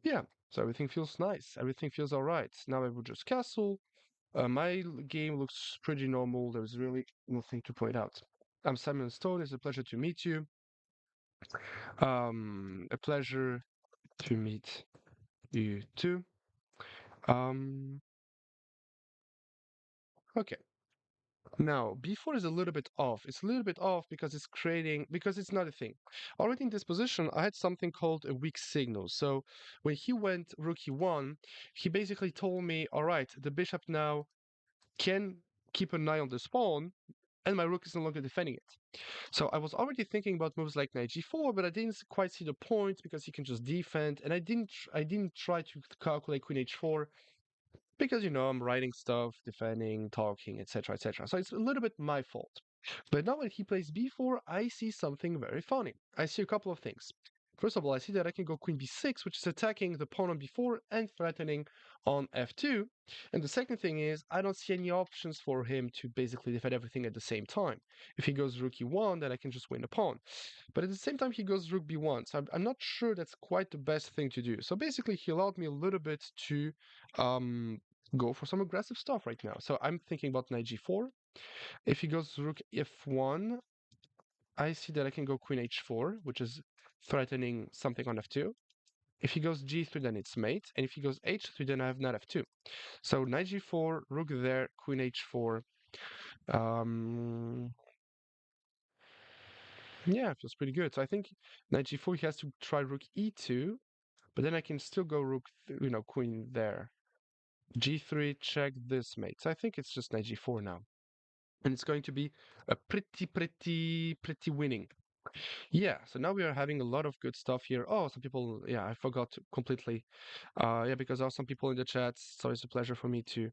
Yeah, so everything feels nice. Everything feels all right. Now I will just castle. Game looks pretty normal. There's really nothing to point out. I'm Simon Stone. It's a pleasure to meet you. A pleasure to meet you too. Um, okay. Now, B4 is a little bit off. It's a little bit off because because it's not a thing. Already in this position, I had something called a weak signal. So when he went rook e1, he basically told me, all right, the bishop now can keep an eye on the pawn, and my rook is no longer defending it. So I was already thinking about moves like knight g4, but I didn't quite see the point because he can just defend, and I didn't try to calculate queen h4 because I'm writing stuff, defending, talking, etc., etc. So it's a little bit my fault. But now when he plays b4, I see something very funny. I see a couple of things. First of all, I see that I can go queen b6, which is attacking the pawn on b4 and threatening on f2. And the second thing is, I don't see any options for him to basically defend everything at the same time. If he goes rook e1, then I can just win the pawn. But at the same time, he goes rook b1, so I'm not sure that's quite the best thing to do. So basically, he allowed me a little bit to um, go for some aggressive stuff right now. So I'm thinking about knight g4. If he goes rook f1, I see that I can go queen h4, which is threatening something on f2. If he goes g3, then it's mate, and if he goes h3, then I have knight f2. So knight g4, rook there, queen h4. Um, yeah, it feels pretty good. So I think knight g4, he has to try rook e2, but then I can still go rook, queen there. G3, check this mate. So I think it's just knight g4 now. And it's going to be a pretty winning. Yeah, so now we are having a lot of good stuff here. Oh, some people, yeah, I forgot completely. Yeah, because there are some people in the chat, so it's a pleasure for me to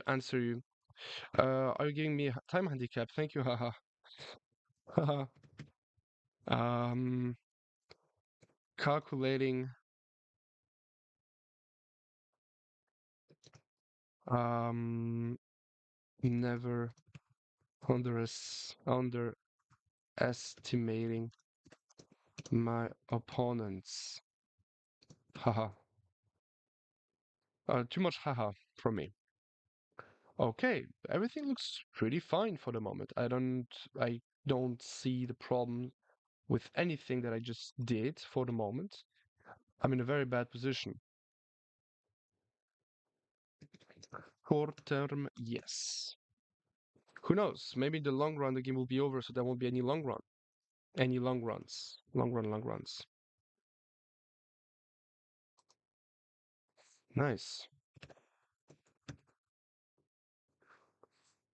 answer you. Are you giving me a time handicap? Thank you, haha. Haha. Um, calculating. Um, never underestimating my opponents. Haha. Too much haha from me. Okay, everything looks pretty fine for the moment. I don't see the problem with anything that I just did for the moment. I'm in a very bad position. Short term, yes. Who knows? Maybe in the long run the game will be over, so there won't be any long run. Any long runs. Long runs. Nice.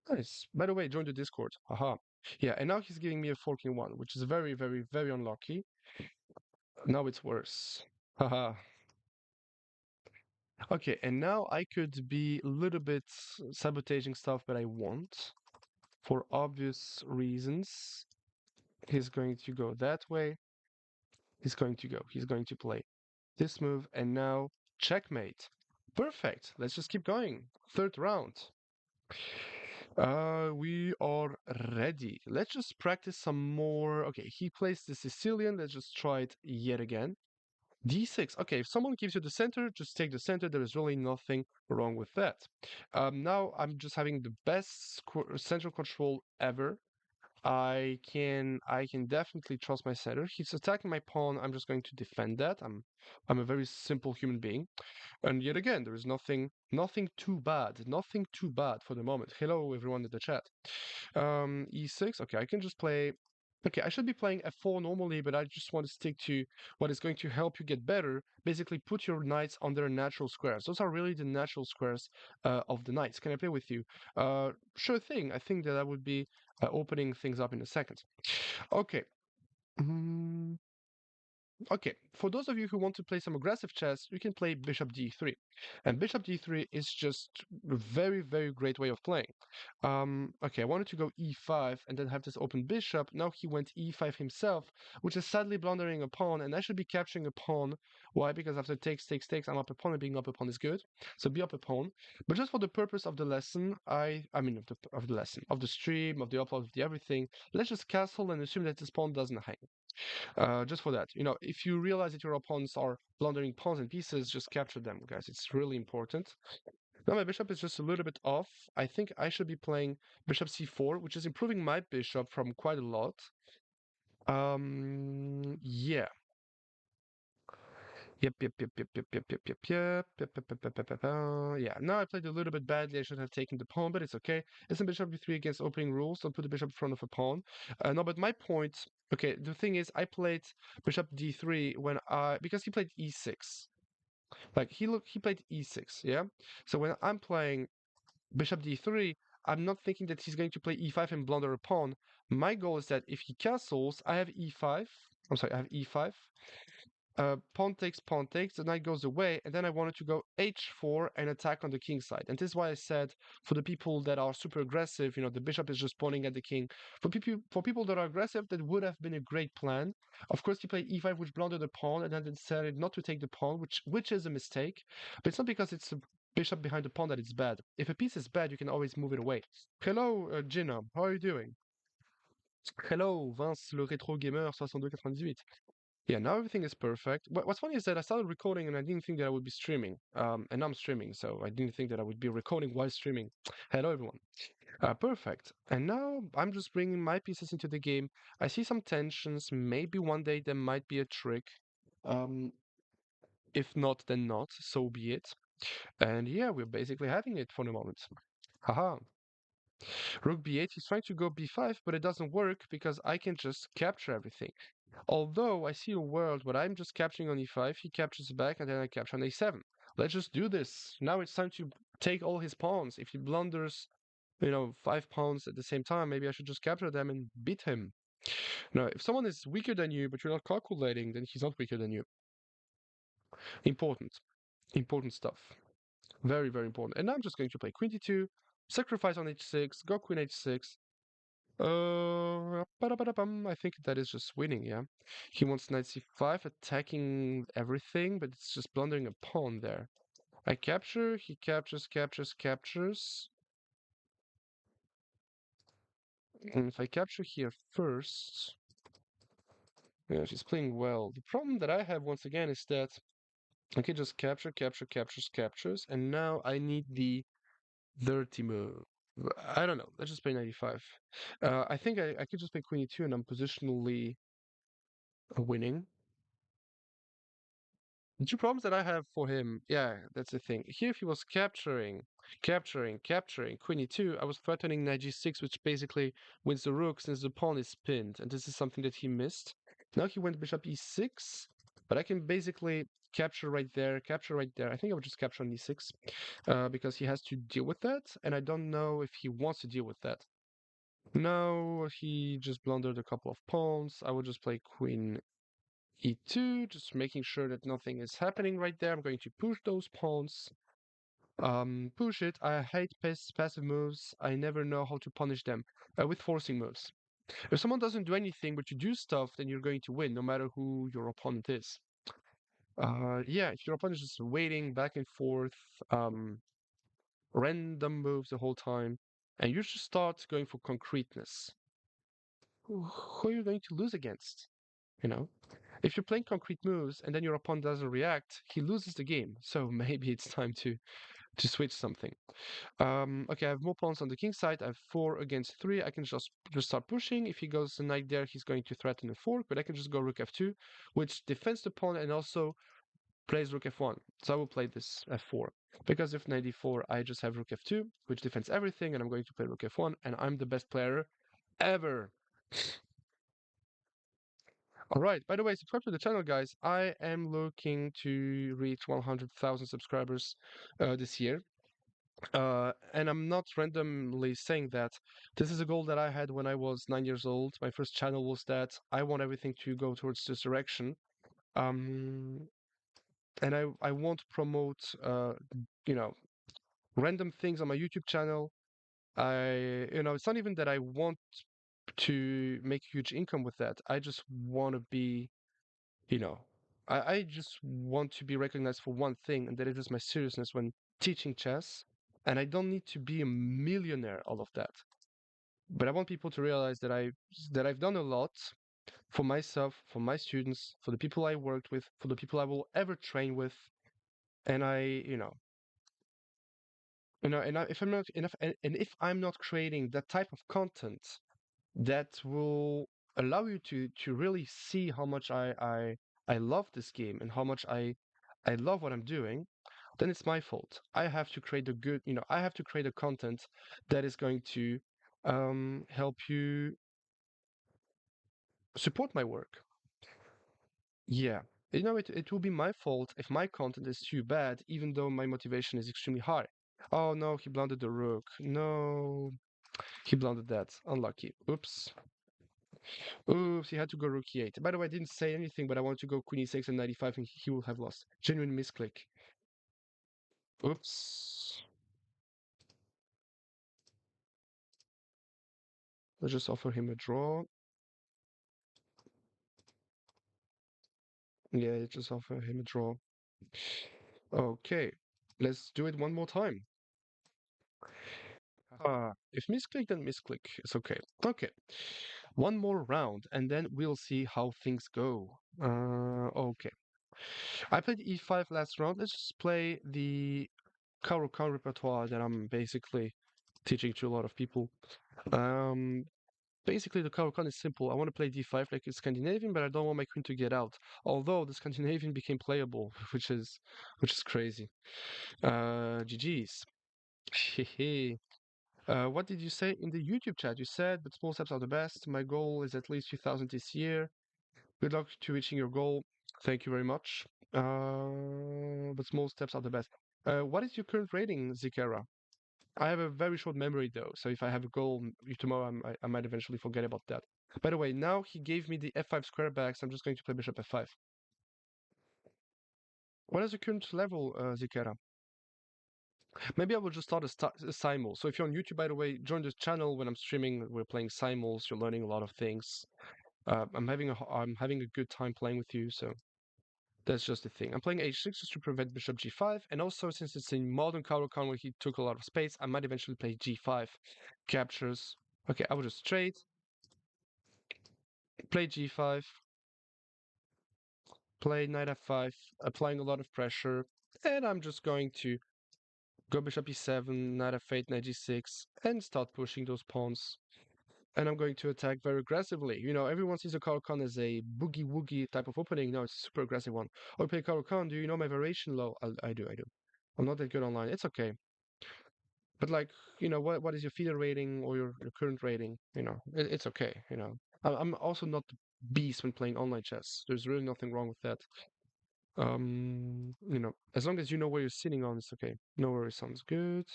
Nice. By the way, join the Discord. Haha. Yeah, and now he's giving me a forking one, which is very unlucky. Now it's worse. Haha. Okay, and now I could be a little bit sabotaging stuff, but I won't. For obvious reasons. He's going to go that way. He's going to play this move, and now checkmate. Perfect. Let's just keep going. Third round. We are ready. Let's just practice some more. Okay, he plays the Sicilian. Let's just try it yet again. D6. Okay, if someone gives you the center, just take the center. There is really nothing wrong with that. Now I'm just having the best central control ever. I can definitely trust my center. He's attacking my pawn. I'm just going to defend that. I'm a very simple human being. And yet again, there is nothing too bad. Nothing too bad for the moment. Hello everyone in the chat. E6. Okay, I can just play. Okay, I should be playing f4 normally, but I just want to stick to what is going to help you get better. Basically, put your knights on their natural squares. Those are really the natural squares of the knights. Can I play with you? Sure thing. I think that I would be opening things up in a second. Okay. Mm, Okay, for those of you who want to play some aggressive chess, you can play bishop d3. And bishop d3 is just a very great way of playing. Okay, I wanted to go e5 and then have this open bishop. Now he went e5 himself, which is sadly blundering a pawn, and I should be capturing a pawn. Why? Because after takes, I'm up a pawn, and being up a pawn is good. So be up a pawn. But just for the purpose of the lesson, I mean of the lesson, of the stream, of the upload, of the everything, let's just castle and assume that this pawn doesn't hang. Just for that. If you realize that your opponents are blundering pawns and pieces, just capture them, guys. It's really important. Now my bishop is just a little bit off. I think I should be playing bishop c4, which is improving my bishop from quite a lot. Yeah. Yep. Yeah, now I played a little bit badly. I should have taken the pawn, but it's okay. It's a bishop b3 against opening rules. Don't put the bishop in front of a pawn. No, but my point. Okay, the thing is, I played bishop d3 because he played e6. Like he played e6. Yeah. So when I'm playing bishop d3, I'm not thinking that he's going to play e5 and blunder a pawn. My goal is that if he castles, I have e5. I'm sorry, I have e5. Pawn takes, the knight goes away, and then I wanted to go h4 and attack on the king side. And this is why I said for the people that are super aggressive, the bishop is just pawning at the king. For people that are aggressive, that would have been a great plan. Of course, he played e5, which blundered the pawn, and then decided not to take the pawn, which is a mistake. But it's not because it's a bishop behind the pawn that it's bad. If a piece is bad, you can always move it away. Hello, Gina. How are you doing? Hello, Vince, le rétro gamer 6298. Yeah, now everything is perfect. What's funny is that I started recording and I didn't think that I would be streaming. And I'm streaming, so I didn't think that I would be recording while streaming. Hello, everyone. Perfect. And now I'm just bringing my pieces into the game. I see some tensions. Maybe one day there might be a trick. Um, if not, then not. So be it. And yeah, we're basically having it for the moment. Haha. Rook b8, he's trying to go b5, but it doesn't work because I can just capture everything. Although I see a world where I'm just capturing on e5, he captures back, and then I capture on a7. Let's just do this. Now it's time to take all his pawns. If he blunders, 5 pawns at the same time, maybe I should just capture them and beat him. Now, if someone is weaker than you, but you're not calculating, then he's not weaker than you. Important. Important stuff. Very, very important. And now I'm just going to play queen d2, sacrifice on h6, go queen h6, I think that is just winning, yeah. He wants knight c5, attacking everything, but it's just blundering a pawn there. I capture, he captures. And if I capture here first, yeah, she's playing well. The problem that I have once again is that I can just captures, and now I need the dirty move. I don't know. Let's just play 95. I think I could just play queen e2 and I'm positionally winning. The two problems that I have for him, yeah, that's the thing. Here, if he was capturing queen e2, I was threatening knight g6, which basically wins the rook since the pawn is pinned, and this is something that he missed. Now he went bishop e6, but I can basically capture right there. I think I would just capture on e6, because he has to deal with that, and I don't know if he wants to deal with that. No, he just blundered a couple of pawns. I would just play queen e2, just making sure that nothing is happening right there. I'm going to push those pawns. Push it. I hate passive moves. I never know how to punish them with forcing moves. If someone doesn't do anything but you do stuff, then you're going to win, no matter who your opponent is. Yeah, if your opponent is just waiting back and forth, random moves the whole time, and you just start going for concreteness, who are you going to lose against? You know? If you're playing concrete moves and then your opponent doesn't react, he loses the game. So maybe it's time to switch something. Okay, I have more pawns on the king side. I have 4 against 3. I can just start pushing. If he goes a knight there, he's going to threaten a fork, but I can just go rook f2, which defends the pawn and also plays rook f1. So I will play this f4. Because if knight d4, I just have rook f2, which defends everything, and I'm going to play rook f1, and I'm the best player ever. All right. By the way, subscribe to the channel, guys. I am looking to reach 100,000 subscribers this year. And I'm not randomly saying that. This is a goal that I had when I was 9 years old. My first channel was that. I want everything to go towards this direction. Um, and I won't promote, you know, random things on my YouTube channel. It's not even that I want to make huge income with that. I just want to be you know, I just want to be recognized for one thing, and that is just my seriousness when teaching chess. And I don't need to be a millionaire, all of that. But I want people to realize that I've done a lot. for myself, for my students, for the people I worked with, for the people I will ever train with. And if I'm not enough, and if I'm not creating that type of content that will allow you to really see how much I love this game and how much I love what I'm doing, then it's my fault. I have to create a good, I have to create a content that is going to help you support my work. Yeah. It will be my fault if my content is too bad, even though my motivation is extremely high. Oh no, he blundered the rook. No, he blundered that. Unlucky. Oops. Oops, he had to go rook e8. By the way, I didn't say anything, but I wanted to go queen e6 and 95, and he will have lost. Genuine misclick. Oops. Let's just offer him a draw. Yeah, just offer him a draw. Okay, let's do it one more time. If misclick, then misclick. It's okay. Okay, one more round, and then we'll see how things go. Okay. I played e5 last round. Let's just play the Caro-Kann repertoire that I'm basically teaching to a lot of people. Um, Basically, the Caro-Kann is simple. I want to play d5 like it's Scandinavian, but I don't want my queen to get out. Although the Scandinavian became playable, which is crazy. GG's. What did you say in the YouTube chat? You said, but small steps are the best. My goal is at least 2000 this year. Good luck to reaching your goal. Thank you very much. But small steps are the best. What is your current rating, Zikera? I have a very short memory though, so if I have a goal tomorrow, I might eventually forget about that. By the way, now he gave me the f5 square back, so I'm just going to play bishop f5. What is the current level, Zikera? Maybe I will just start a Simul. So if you're on YouTube, by the way, join this channel when I'm streaming. We're playing Simuls. You're learning a lot of things. I'm having a good time playing with you. So that's just the thing. I'm playing h6 just to prevent bishop g5, and also since it's in modern Caro-Kann where he took a lot of space, I might eventually play g5 captures. Okay, I will just trade, play g5, play knight f5, applying a lot of pressure, and I'm just going to go bishop e7, knight f8, knight g6, and start pushing those pawns. And I'm going to attack very aggressively. Everyone sees a Caro-Kann as a boogie woogie type of opening. No, it's a super aggressive one. Oh, play Caro-Kann. Do you know my variation low? I do. I'm not that good online. It's okay. But like, what is your feeder rating or your current rating? It's okay. I'm also not the beast when playing online chess. There's really nothing wrong with that. As long as you know where you're sitting on, it's okay. No worries, sounds good.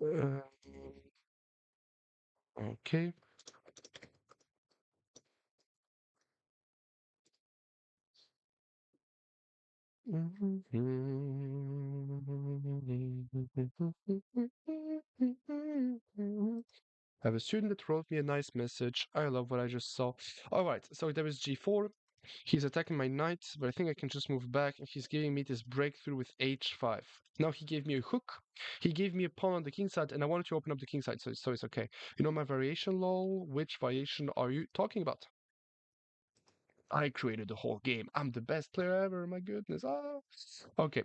Uh, okay. I have a student that wrote me a nice message. I love what I just saw. All right, so there is g4. He's attacking my knight, but I think I can just move back, and he's giving me this breakthrough with h5. Now he gave me a hook. He gave me a pawn on the king side, and I wanted to open up the king side, so it's okay. You know my variation, lol? Which variation are you talking about? I created the whole game. I'm the best player ever. My goodness. Ah. Okay.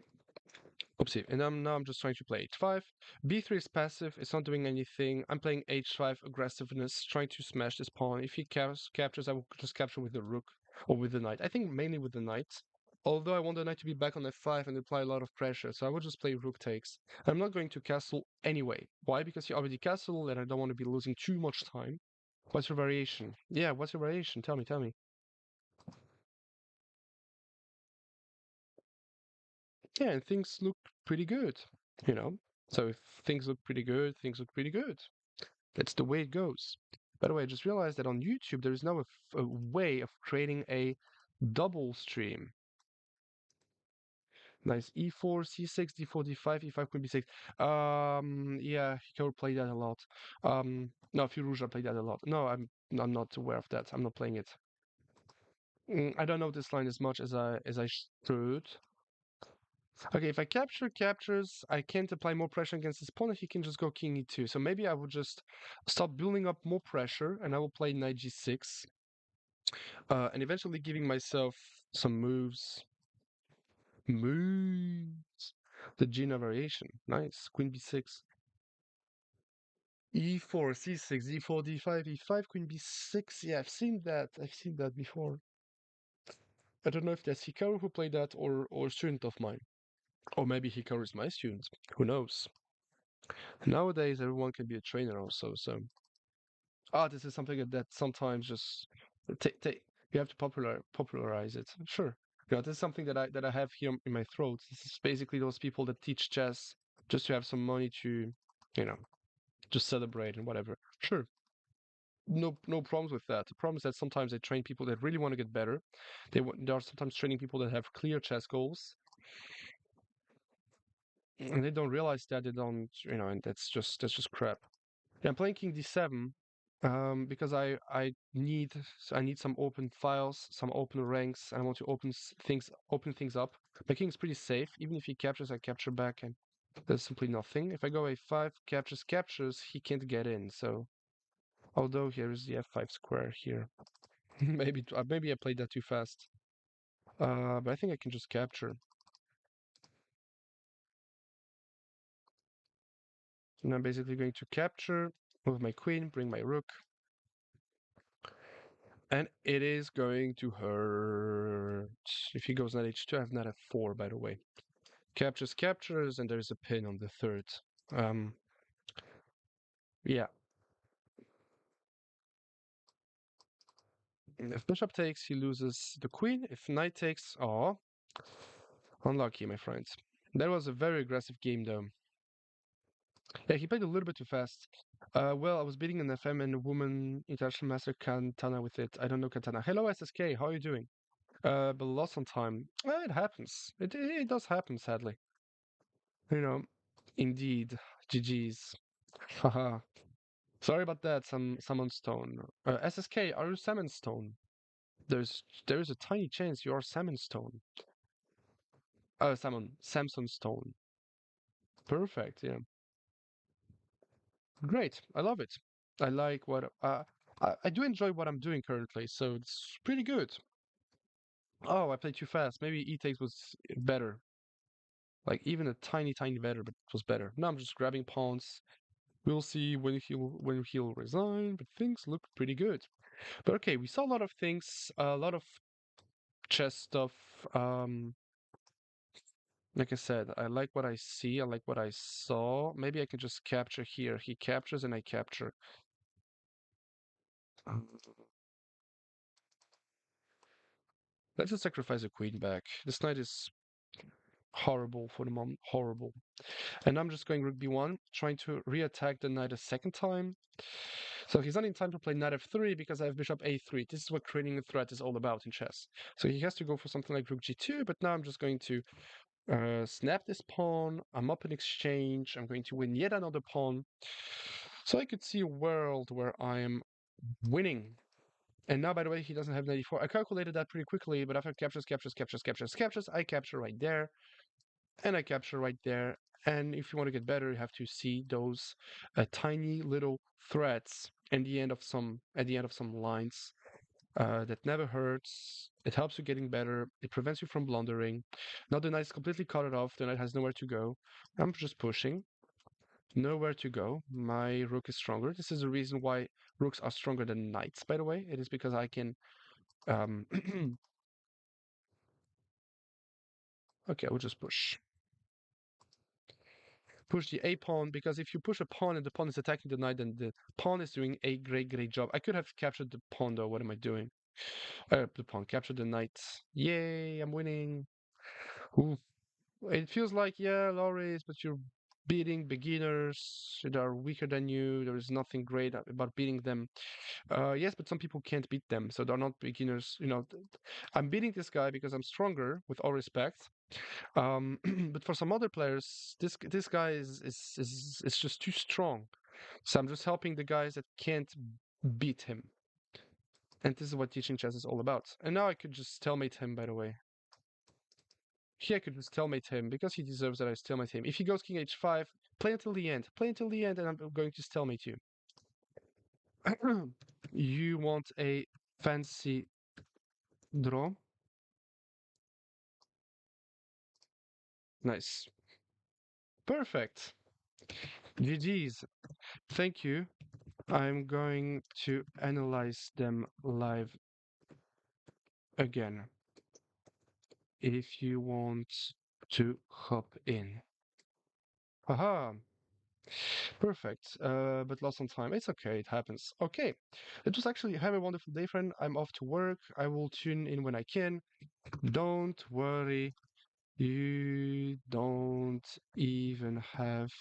Oopsie. And now I'm just trying to play h5. b3 is passive. It's not doing anything. I'm playing h5 aggressiveness, trying to smash this pawn. If he captures, I will just capture with the rook or with the knight. I think mainly with the knight. Although I want the knight to be back on f5 and apply a lot of pressure, so I will just play rook takes. I'm not going to castle anyway. Why? Because he already castled and I don't want to be losing too much time. What's your variation? Yeah, what's your variation? Tell me, tell me. Yeah, and things look pretty good, you know? So if things look pretty good, things look pretty good. That's the way it goes. By the way, I just realized that on YouTube there is now a way of creating a double stream. Nice. E4, C6, D4, D5, E5, Queen B6. Yeah, Hikaru played that a lot. No, Firouzja played that a lot. No, I'm not aware of that. I'm not playing it. I don't know this line as much as I should. Okay, if I captures, I can't apply more pressure against his pawn. He can just go king e2. So maybe I would just start building up more pressure, and I will play knight g6. And eventually giving myself some moves. Moves. The Gina variation. Nice. Queen b6. E4, c6, d4, d5, e5, queen b6. Yeah, I've seen that. I've seen that before. I don't know if that's Hikaru who played that or a student of mine. Or maybe Hikaru is my student. Who knows? Nowadays, everyone can be a trainer also. So, this is something that sometimes just take. You have to popularize it. Sure. This is something that I have here in my throat. This is basically those people that teach chess just to have some money to, you know, just celebrate and whatever. Sure. No problems with that. The problem is that sometimes they train people that really want to get better. They are sometimes training people that have clear chess goals, and they don't realize that they don't, and that's just crap. Yeah, I'm playing King D7 because I need some open files, some open ranks, and I want to open things up. My king is pretty safe. Even if he captures, I capture back, and there's simply nothing. If I go A5, captures, he can't get in. So although here is the F5 square here, maybe I played that too fast. But I think I can just capture. And I'm basically going to capture, move my queen, bring my rook. And it is going to hurt. If he goes knight h2, I have knight f4, by the way. Captures, and there's a pin on the third. Um, yeah. If bishop takes, he loses the queen. If knight takes, unlucky, my friends. That was a very aggressive game, though. Yeah, he played a little bit too fast. Well, I was beating an FM and a woman international master Katana with it. I don't know Katana. Hello, SSK. How are you doing? But lost on time. It happens. It does happen, sadly. You know, indeed. GG's. Haha. Sorry about that, Salmon Stone. SSK, are you Salmon Stone? There is a tiny chance you are Salmon Stone. Samson Stone. Perfect, yeah. Great. I love it. I like what I do enjoy what I'm doing currently, so it's pretty good. Oh, I played too fast. Maybe E-takes was better. Like even a tiny better, but it was better. Now I'm just grabbing pawns. We'll see when he'll resign, but things look pretty good. But okay, we saw a lot of things, a lot of chess stuff. Um, like I said, I like what I see. I like what I saw. Maybe I can just capture here. He captures and I capture. Um, Let's just sacrifice a queen back. This knight is horrible for the moment. Horrible. And I'm just going rook b1, trying to re-attack the knight a second time. So he's not in time to play knight f3 because I have bishop a3. This is what creating a threat is all about in chess. So he has to go for something like rook g2, but now I'm just going to snap this pawn. I'm up in exchange. I'm going to win yet another pawn. So I could see a world where I am winning. And now, by the way, he doesn't have 94. I calculated that pretty quickly, but after captures, I capture right there, and I capture right there. And if you want to get better, you have to see those tiny little threads at the end of some lines. That never hurts. It helps you getting better. It prevents you from blundering. Now the knight is completely cut it off. The knight has nowhere to go. I'm just pushing. Nowhere to go. My rook is stronger. This is the reason why rooks are stronger than knights, by the way. It is because I can um okay, we'll just push. Push the A pawn, because if you push a pawn and the pawn is attacking the knight, then the pawn is doing a great job. I could have captured the pawn though. What am I doing? The pawn captured the knight. Yay, I'm winning. Ooh. It feels like, yeah, Laurie, but you're beating beginners that are weaker than you. There is nothing great about beating them. Yes, but some people can't beat them, so they're not beginners. I'm beating this guy because I'm stronger, with all respect. But for some other players, this guy is just too strong. So I'm just helping the guys that can't beat him. And this is what teaching chess is all about. And now I could just stalemate him, by the way. Here I could just stalemate him because he deserves that I stalemate him. If he goes king h5, play until the end. Play until the end, and I'm going to stalemate you. You want a fancy Draw. Nice. Perfect. GG's. Thank you. I'm going to analyze them live again if you want to hop in. Haha, perfect. But lost some time. It's okay, it happens. Okay, it was actually have a wonderful day, friend. I'm off to work. I will tune in when I can. Don't worry, you don't even have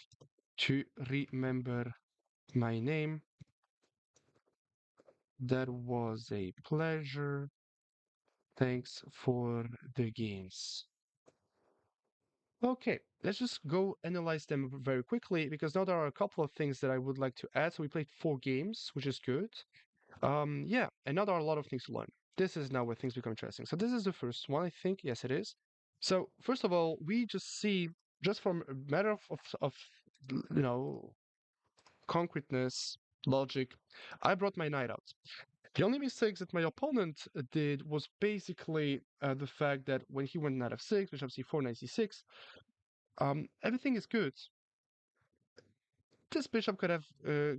to remember my name. That was a pleasure. Thanks for the games. Okay, let's just go analyze them very quickly because now there are a couple of things that I would like to add. So we played 4 games, which is good. Yeah, and now there are a lot of things to learn. This is now where things become interesting. So this is the first one, I think. Yes, it is. So first of all, we just see just from a matter of you know concreteness, logic. I brought my knight out. The only mistakes that my opponent did was basically the fact that when he went knight f6, bishop c4, knight c6, everything is good. This bishop could have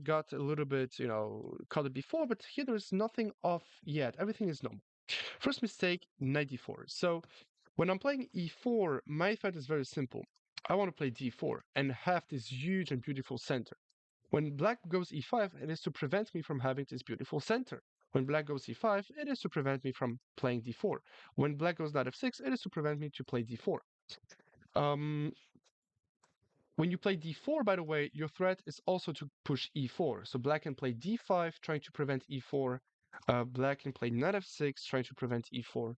got a little bit, cut it before, but here there is nothing off yet. Everything is normal. First mistake, knight d4. So when I'm playing e4, my threat is very simple. I want to play d4 and have this huge and beautiful center. When black goes e5, it is to prevent me from having this beautiful center. When black goes e5, it is to prevent me from playing d4. When black goes knight f6, it is to prevent me to play d4. Um, when you play d4, by the way, your threat is also to push e4. So black can play d5, trying to prevent e4. Black can play knight f6, trying to prevent e4.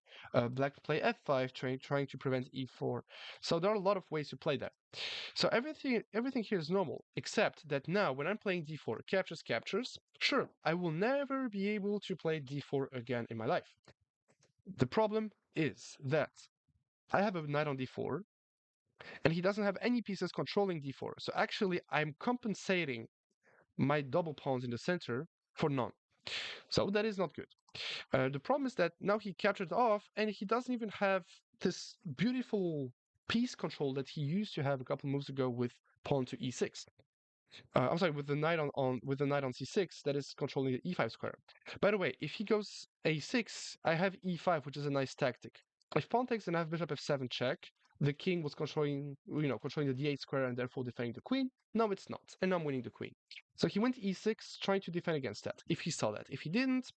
Black can play f5, trying to prevent e4. So there are a lot of ways to play that. So everything here is normal, except that now when I'm playing d4, captures. Sure, I will never be able to play d4 again in my life. The problem is that I have a knight on d4, and he doesn't have any pieces controlling d4. So actually, I'm compensating my double pawns in the center for none. So that is not good. The problem is that now he captured off, and he doesn't even have this beautiful piece control that he used to have a couple moves ago with pawn to e6. I'm sorry, with the knight on c6 that is controlling the e5 square. By the way, if he goes a6, I have e5, which is a nice tactic. If pawn takes, then I have bishop f7 check. The king was controlling the d8 square and therefore defending the queen. No, it's not, and I'm winning the queen. So he went e6, trying to defend against that. If he saw that, if he didn't,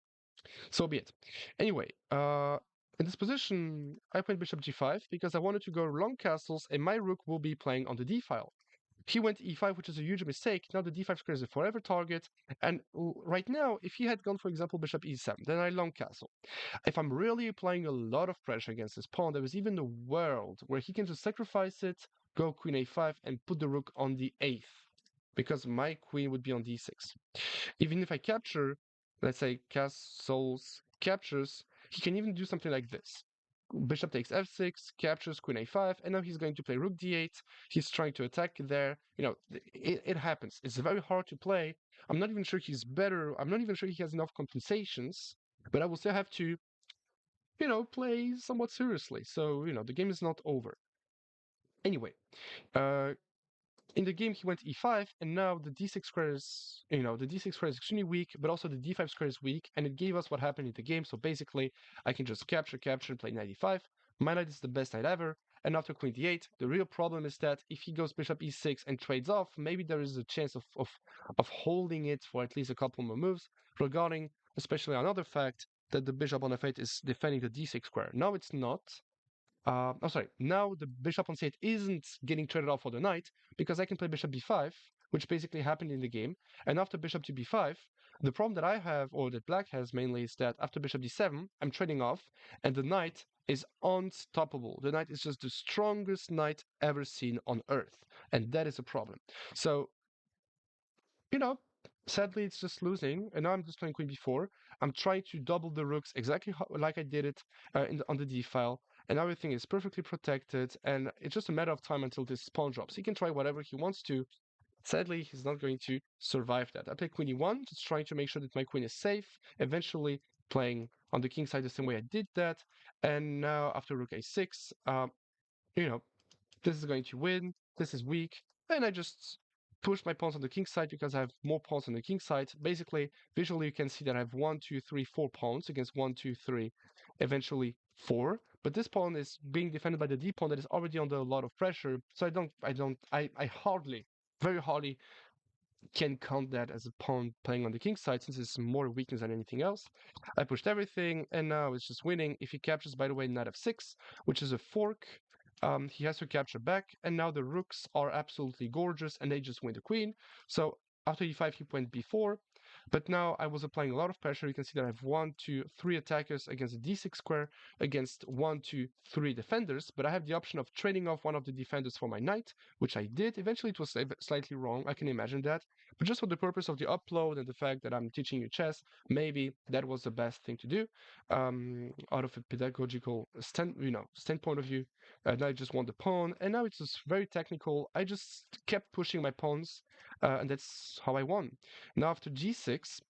so be it. Anyway, in this position, I played bishop g5 because I wanted to go long castles, and my rook will be playing on the d file. He went e5, which is a huge mistake. Now the d5 square is a forever target. And right now, if he had gone, for example, bishop e7, then I long castle. If I'm really applying a lot of pressure against this pawn, there is even a world where he can just sacrifice it, go queen a5, and put the rook on the 8th, because my queen would be on d6. Even if I capture, let's say castles captures, he can even do something like this. Bishop takes f6, captures queen a5, and now he's going to play rook d8. He's trying to attack there. It happens. It's very hard to play. I'm not even sure he's better. I'm not even sure he has enough compensations, but I will still have to, play somewhat seriously. So, the game is not over. Anyway, uh, in the game he went e5, and now the d6 square is, the d6 square is extremely weak, but also the d5 square is weak, and it gave us what happened in the game. So basically, I can just capture, and play knight e5. My knight is the best knight ever, and after queen d8, the real problem is that if he goes bishop e6 and trades off, maybe there is a chance of holding it for at least a couple more moves, regarding especially another fact that the bishop on f8 is defending the d6 square. Now it's not, oh, sorry. Now the bishop on c8 isn't getting traded off for the knight because I can play bishop b5, which basically happened in the game. And after bishop to b5, the problem that I have, or that black has mainly, is that after bishop d7, I'm trading off, and the knight is unstoppable. The knight is just the strongest knight ever seen on Earth, and that is a problem. So, you know, sadly, it's just losing, and now I'm just playing queen b4. I'm trying to double the rooks exactly like I did it on the d file, and everything is perfectly protected, and it's just a matter of time until this pawn drops. He can try whatever he wants to. Sadly, he's not going to survive that. I play queen e1, just trying to make sure that my queen is safe. Eventually, playing on the king side the same way I did that. And now after rook a6, you know, this is going to win, this is weak, and I just push my pawns on the king side because I have more pawns on the king side. Basically, visually you can see that I have one, two, three, four pawns against one, two, three, eventually four. But this pawn is being defended by the d pawn that is already under a lot of pressure. So I hardly, very hardly can count that as a pawn playing on the king side since it's more weakness than anything else. I pushed everything and now it's just winning. If he captures, by the way, knight f6, which is a fork, he has to capture back, and now the rooks are absolutely gorgeous and they just win the queen. So after e5 he went b4, but now I was applying a lot of pressure. You can see that I have one, two, three attackers against the d6 square against one, two, three defenders, but I have the option of trading off one of the defenders for my knight, which I did. Eventually it was slightly wrong, I can imagine that, but just for the purpose of the upload and the fact that I'm teaching you chess, maybe that was the best thing to do out of a pedagogical standpoint of view. Now I just won the pawn, and now it's just very technical. I just kept pushing my pawns, and that's how I won. Now after g6,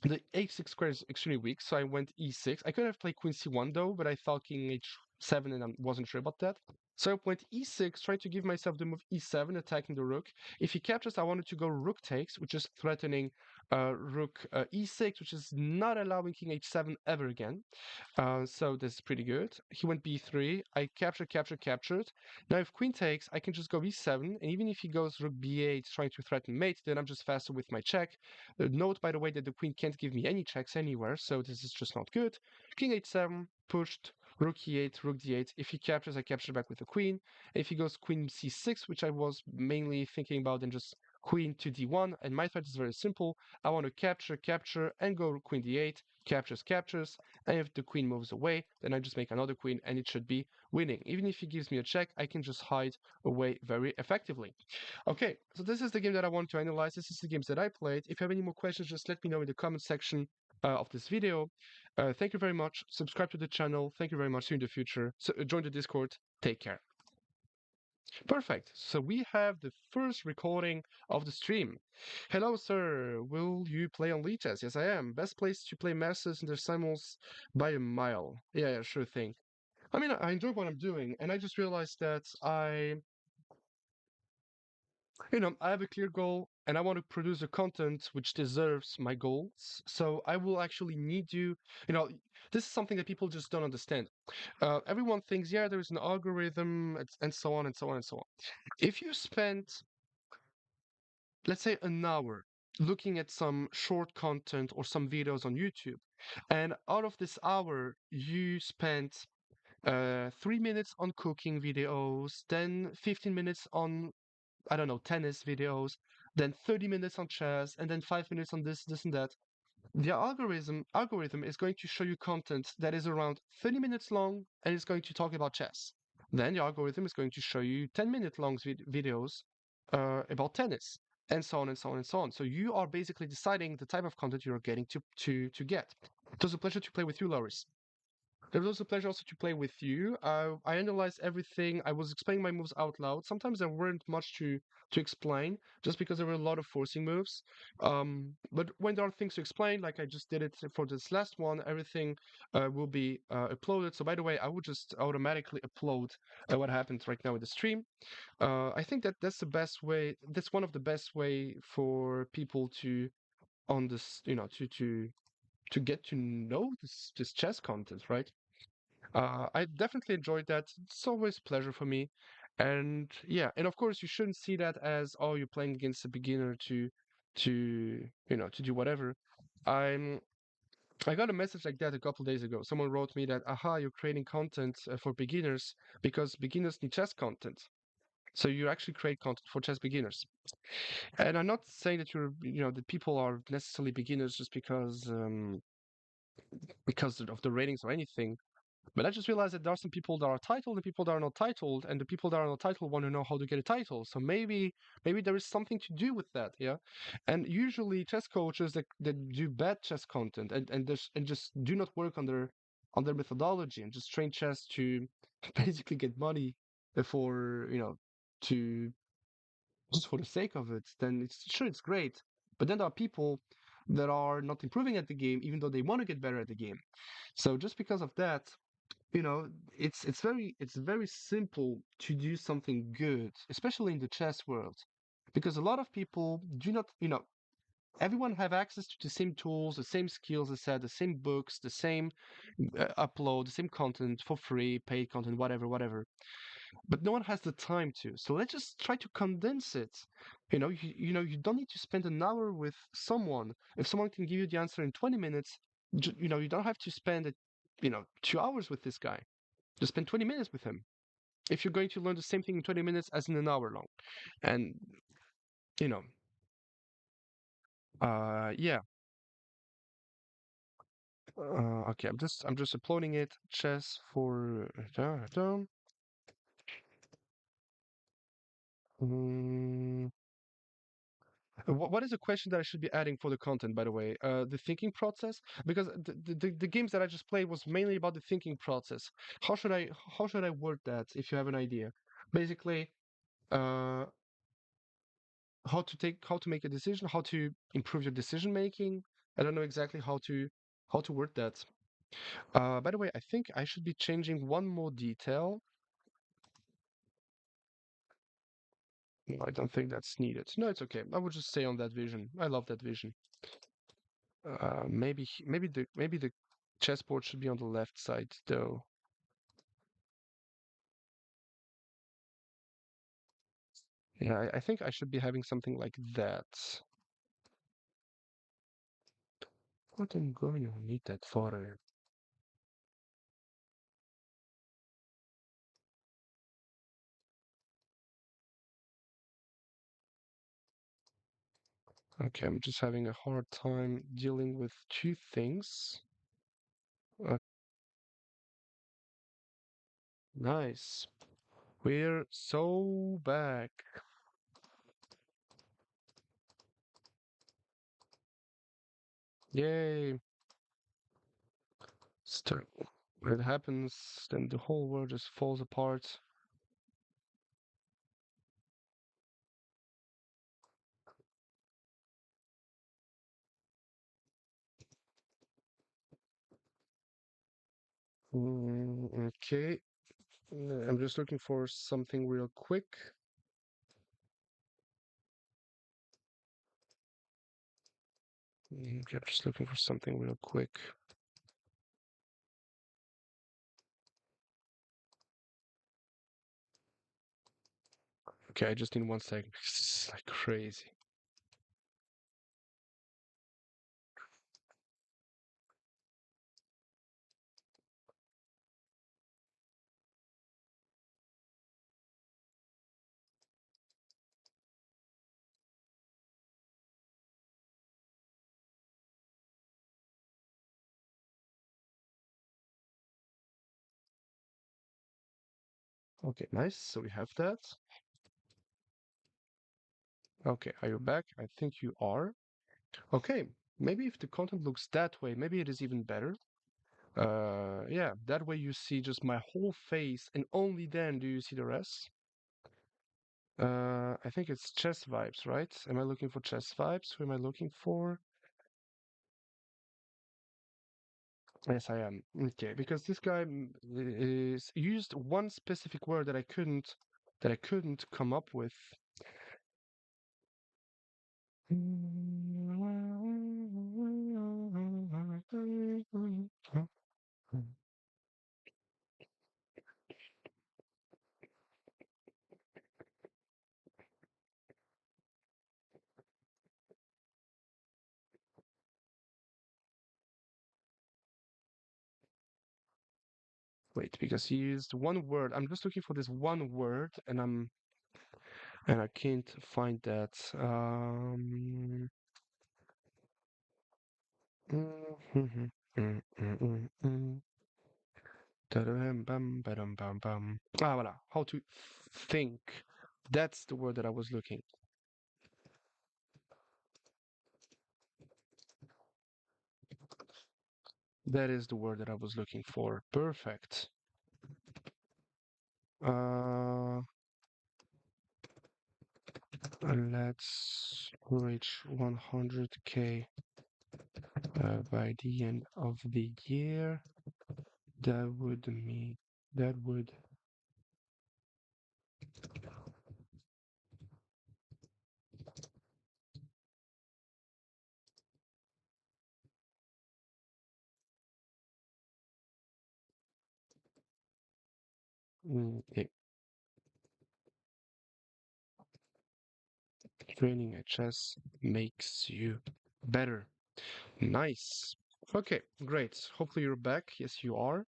the h6 square is extremely weak, so I went e6. I could have played queen c1 though, but I thought king h7, and I wasn't sure about that. So I went e6, trying to give myself the move e7, attacking the rook. If he captures, I wanted to go rook takes, which is threatening rook e6, which is not allowing king h7 ever again. So this is pretty good. He went b3. I captured. Now if queen takes, I can just go e7, and even if he goes rook b8, trying to threaten mate, then I'm just faster with my check. Note, by the way, that the queen can't give me any checks anywhere, so this is just not good. King h7, pushed, rook e8, rook d8. If he captures, I capture back with the queen. If he goes queen c6, which I was mainly thinking about, then just queen to d1, and my threat is very simple. I want to capture, and go queen d8, captures, and if the queen moves away, then I just make another queen, and it should be winning. Even if he gives me a check, I can just hide away very effectively. Okay, so this is the game that I want to analyze. This is the games that I played. If you have any more questions, just let me know in the comment section of this video. Thank you very much. Subscribe to the channel. Thank you very much. See you in the future. So, join the Discord. Take care. Perfect. So we have the first recording of the stream. Hello, sir. Will you play on Lichess? Yes, I am. Best place to play Masters and their Simuls by a mile. Yeah, sure thing. I mean, I enjoy what I'm doing, and I just realized that I have a clear goal, and I want to produce a content which deserves my goals. So I will actually need you. You know, this is something that people just don't understand. Everyone thinks, yeah, there is an algorithm, and so on and so on and so on. If you spend, let's say, an hour looking at some short content or some videos on YouTube, and out of this hour, you spent 3 minutes on cooking videos, then 15 minutes on, I don't know, tennis videos, then 30 minutes on chess, and then 5 minutes on this, and that. The algorithm is going to show you content that is around 30 minutes long and it's going to talk about chess. Then the algorithm is going to show you 10-minute long videos about tennis, and so on and so on and so on. So you are basically deciding the type of content you're getting to get. It was a pleasure to play with you, Loris. It was a pleasure also to play with you. I analyzed everything. I was explaining my moves out loud. Sometimes there weren't much to explain, just because there were a lot of forcing moves. But when there are things to explain, like I just did it for this last one, everything will be uploaded. So by the way, I would just automatically upload what happened right now in the stream. I think that that's the best way. That's one of the best way for people to on this, to get to know this chess content, right? I definitely enjoyed that. It's always a pleasure for me. And yeah, and of course you shouldn't see that as, oh, you're playing against a beginner to do whatever. I'm I got a message like that a couple days ago. Someone wrote me that, aha, you're creating content for beginners because beginners need chess content. So you actually create content for chess beginners. And I'm not saying that that people are necessarily beginners just because of the ratings or anything. But I just realized that there are some people that are titled and people that are not titled, and the people that are not titled want to know how to get a title. So maybe there is something to do with that, yeah. And usually chess coaches that do bad chess content and just do not work on their methodology and just train chess to basically get money for to just for the sake of it, then it's sure it's great. But then there are people that are not improving at the game, even though they want to get better at the game. So just because of that, you know, it's very simple to do something good, especially in the chess world, because a lot of people do not, everyone have access to the same tools, the same skills, the same books, the same upload, the same content for free, paid content, whatever, whatever. But no one has the time to. So let's just try to condense it. You don't need to spend an hour with someone. If someone can give you the answer in 20 minutes, you don't have to spend 2 hours with this guy. Just spend 20 minutes with him. If you're going to learn the same thing in 20 minutes as in an hour long. And, you know, yeah. Okay, I'm just uploading it. Chess for Mm, what is a question that I should be adding for the content, by the way? The thinking process, because the games that I just played was mainly about the thinking process. How should I word that if you have an idea? Basically, uh, how to make a decision, how to improve your decision making. I don't know exactly how to word that. By the way, I think I should be changing one more detail. No, I don't think that's needed. No, it's okay. I will just stay on that vision. I love that vision. Maybe the chessboard should be on the left side though. Yeah, I think I should be having something like that. What am going to need that for? Okay, I'm just having a hard time dealing with two things. Uh, nice. We're so back. Yay. Start. When it happens, then the whole world just falls apart. Okay. I'm just looking for something real quick. Okay, I'm just looking for something real quick. Okay, I just need 1 second. It's like crazy. Okay, nice. So we have that. Okay, are you back? I think you are. Okay, maybe if the content looks that way, maybe it is even better. Yeah, that way you see just my whole face, and only then do you see the rest. I think it's chess vibes, right? Am I looking for chess vibes? Who am I looking for? Yes, I am. Okay, because this guy is used one specific word that I couldn't come up with. Wait, because he used one word. I'm just looking for this one word, and I can't find that. Voilà. How to think. That's the word that I was looking. That is the word that I was looking for. Perfect. Uh, let's reach 100K. By the end of the year, that would mean that would okay. Training at chess makes you better. Nice. Okay, great. Hopefully you're back. Yes, you are.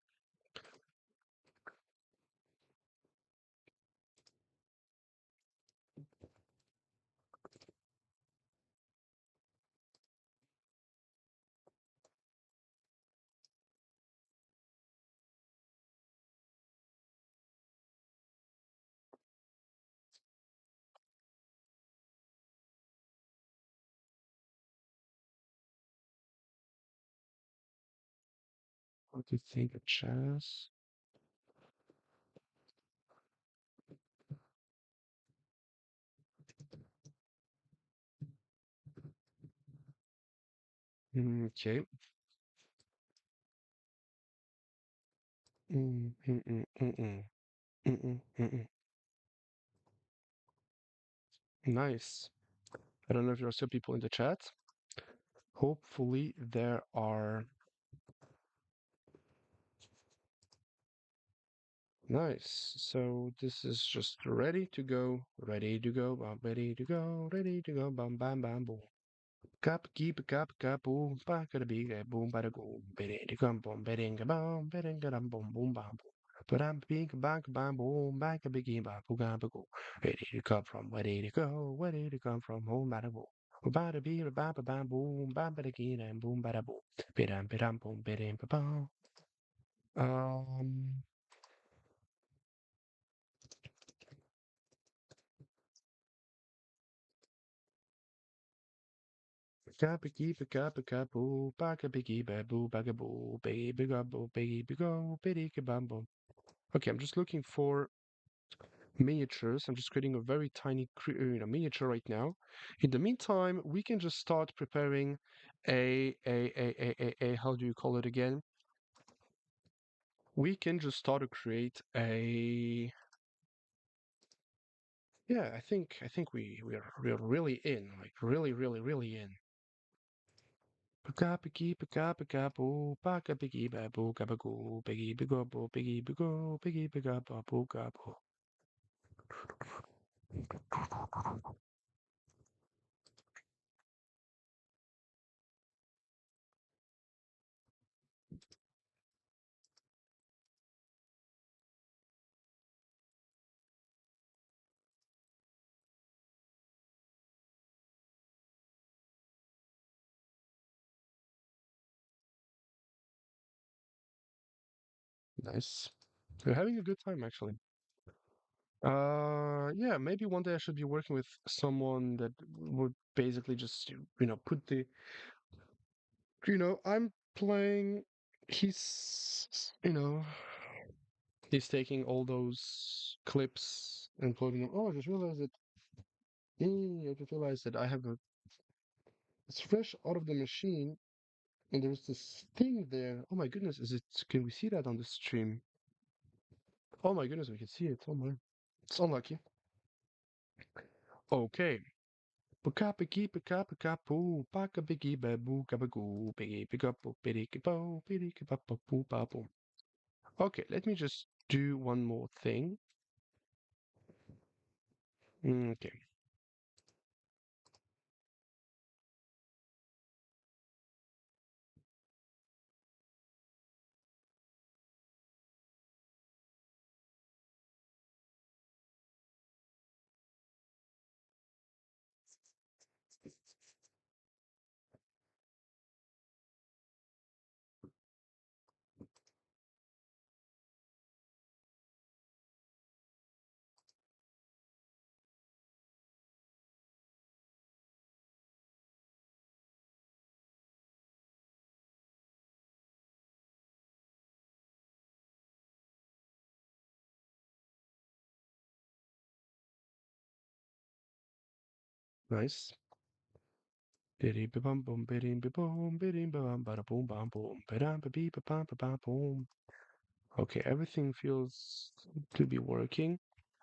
What do you think of chess? Okay. Mm, mm, mm, mm, mm, mm, mm, mm, mm. Nice. I don't know if there are still people in the chat. Hopefully there are. Nice. So this is just ready to go, ready to go, ready to go, ready to go, bam, bam, bam, boom. Cap, keep, cap, boom, back at the big, boom, bada go, ready to come, boom, bedding, bam, bedding, boom, boom, bam, boom. But I'm big, back, bam, boom, back a biggie, bam, boom, bam, go. Ready to come from, ready to go, ready to come from home, bada go. Bada be, bam, bam, boom, bam, bada again, and boom, bada boom. Bidam, boom, bidim, bam. Um, Kapiki, pikapu, pakapiki, babu, bagaboo, baby gobble, baby go, biddy kabambo. Okay, I'm just looking for miniatures. I'm just creating a very tiny miniature right now. In the meantime, we can just start preparing how do you call it again? We can just start to create a yeah, I think we're really in, like really in. Pika-piki, pika-pika-poo, paka-piki, babu, kabagoo, piggy, bigobo, piggy, bigo, piggy, pika-papu, kapo. Nice. We're having a good time, actually. Yeah, maybe one day I should be working with someone that would basically just, put I'm playing, he's taking all those clips and putting them. Oh, I just realized that, I just realized that it's fresh out of the machine. And there's this thing there. Oh my goodness, can we see that on the stream? Oh my goodness, we can see it. Oh my. It's unlucky. Okay. Pika piki pika pika poo paka piki babu kabagoo piki pika poo piki po piki pa pa poo pa poo. Okay, let me just do one more thing. Okay, nice. Biddy bum boom, biddy boom, biddy bum bada boom bam boom, badam ba bee ba bam ba bam boom. Okay, everything feels to be working.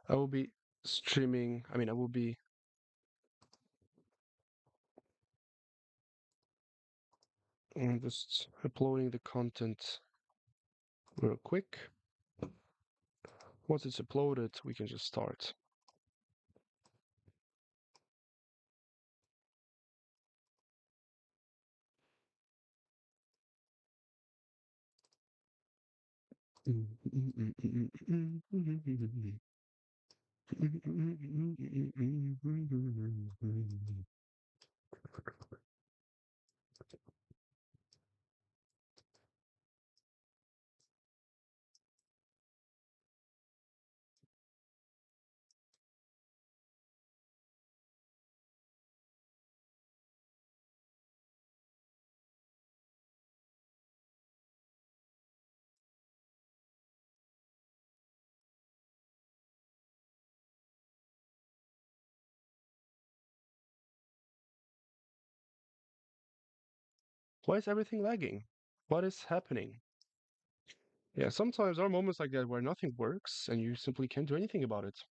I will be streaming. I mean, I will be just uploading the content real quick. Once it's uploaded, we can just start. Why is everything lagging? What is happening? Yeah, sometimes there are moments like that where nothing works and you simply can't do anything about it.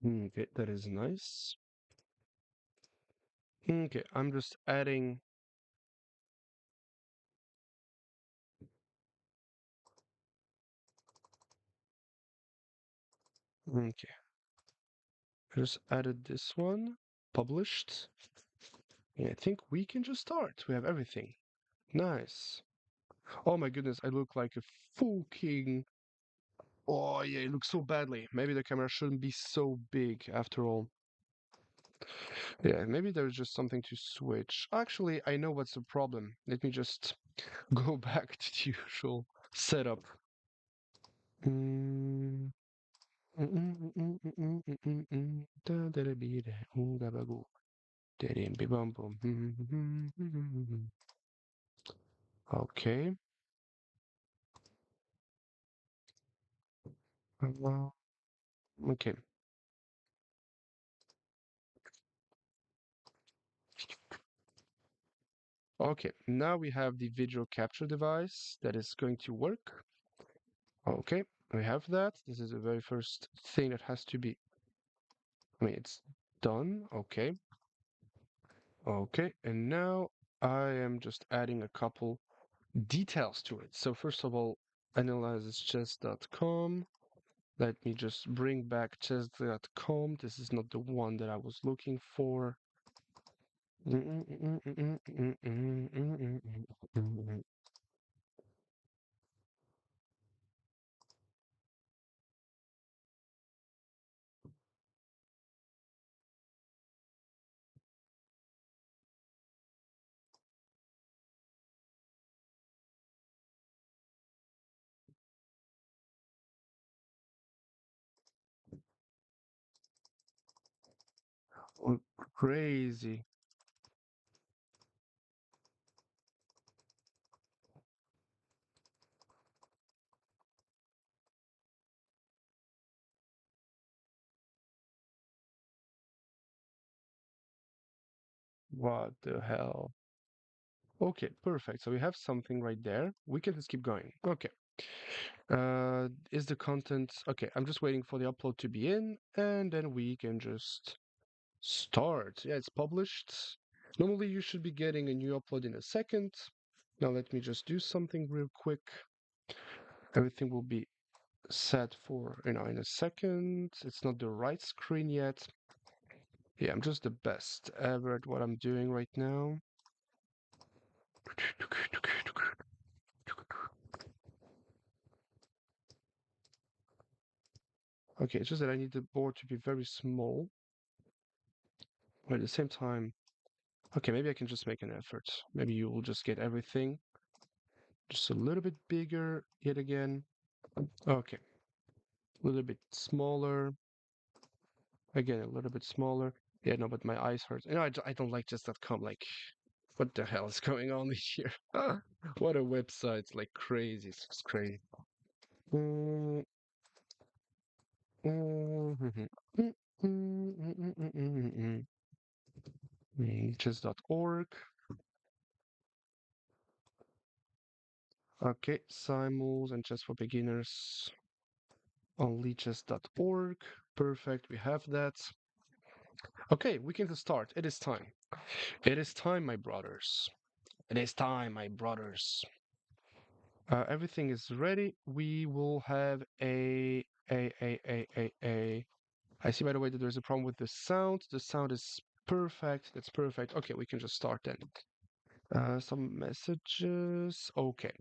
Okay, that is nice. Okay, I'm just adding. Okay, I just added this one. Published. And I think we can just start. We have everything. Nice. Oh my goodness, I look like a full king. Oh yeah, it looks so badly. Maybe the camera shouldn't be so big after all. Yeah, maybe there's just something to switch. Actually, I know what's the problem. Let me just go back to the usual setup. Mm, da da da be da, da ba go, da dim be bum bum. Okay. Uh, okay. Okay. Now we have the video capture device that is going to work. Okay. We have that. This is the very first thing that has to be. I mean, it's done. Okay. Okay. And now I am just adding a couple details to it. So first of all, analyzes chess.com. Let me just bring back chess.com. This is not the one that I was looking for. Oh, crazy. What the hell? Okay, perfect. So we have something right there. We can just keep going. Okay. Is the content okay? I'm just waiting for the upload to be in, and then we can just start. Yeah, it's published. Normally, you should be getting a new upload in a second. Now, let me just do something real quick. Everything will be set for, in a second. It's not the right screen yet. Yeah, I'm just the best ever at what I'm doing right now. Okay, it's just that I need the board to be very small. But at the same time, okay, maybe I can just make an effort. Maybe you will just get everything just a little bit bigger yet again. Okay, a little bit smaller. Again, a little bit smaller. Yeah, no, but my eyes hurt. You know, I don't like chess.com. Like, what the hell is going on here? What a website. Like, crazy. It's just crazy. Mm, mm, mhm. Mm, mm, mm, mm, mm, mm, mm, Chess.org. Okay, Simuls and Chess for Beginners on Lichess.org. Perfect, we have that. Okay, we can start. It is time. It is time, my brothers. It is time, my brothers. Everything is ready. We will have a. I see, by the way, that there's a problem with the sound. The sound is perfect. That's perfect. Okay, we can just start then. Some messages. Okay.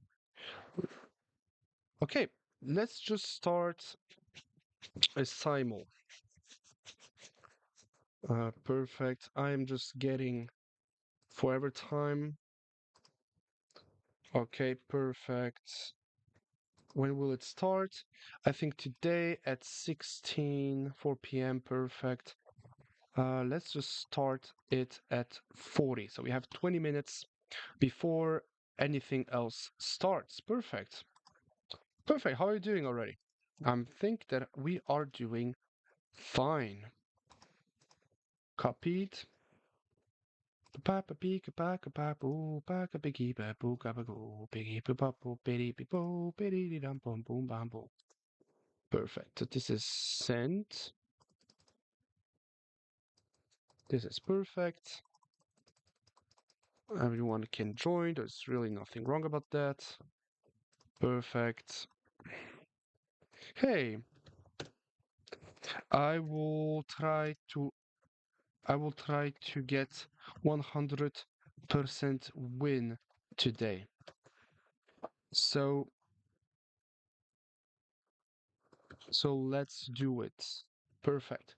Okay, let's just start a simul. Perfect. I am just getting forever time. Okay, perfect. When will it start? I think today at 4 p.m. Perfect. Let's just start it at 40. So we have 20 minutes before anything else starts. Perfect. Perfect. How are you doing already? I think that we are doing fine. Copied. Papa pika paka papu paka piki papu kapaku piki papu piri pipo piri dum bum boom bam boom. Perfect. So this is sent. This is perfect. Everyone can join. There's really nothing wrong about that. Perfect. Hey, I will try to get 100% win today. So let's do it. Perfect.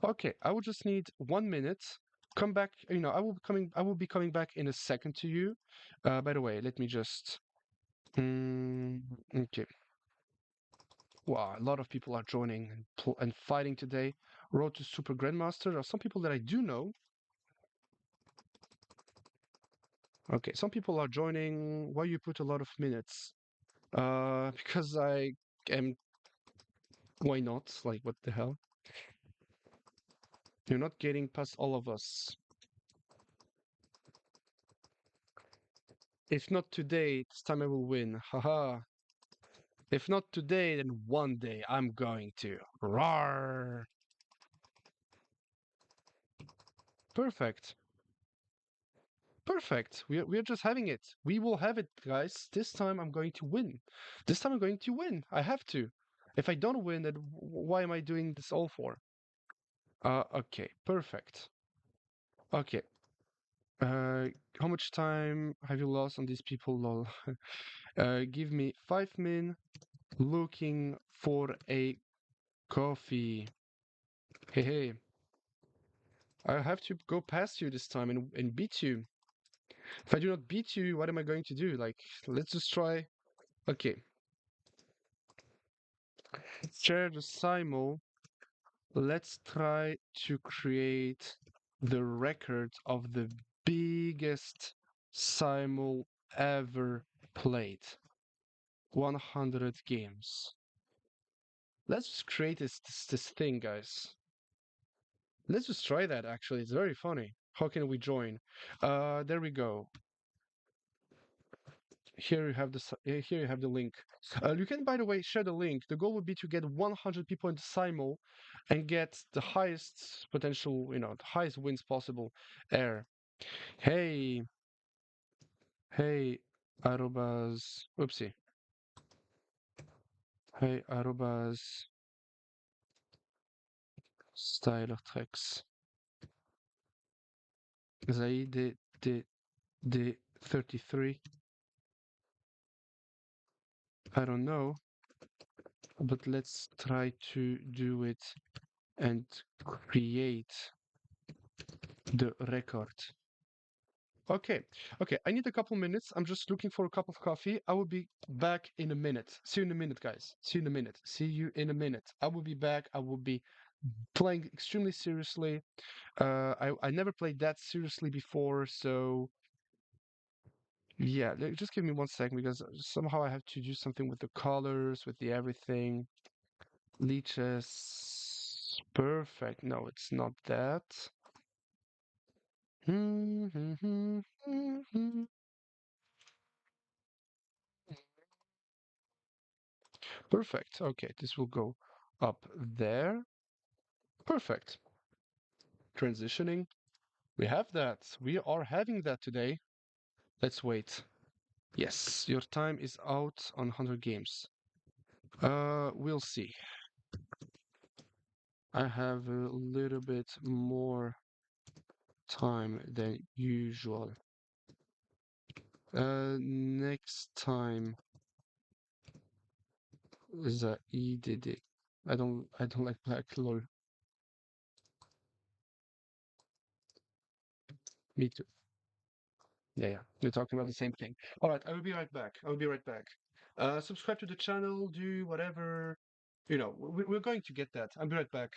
Okay, I will just need 1 minute. Come back. I will be coming back in a second to you. By the way, let me just. Okay. Wow, a lot of people are joining and fighting today. Road to Super Grandmaster. There are some people that I do know. Okay, some people are joining. Why you put a lot of minutes? Because I am. Why not? Like, what the hell? You're not getting past all of us. If not today, this time I will win. Haha. If not today, then one day I'm going to. Roar! Perfect. Perfect. We're just having it. We will have it, guys. This time I'm going to win. This time I'm going to win. I have to. If I don't win, then why am I doing this all for? Okay. Perfect. Okay. Uh, how much time have you lost on these people, lol? Give me 5 min. Looking for a coffee. Hey, hey. I have to go past you this time and beat you. If I do not beat you, what am I going to do? Like, let's just try. Okay. Share the simul. Let's try to create the record of the biggest simul ever played. 100 games. Let's just create this thing, guys. Let's just try that, actually. It's very funny. How can we join? There we go. Here you have here you have the link. You can, by the way, share the link. The goal would be to get 100 people into Simul and get the highest potential, the highest wins possible air. Hey, hey, Arobas. Oopsie. Hey, Arobas. Styler Tracks. Zaid de 33. I don't know. but let's try to do it and create the record. Okay, okay, I need a couple minutes. I'm just looking for a cup of coffee. I will be back in a minute. See you in a minute, guys. See you in a minute. See you in a minute. I will be back. I will be playing extremely seriously. I never played that seriously before, so yeah, just give me 1 second because somehow I have to do something with the colors, with the everything. Lichess. Perfect. No, it's not that. Perfect. Okay, this will go up there. Perfect. Transitioning. We have that. We are having that today. Let's wait. Yes, your time is out on 100 games. We'll see. I have a little bit more time than usual. Next time is a EDD. I don't like black lol. Me too. Yeah, yeah. We're talking about the same thing. All right, I will be right back. I will be right back. Subscribe to the channel, do whatever. We're going to get that. I'll be right back.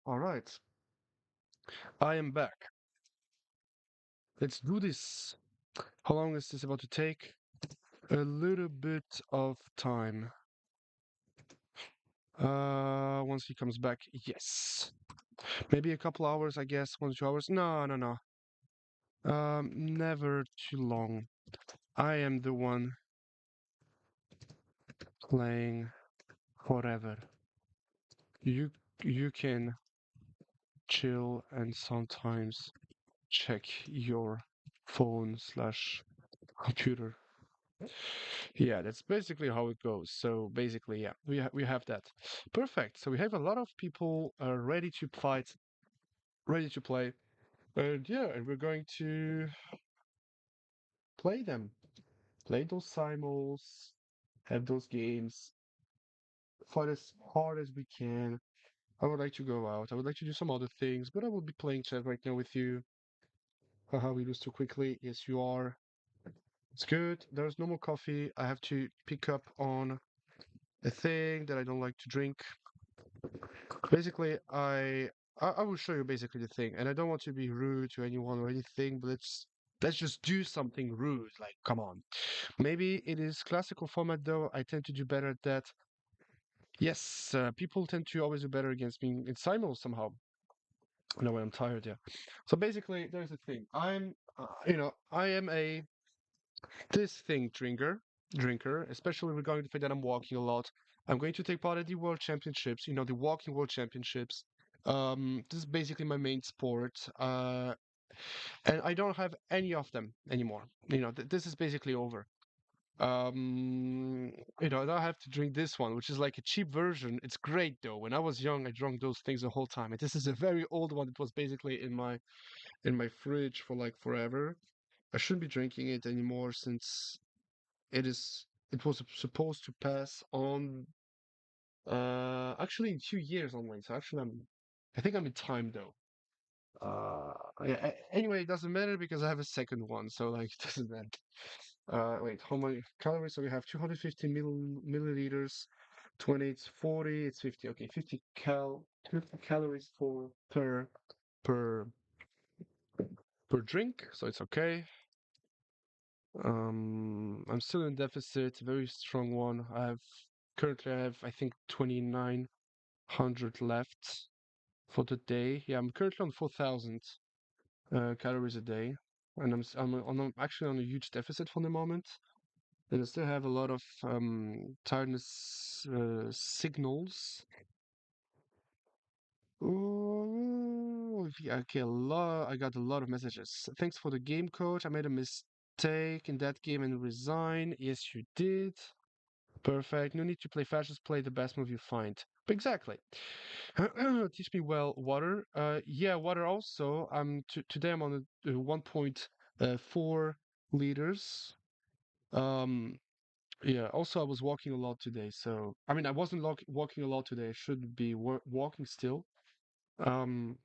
All right, I am back. Let's do this. How long is this about to take? A little bit of time. Once he comes back, yes. Maybe a couple hours, I guess. 1 2 hours. No, no, no. Never too long. I am the one playing forever. You you can chill and sometimes check your phone slash computer. Yeah, that's basically how it goes. So basically, yeah, we have that. Perfect. So we have a lot of people ready to fight, ready to play, and yeah, and we're going to play them, play those simuls, have those games, fight as hard as we can. I would like to go out. I would like to do some other things, but I will be playing chess right now with you. Haha, we lose too quickly. Yes, you are. It's good. There's no more coffee. I have to pick up on a thing that I don't like to drink. Basically, I will show you basically the thing, and I don't want to be rude to anyone or anything, but let's just do something rude. Like, come on. Maybe it is classical format though. I tend to do better at that. Yes, people tend to always do better against me in simul somehow. No way, I'm tired. Yeah. So basically, there's a thing. I am a this thing drinker, especially regarding the fact that I'm walking a lot. I'm going to take part at the World Championships, the walking World Championships. This is basically my main sport, and I don't have any of them anymore. This is basically over. Now I have to drink this one, which is like a cheap version. It's great though. When I was young, I drank those things the whole time, and this is a very old one. It was basically in my fridge for like forever. I shouldn't be drinking it anymore since it was supposed to pass on actually in 2 years online. So actually I think I'm in time though. Anyway, it doesn't matter because I have a second one, so like it doesn't matter. Wait, how many calories? So we have 250 milliliters, 20, it's 40, it's 50. Okay, 50 calories for per per drink, so it's okay. I'm still in deficit, very strong one. I have I think 2,900 left for the day. Yeah, I'm currently on 4,000 calories a day, and actually on a huge deficit for the moment. And I still have a lot of tiredness signals. Oh, yeah, okay, a lot. I got a lot of messages. Thanks for the game, coach. I made a mistake in that game and resign. Yes, you did. Perfect. No need to play fast, just play the best move you find. Exactly. Teach me well, water. Yeah, water also. Today I'm on a 1.4 liters. Um, yeah. Also, I was walking a lot today, so I mean, I wasn't walking a lot today. I should be walking still. Um,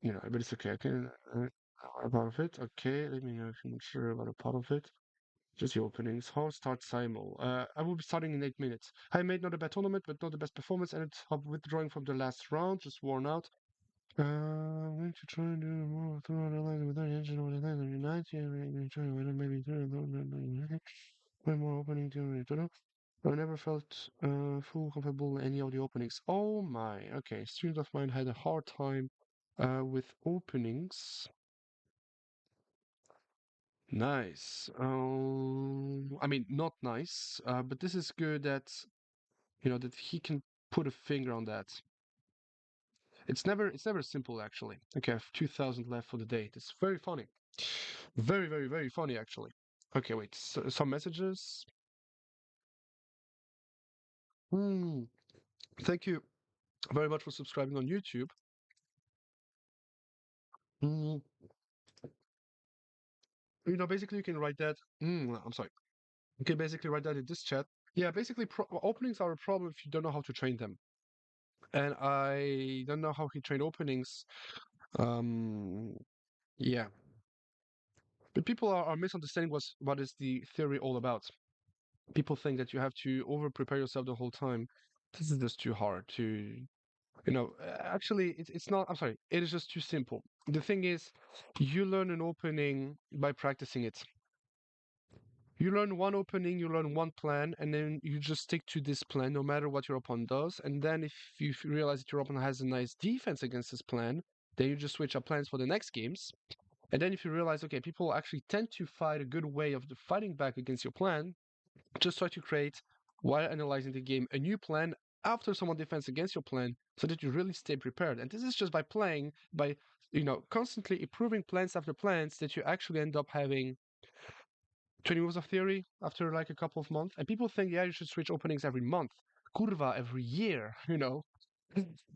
but it's okay. I can a part of it. Okay, let me know if you're not sure about a part of it. Just the openings. How start Simul? I will be starting in 8 minutes. I made not a bad tournament, but not the best performance, and it's withdrawing from the last round, just worn out. I'm going to try and do more throughout the line without engine or the line of United. I'm trying to maybe way more opening to it. I never felt full comfortable in any of the openings. Oh my, okay. Students of mine had a hard time with openings. Nice. I mean, not nice, but this is good that he can put a finger on that. It's never simple actually. Okay, I have 2,000 left for the day. It's very funny. Very, very, very funny actually. Okay, wait. Some messages. Hmm. Thank you very much for subscribing on YouTube. Hmm. Basically you can write that. I'm sorry. You can basically write that in this chat. Yeah, basically openings are a problem if you don't know how to train them. And I don't know how he trained openings. Um, yeah. But people are misunderstanding what is the theory all about. People think that you have to over prepare yourself the whole time. This is just too hard to, actually, it's not, I'm sorry, it is just too simple. The thing is, you learn an opening by practicing it. You learn one opening, you learn one plan, and then you just stick to this plan no matter what your opponent does. And then if you realize that your opponent has a nice defense against this plan, then you just switch up plans for the next games. And then if you realize, okay, people actually tend to fight a good way of fighting back against your plan, just try to create, while analyzing the game, a new plan after someone defends against your plan so that you really stay prepared. And this is just by playing, by constantly improving plans after plans that you actually end up having 20 moves of theory after like a couple of months. And people think, yeah, you should switch openings every month. Kurva, every year.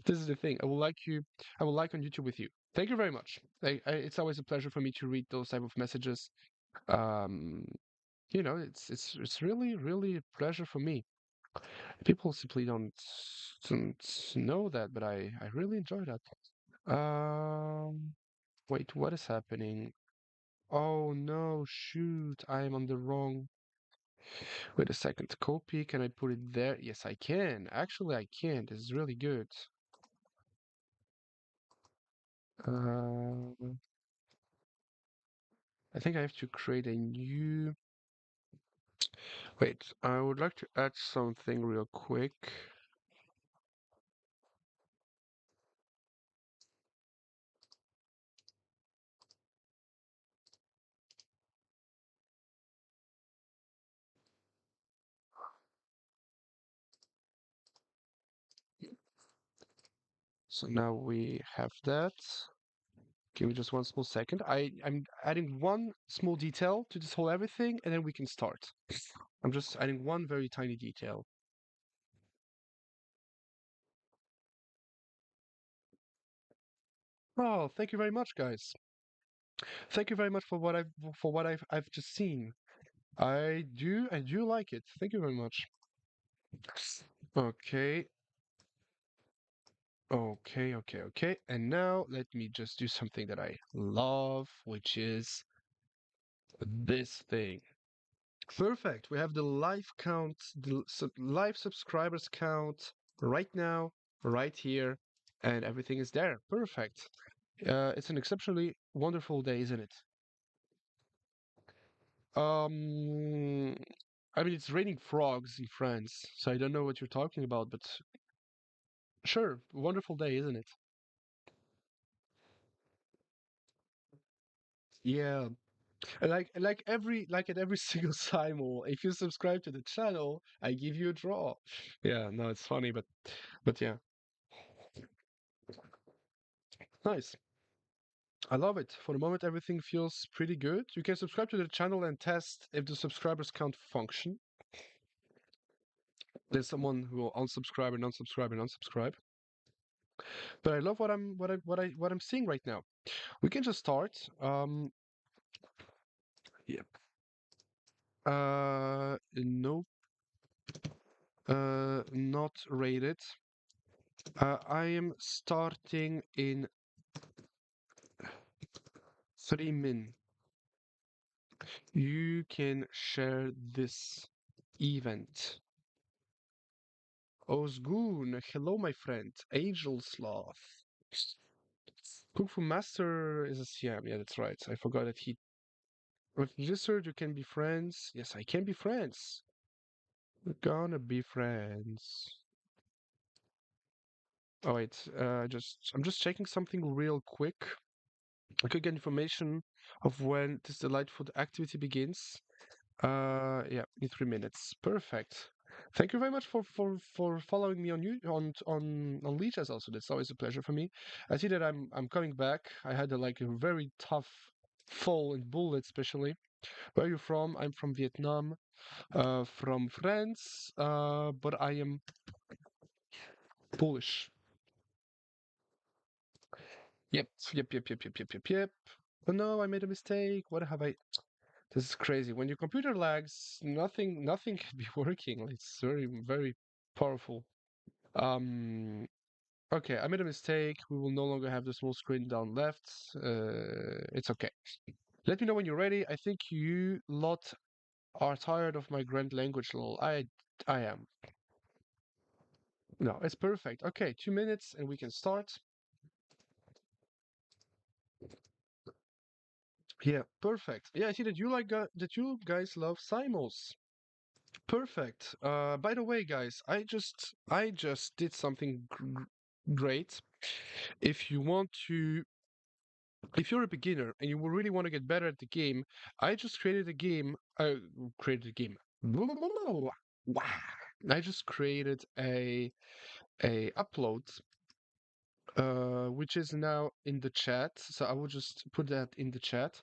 This is the thing. I will like on YouTube with you. Thank you very much. It's always a pleasure for me to read those type of messages. Um, it's really, really a pleasure for me. People simply don't know that, but I really enjoy that. Um, Wait, what is happening? Oh no, shoot, I am on the wrong. Wait a second, copy, can I put it there? Yes, I can. Actually, I can. This is really good. Uh, I think I have to create a new. Wait, I would like to add something real quick. So now we have that. Give me just one small second. I'm adding one small detail to this whole everything, and then we can start. I'm just adding one very tiny detail. Oh, thank you very much, guys. Thank you very much for what I've just seen. I do like it. Thank you very much. Okay, okay. And now let me just do something that I love, which is this thing. Perfect. We have the live count, the live subscribers count right now, right here, and everything is there. Perfect. It's an exceptionally wonderful day, isn't it? Um, I mean, it's raining frogs in France, so I don't know what you're talking about, but sure, wonderful day, isn't it? Yeah, and like at every single Simul, if you subscribe to the channel, I give you a draw. Yeah, no, it's funny, but yeah, nice. I love it. For the moment, everything feels pretty good. You can subscribe to the channel and test if the subscribers count function. There's someone who will unsubscribe and unsubscribe and unsubscribe. But I love what I'm seeing right now. We can just start. Yep. No, not rated. I am starting in 3 min. You can share this event. Ozgun, hello, my friend. Angel Sloth. Kung Fu Master is a CM. Yeah, that's right. I forgot that he. With Lizard, you can be friends. Yes, I can be friends. We're gonna be friends. Oh wait, I'm just checking something real quick. I could get information of when this delightful activity begins. Yeah, in 3 minutes. Perfect. Thank you very much for following me on you on Lichess also. That's always a pleasure for me. I see that I'm coming back. I had like a very tough fall in bullet, especially. Where are you from? I'm from Vietnam, from France, but I am Polish. Yep. Oh no, I made a mistake. What have I? This is crazy. When your computer lags, nothing can be working. It's very powerful. Um, okay, I made a mistake. We will no longer have the small screen down left. It's okay. Let me know when you're ready. I think you lot are tired of my grand language lol. I am. No, it's perfect. Okay, 2 minutes and we can start. Yeah, perfect. Yeah, I see that that you guys love Simuls. Perfect. By the way, guys, I just did something great. If you want to, if you're a beginner and you really want to get better at the game, I just created a game. Created a game. Wow. I just created a upload, which is now in the chat. So I will just put that in the chat.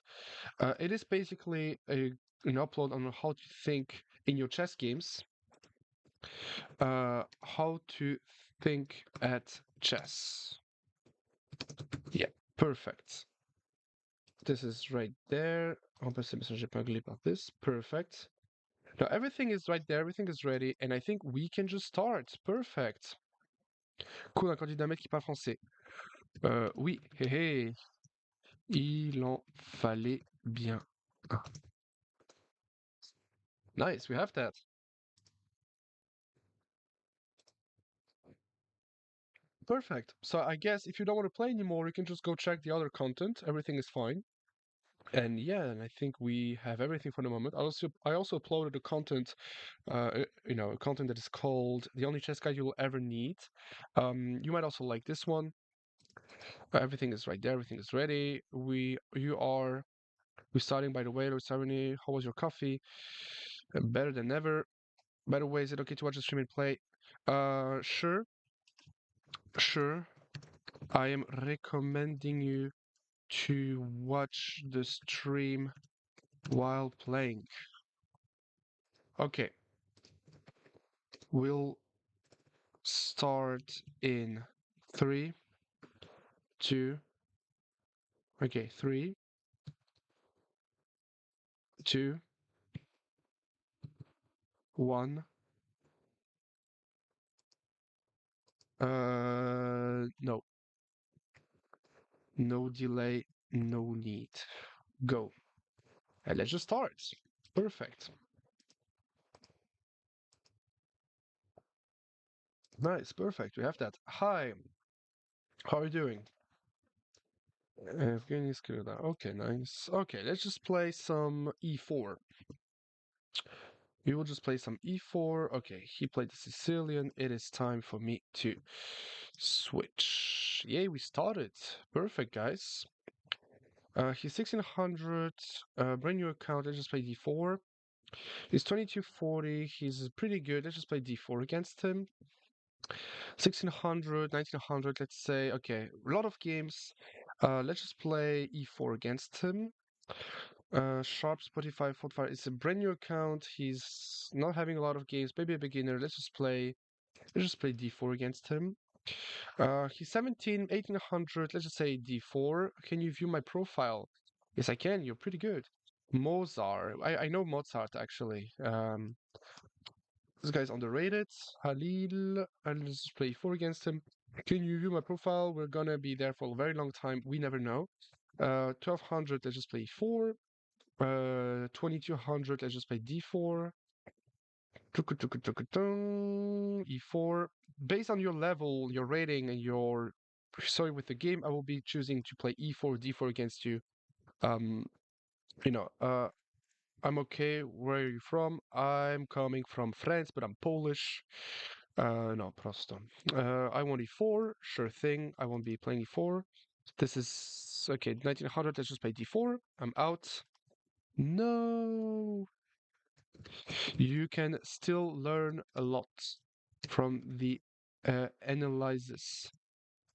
It is basically an upload on how to think in your chess games, how to think at chess. Yeah, perfect. This is right there. On peut se messager épinglé par this. Perfect. Now everything is right there, everything is ready, and I think we can just start. Perfect. Cool, un candidat maître qui parle français. Oui, hé hé. Il en fallait bien un. Nice, we have that. Perfect. So I guess if you don't want to play anymore, you can just go check the other content. Everything is fine. And yeah, and I think we have everything for the moment. I also uploaded a content, a content that is called "The Only Chess Guide You Will Ever Need." You might also like this one. Everything is right there. Everything is ready. We're starting. By the way, Louis Sarony, how was your coffee? Better than ever. By the way, is it okay to watch the stream and play? Sure, sure. I am recommending you to watch the stream while playing. Okay, we'll start in three, two, okay, three, two, one. No, no delay, no need. Go. And let's just start. Perfect. Nice, perfect. We have that. Hi, how are you doing? Evgeny Skrida. Okay, nice. Okay, let's just play some e4. We will just play some e4. Okay, he played the Sicilian. It is time for me to switch. Yay, we started. Perfect, guys. He's 1600, brand new account. Let's just play d4. He's 2240. He's pretty good. Let's just play d4 against him. 1600, 1900, let's say. Okay, a lot of games. Let's just play e4 against him. Sharp Spotify 45. It's a brand new account. He's not having a lot of games. Maybe a beginner. Let's just play d4 against him. He's 17, 1800. Let's just say d4. Can you view my profile? Yes, I can. You're pretty good. Mozart. I know Mozart actually. This guy's underrated. Halil. And let's just play 4 against him. Can you view my profile? We're gonna be there for a very long time. We never know. 1200. Let's just play 4. 2200. Let's just play d4. E4. Based on your level, your rating, and your sorry with the game, I will be choosing to play E4, D4 against you. Um, you know, I'm okay. Where are you from? I'm coming from France, but I'm Polish. No, prosto. I want E4. Sure thing. I won't be playing E4. This is okay. 1900. Let's just play D4. I'm out. No. You can still learn a lot from the analysis.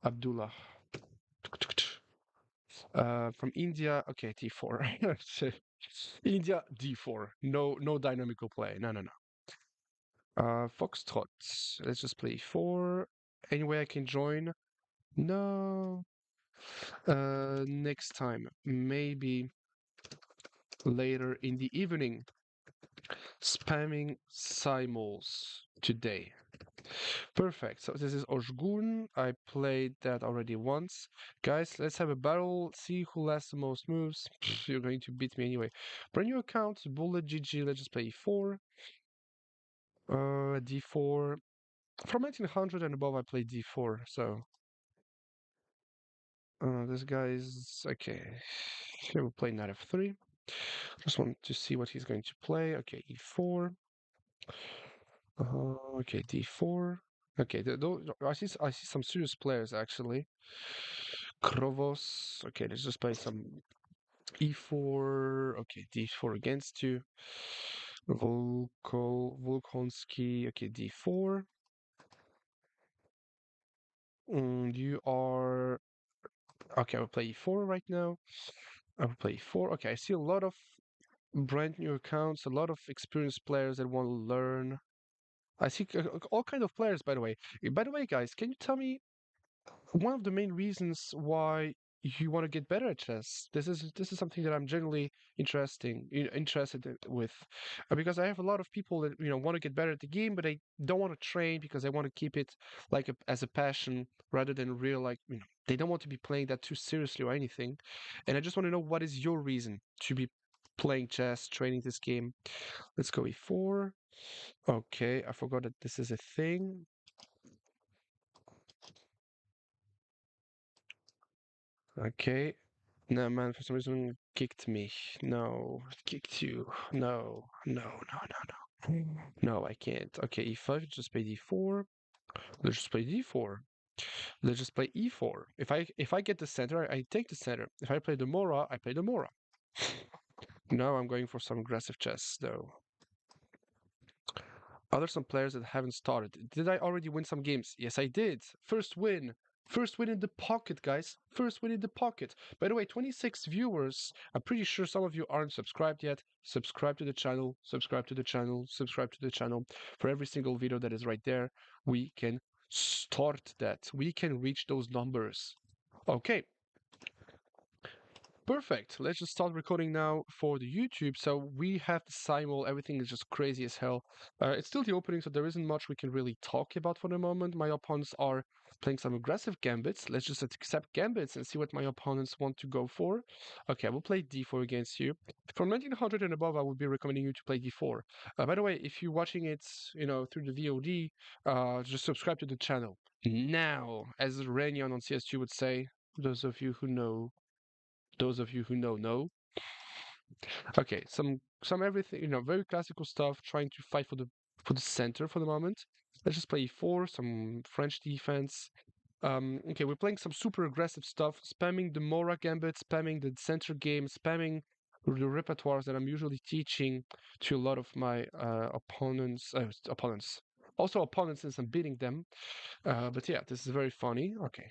Abdullah. From India, okay, D4. India, D4. No, no dynamical play. No, no, no. Foxtrot. Let's just play 4. Any way I can join? No. Next time, maybe later in the evening. Spamming Simuls today. Perfect. So this is Oshgun. I played that already once. Guys, let's have a battle. See who lasts the most moves. You're going to beat me anyway. Brand new account. Bullet GG. Let's just play E4. D4. From 1900 and above, I play D4. So this guy is okay. He will play knight f3. Just want to see what he's going to play. Okay, E4. Okay, D4. Okay, I see some serious players actually. Krovos. Okay, let's just play some E4. Okay, D4 against you. Volkonski. Okay, d4. You are okay. I will play e4 right now. I will play e4. Okay, I see a lot of brand new accounts, a lot of experienced players that want to learn. I see all kind of players, by the way. By the way, guys, can you tell me one of the main reasons why you want to get better at chess? This is something that I'm generally interested with, because I have a lot of people that want to get better at the game, but they don't want to train because they want to keep it like as a passion rather than real like they don't want to be playing that too seriously or anything. And I just want to know what is your reason to be playing chess, training this game. Let's go e4. Okay, I forgot that this is a thing. Okay. No, man, for some reason kicked me. No, it kicked you. No, no, no, no, no. No, I can't. Okay, e5, just play d4. Let's just play d4. Let's just play e4. If I get the center, I take the center. If I play the Mora, I play the Mora. Now I'm going for some aggressive chess, though. Are there some players that haven't started? Did I already win some games? Yes, I did. First win. First win in the pocket, guys. First win in the pocket. By the way, 26 viewers. I'm pretty sure some of you aren't subscribed yet. Subscribe to the channel, subscribe to the channel, subscribe to the channel. For every single video that is right there, we can start that. We can reach those numbers. Okay, perfect. Let's just start recording now for the YouTube. So we have the simul. Everything is just crazy as hell. It's still the opening, so there isn't much we can really talk about for the moment. My opponents are playing some aggressive gambits. Let's just accept gambits and see what my opponents want to go for. Okay, I will play d4 against you. From 1900 and above, I would be recommending you to play d4. By the way, if you're watching it, through the VOD, just subscribe to the channel now, as Renyon on CS2 would say. Those of you who know. Those of you who know. Okay, some everything, very classical stuff, trying to fight for the center for the moment. Let's just play e4, some French defense. Okay, we're playing some super aggressive stuff, spamming the Mora gambit, spamming the center game, spamming the repertoires that I'm usually teaching to a lot of my opponents. Also opponents since I'm beating them. But yeah, this is very funny. Okay,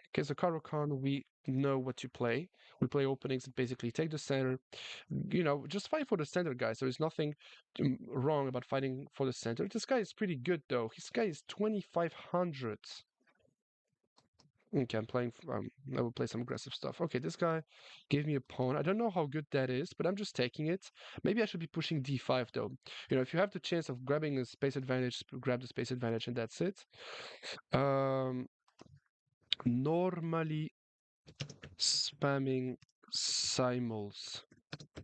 Khan, we know what to play. We play openings that basically take the center. Just fight for the center, guys. There is nothing wrong about fighting for the center. This guy is pretty good, though. His guy is 2,500. Okay, I will play some aggressive stuff. Okay, this guy gave me a pawn. I don't know how good that is, but I'm just taking it. Maybe I should be pushing d5, though. If you have the chance of grabbing the space advantage, grab the space advantage, and that's it. Normally spamming Simuls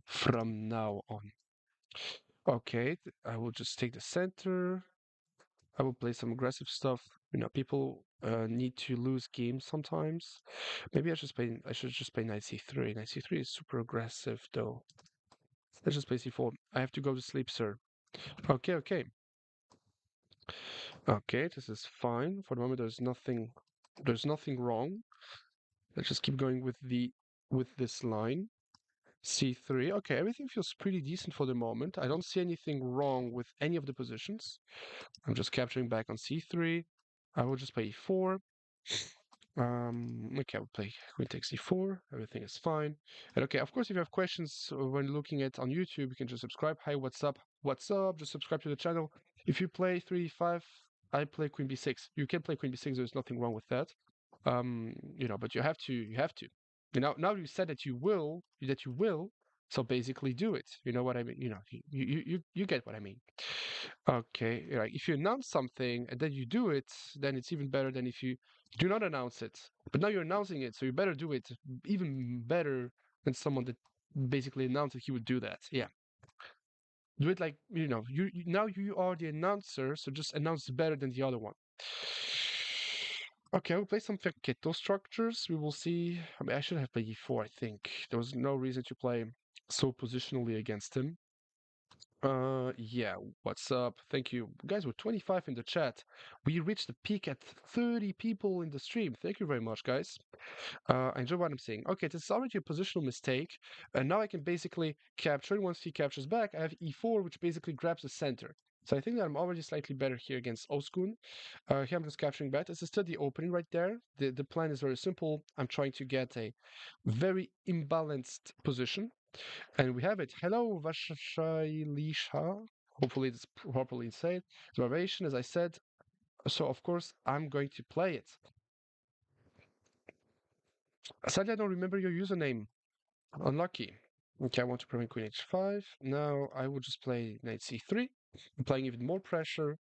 from now on. Okay, I will just take the center. I will play some aggressive stuff. People need to lose games sometimes. Maybe I should just play knight c3. Knight c3 is super aggressive though. Let's just play c4. I have to go to sleep, sir. Okay, okay. Okay, this is fine. For the moment there's nothing wrong. Let's just keep going with this line. C3. Okay, everything feels pretty decent for the moment. I don't see anything wrong with any of the positions. I'm just capturing back on C3. I will just play E4. Okay, I'll play Queen takes E4. Everything is fine. And okay, of course, if you have questions when looking at on YouTube, you can just subscribe. Hi, what's up? What's up? Just subscribe to the channel. If you play 3 5, I play Queen B6. You can play Queen B6. There's nothing wrong with that. But you have to. You have to. Now you said that you will. So basically, do it. You know what I mean? You get what I mean. Okay, right. If you announce something and then you do it, then it's even better than if you do not announce it. But now you're announcing it, so you better do it even better than someone that basically announced that he would do that. Yeah. Do it like, now you are the announcer, so just announce better than the other one. Okay, I will play some Feketo structures. We will see. I mean, I should have played e4, I think. There was no reason to play so positionally against him. Yeah, what's up? Thank you. Guys, we're 25 in the chat. We reached the peak at 30 people in the stream. Thank you very much, guys. I enjoy what I'm saying. Okay, this is already a positional mistake. And now I can basically capture, and once he captures back, I have e4, which basically grabs the center. So I think that I'm already slightly better here against Oskun. Here I'm just capturing back. This is still the opening right there. The plan is very simple. I'm trying to get a very imbalanced position. And we have it. Hello, Vashailisha. Hopefully it's properly said. Variation, as I said. So of course I'm going to play it. Sadly, I don't remember your username. Unlucky. Okay, I want to prevent queen h5. Now I will just play knight c3. I'm playing even more pressure.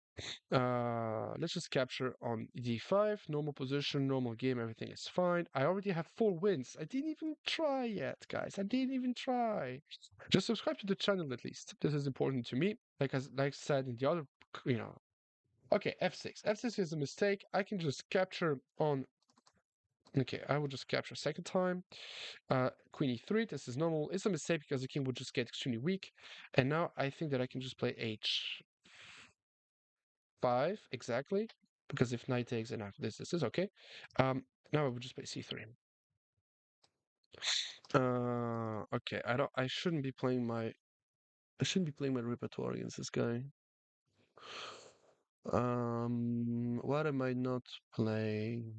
Let's just capture on d5. Normal position, normal game, everything is fine. I already have 4 wins. I didn't even try yet, guys. I didn't even try. Just subscribe to the channel at least. This is important to me. Like said in the other, you know. Okay, f6. f6 is a mistake. I can just capture on. Okay, I will just capture second time. Queen e3, this is normal. It's a mistake because the king would just get extremely weak. And now I think that I can just play h5, exactly. Because if knight takes and after this is okay. Now I would just play c3. Okay, I shouldn't be playing my repertoire against this guy. What am I not playing?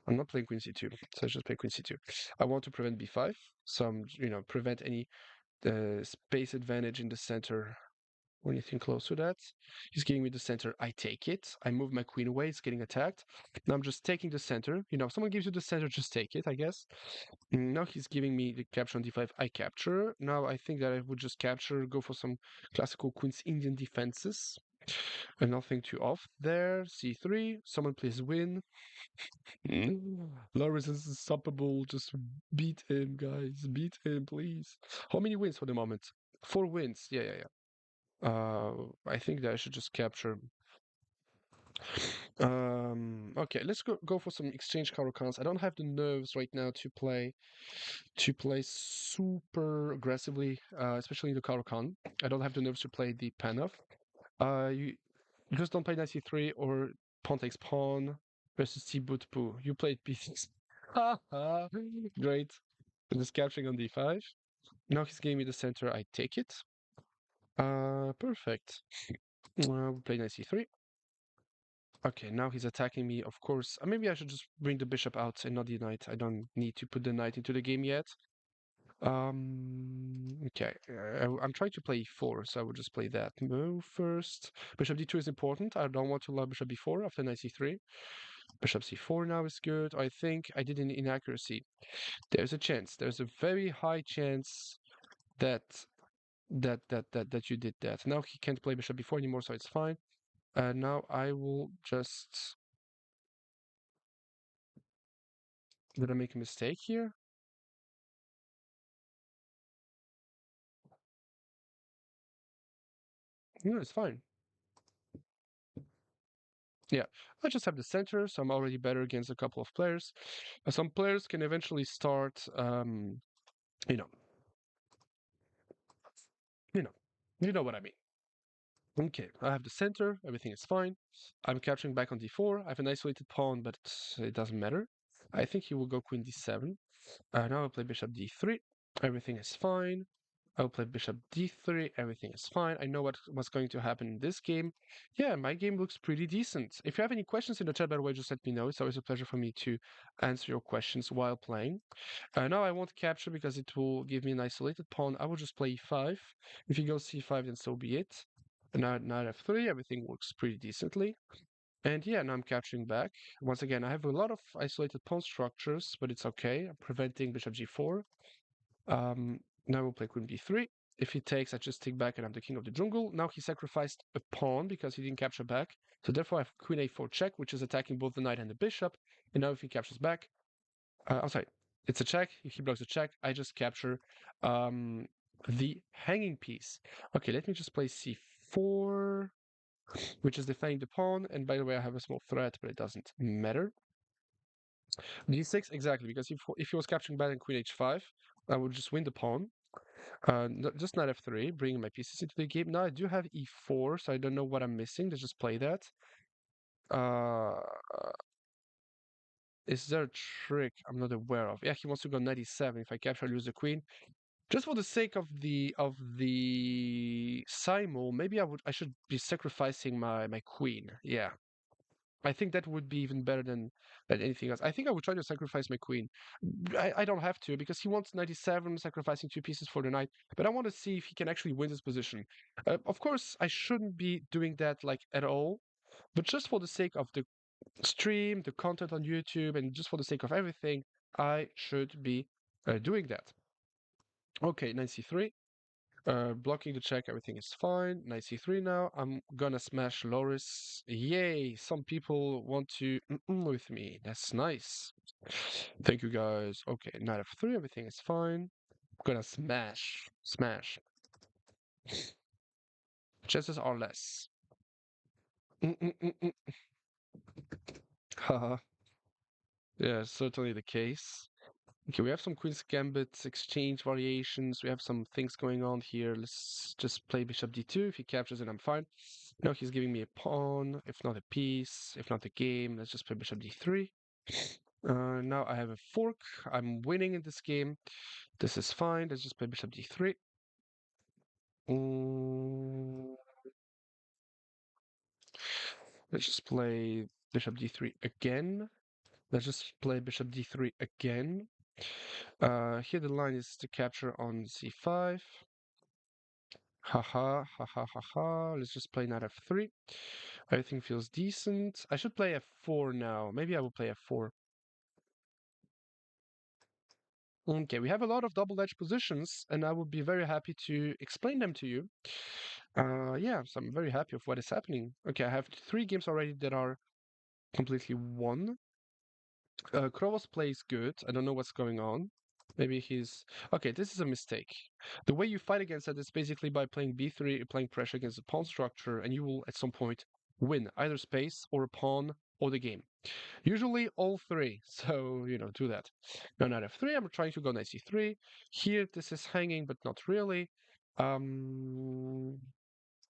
I'm not playing queen c2, so I just play queen c2. I want to prevent b5, so prevent any space advantage in the center or anything close to that. He's giving me the center, I take it. I move my queen away, it's getting attacked. Now I'm just taking the center. If someone gives you the center, just take it, I guess. Now he's giving me the capture on d5, I capture. Now I think that I would just capture, go for some classical Queen's Indian defenses. And nothing too off there. c3, someone please win. Loris is unstoppable. Just beat him, guys. Beat him, please. How many wins for the moment? 4 wins. Yeah, yeah, yeah. I think that I should just capture. Okay, let's go for some exchange Carocans. I don't have the nerves right now to play super aggressively, especially in the Carocan. I don't have the nerves to play the Panov. You just don't play knight c3 or pawn takes pawn versus c-boot poo. You played b6. Great. I'm just capturing on d5. Now he's giving me the center, I take it. Perfect. We'll play knight c3. Okay, now he's attacking me, of course. Maybe I should just bring the bishop out and not the knight. I don't need to put the knight into the game yet. Okay. I'm trying to play e4, so I will just play that move first. Bishop d2 is important. I don't want to allow bishop b4 after knight c3. Bishop c4 now is good. I think I did an inaccuracy. There's a chance. There's a very high chance that that you did that. Now he can't play bishop b4 anymore, so it's fine. Now I will just. Did I make a mistake here? No, it's fine. Yeah, I just have the center, so I'm already better against a couple of players. Some players can eventually start, you know, you know, you know what I mean. Okay, I have the center, everything is fine. I'm capturing back on d4. I have an isolated pawn, but it doesn't matter. I think he will go queen d7. Now I'll play bishop d3. Everything is fine. I'll play bishop d3. Everything is fine. I know what's going to happen in this game. Yeah, my game looks pretty decent. If you have any questions in the chat, by the way, just let me know. It's always a pleasure for me to answer your questions while playing. Now I won't capture because it will give me an isolated pawn. I will just play e5. If he goes c5, then so be it. And now knight f3, everything works pretty decently. And yeah, now I'm capturing back. Once again, I have a lot of isolated pawn structures, but it's okay. I'm preventing bishop g4. Now we'll play queen b3. If he takes, I just take back and I'm the king of the jungle. Now he sacrificed a pawn because he didn't capture back. So therefore I have queen a4 check, which is attacking both the knight and the bishop. And now if he captures back, I'm sorry, it's a check. If he blocks a check, I just capture the hanging piece. Okay, let me just play c4, which is defending the pawn. And by the way, I have a small threat, but it doesn't matter. D6 exactly because if he was capturing back in Queen H5, I would just win the pawn. Just knight F3, bringing my pieces into the game. Now I do have E4, so I don't know what I'm missing. Let's just play that. Uh, is there a trick I'm not aware of? Yeah, he wants to go knight E7. If I capture, I lose the queen. Just for the sake of the simul, maybe I should be sacrificing my queen. Yeah, I think that would be even better than anything else. I think I would try to sacrifice my queen. I don't have to because he wants 97, sacrificing two pieces for the knight. But I want to see if he can actually win this position. Of course, I shouldn't be doing that like at all. But just for the sake of the stream, the content on YouTube, and just for the sake of everything, I should be doing that. Okay, knight c3. Blocking the check, everything is fine. Knight c3 now. I'm gonna smash Loris. Yay! Some people want to with me. That's nice. Thank you guys. Okay, knight f3, everything is fine. Gonna smash. Smash. Chances are less. Mm-mm-mm-mm. Haha. Yeah, certainly the case. Okay, we have some Queen's Gambit exchange variations. We have some things going on here. Let's just play Bishop d2. If he captures it, I'm fine. No, he's giving me a pawn, if not a piece, if not a game. Let's just play Bishop d3. Now I have a fork. I'm winning in this game. This is fine. Let's just play Bishop d3. Mm, let's just play Bishop d3 again. Let's just play Bishop d3 again. Here the line is to capture on c5. Haha, haha, haha. Let's just play knight f3. Everything feels decent. I should play f4 now. Maybe I will play f4. Okay, we have a lot of double-edged positions, and I would be very happy to explain them to you. Yeah, so I'm very happy with what is happening. Okay, I have three games already that are completely won. Krovos plays good. I don't know what's going on. Maybe he's... Okay, this is a mistake. The way you fight against that is basically by playing b3, playing pressure against the pawn structure, and you will, at some point, win either space or a pawn or the game. Usually all three, so, do that. Now knight f3, I'm trying to go knight c3. Here, this is hanging, but not really. Um,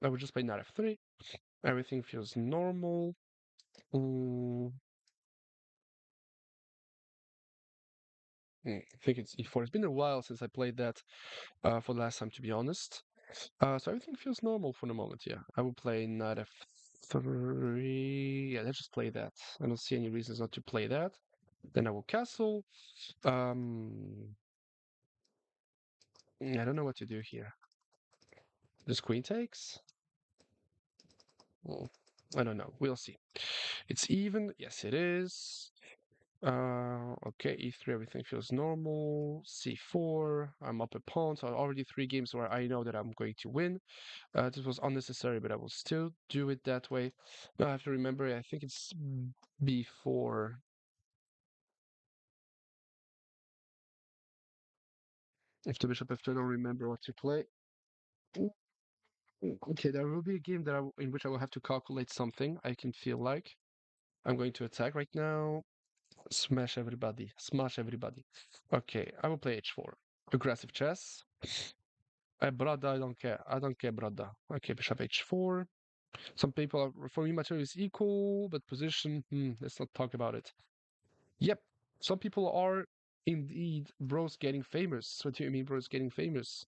I would just play knight f3. Everything feels normal. Mm, I think it's e4. It's been a while since I played that for the last time, to be honest. So everything feels normal for the moment, yeah. I will play knight f3. Yeah, let's just play that. I don't see any reasons not to play that. Then I will castle. Um, I don't know what to do here. This queen takes? Mm, I don't know. We'll see. It's even. Yes, it is. Okay, e3, everything feels normal. c4, I'm up a pawn, so already three games where I know that I'm going to win. This was unnecessary, but I will still do it that way. Now I have to remember, I think it's b4. If the bishop f2, I don't remember what to play. Okay, there will be a game that in which I will have to calculate something, I can feel like. I'm going to attack right now. Smash everybody. Smash everybody. Okay, I will play h4. Aggressive chess. Brother, I don't care. I don't care, brother. Okay, bishop h4. Some people are, for me, material is equal, but position, let's not talk about it. Yep, some people are indeed bros getting famous. What do you mean, bros getting famous?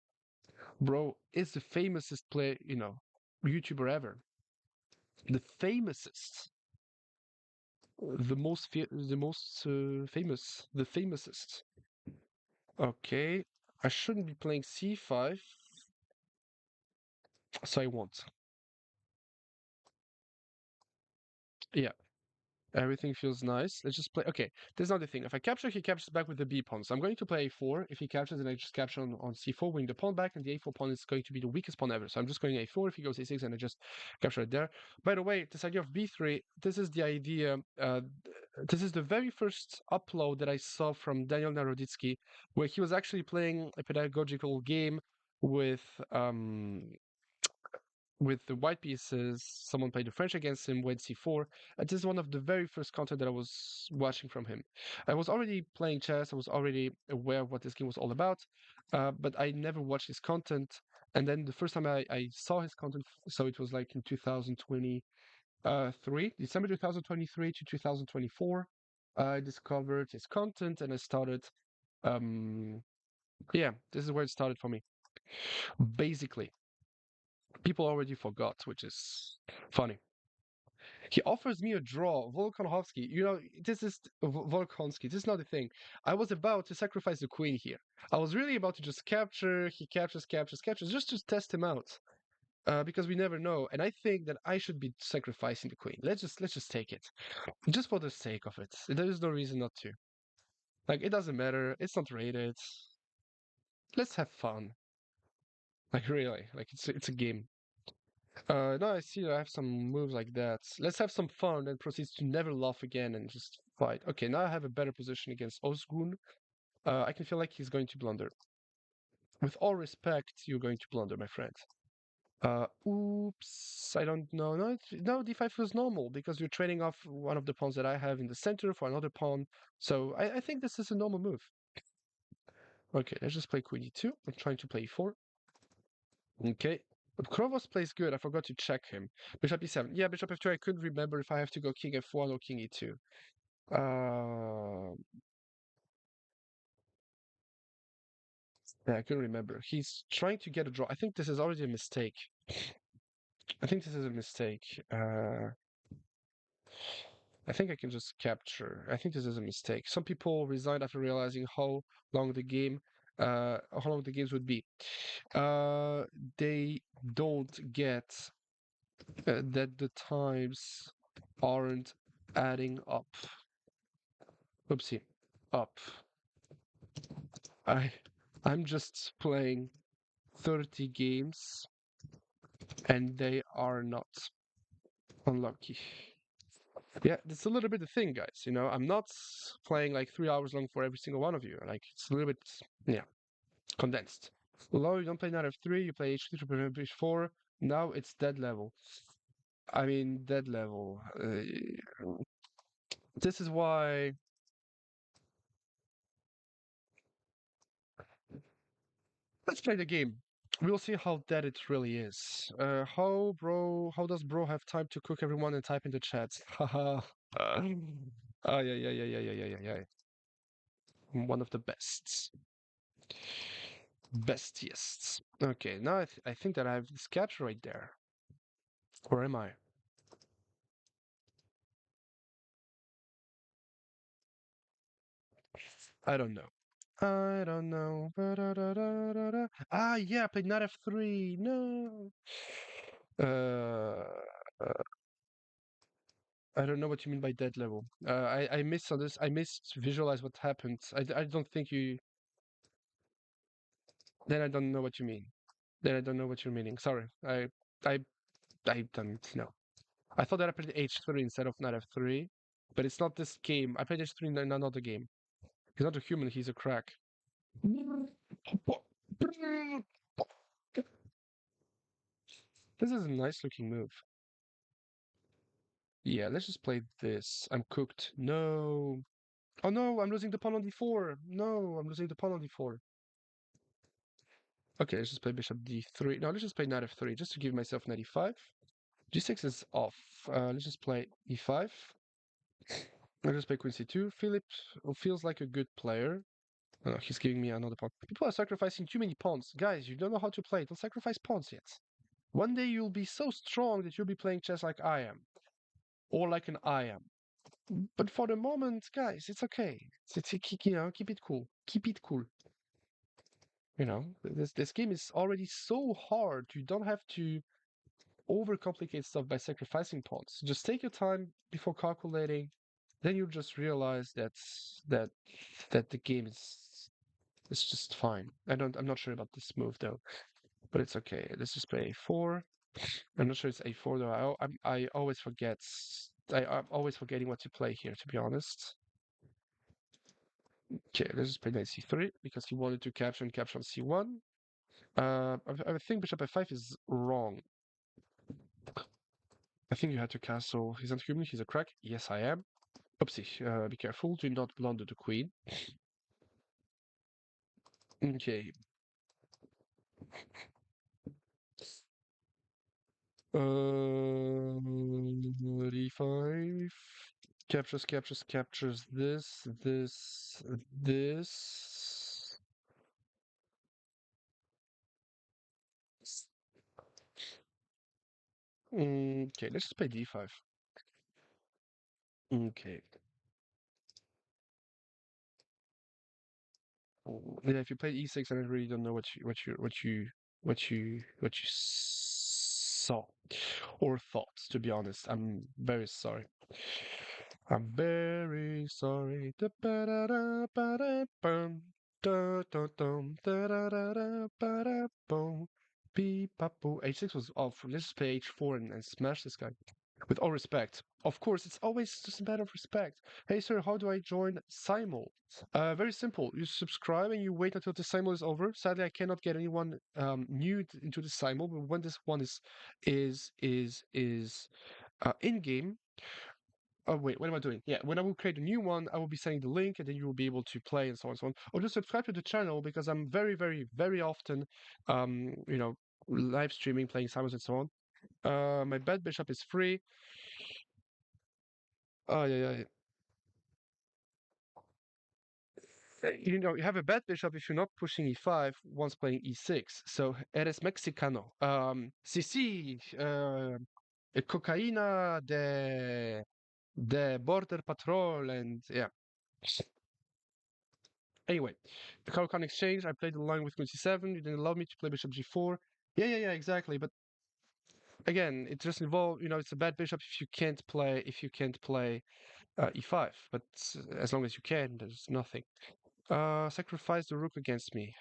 Bro is the famousest player, YouTuber ever. The famousest. The most famous. The famousest. Okay, I shouldn't be playing c5, so I won't. Yeah, everything feels nice. Let's just play. Okay, this is not the thing. If I capture, he captures back with the b pawn. So I'm going to play a4. If he captures, then I just capture on c4, win the pawn back, and the a4 pawn is going to be the weakest pawn ever. So I'm just going a4. If he goes a6, and I just capture it there. By the way, this idea of b3, this is the idea. This is the very first upload that I saw from Daniel Naroditsky, where he was actually playing a pedagogical game with with the white pieces. Someone played the French against him, went c4. And this is one of the very first content that I was watching from him. I was already playing chess. I was already aware of what this game was all about, but I never watched his content. And then the first time I saw his content, so it was like in 2023, December 2023 to 2024. I discovered his content and I started. Um, yeah, this is where it started for me. Basically, people already forgot, which is funny. He offers me a draw, Volkanovski. You know, this is Volkanovski. This is not a thing. I was about to sacrifice the queen here. I was really about to just capture. He captures, just to test him out. Because we never know, and I think that I should be sacrificing the queen. Let's just take it, just for the sake of it. There is no reason not to. Like it doesn't matter. It's not rated. Let's have fun. Like really, like it's a game. Now I see I have some moves like that. Let's have some fun and proceeds to never laugh again and just fight. Okay, now I have a better position against Osgun. I can feel like he's going to blunder. With all respect, you're going to blunder, my friend. Oops, I don't know. No, no, d5 feels normal because you're trading off one of the pawns that I have in the center for another pawn. So I think this is a normal move. Okay, let's just play queen e2. I'm trying to play e4. Okay. But Krovos plays good. I forgot to check him. Bishop e7. Yeah, bishop f2. I couldn't remember if I have to go king f1 or king e2. Yeah, I couldn't remember. He's trying to get a draw. I think this is already a mistake. I think this is a mistake. I think I can just capture. I think this is a mistake. Some people resigned after realizing long the game, how long the games would be. Uh, they don't get that the times aren't adding up. Oopsie, up. I, I'm just playing 30 games, and they are not unlucky. Yeah, that's a little bit the thing, guys. You know, I'm not playing like 3 hours long for every single one of you. Like it's a little bit, yeah, condensed. Although you don't play knight f3, you play h3 to prevent h4. Now it's dead level. I mean, dead level. This is why. Let's play the game. We'll see how dead it really is. How, bro? How does bro have time to cook everyone and type in the chat? Haha. Ah, yeah, yeah, yeah, yeah, yeah, yeah, yeah, yeah. One of the best. Bestiest. Okay, now I think that I have this capture right there. Or am I? I don't know. I don't know. Ba-da-da-da-da-da. Ah, yeah, I played knight f3. No. Uh, I don't know what you mean by dead level. I missed on this. I missed visualize what happened. I don't think you. Then I don't know what you mean. Then I don't know what you're meaning. Sorry. I I don't know. I thought that I played h3 instead of knight f3, but it's not this game. I played h3 in another game. He's not a human. He's a crack. This is a nice looking move. Yeah, let's just play this. I'm cooked. No. Oh no, I'm losing the pawn on d4. No, I'm losing the pawn on d4. Okay, let's just play bishop d3. No, let's just play knight f3 just to give myself knight e5. g6 is off. Let's just play e5. Let's just play queen c2. Philip feels like a good player. Oh, no, he's giving me another pawn. People are sacrificing too many pawns. Guys, you don't know how to play. Don't sacrifice pawns yet. One day you'll be so strong that you'll be playing chess like I am. Or like an I am. But for the moment, guys, it's okay. Keep it cool. Keep it cool. This game is already so hard. You don't have to overcomplicate stuff by sacrificing pawns. Just take your time before calculating. Then you'll just realize that that the game is just fine. I'm not sure about this move though, but it's okay. Let's just play a4. I'm not sure it's a4 though. I always forget. I'm always forgetting what to play here, to be honest. Okay, let's just play knight c3 because he wanted to capture and capture on c1. I think bishop f5 is wrong. I think you had to castle. He's not human, he's a crack. Yes, I am. Oopsie, be careful, do not blunder the queen. Okay. D5. Captures this. Okay, let's just play D5. Okay. Yeah, if you play E6, I really don't know what you saw or thought. To be honest, I'm very sorry. I'm very sorry. Da-ba-da-da-ba-da-bum. Da-da-dum, da-da-da-da-ba-da-bum. Beep-bop-boo. H6 was awful. Let's just play H4 and smash this guy. With all respect. Of course, it's always just a matter of respect. Hey, sir, how do I join Simul? Very simple. You subscribe and you wait until the Simul is over. Sadly, I cannot get anyone new into the Simul, but when this one is in game. Oh wait, what am I doing? Yeah, when I will create a new one, I will be sending the link, and then you will be able to play and so on and so on. Or just subscribe to the channel because I'm very, very, very often, you know, live streaming, playing Simons and so on. My bad bishop is free. Oh yeah, yeah. You know, you have a bad bishop if you're not pushing e5 once playing e6. So, eres mexicano. Sí, sí. Cocaína de Border Patrol, and yeah. Anyway, the Caro-Kann exchange, I played the line with queen c7, you didn't allow me to play bishop g4. Yeah, exactly. But again, it just involved, it's a bad bishop if you can't play e5. But as long as you can, there's nothing. Sacrifice the rook against me.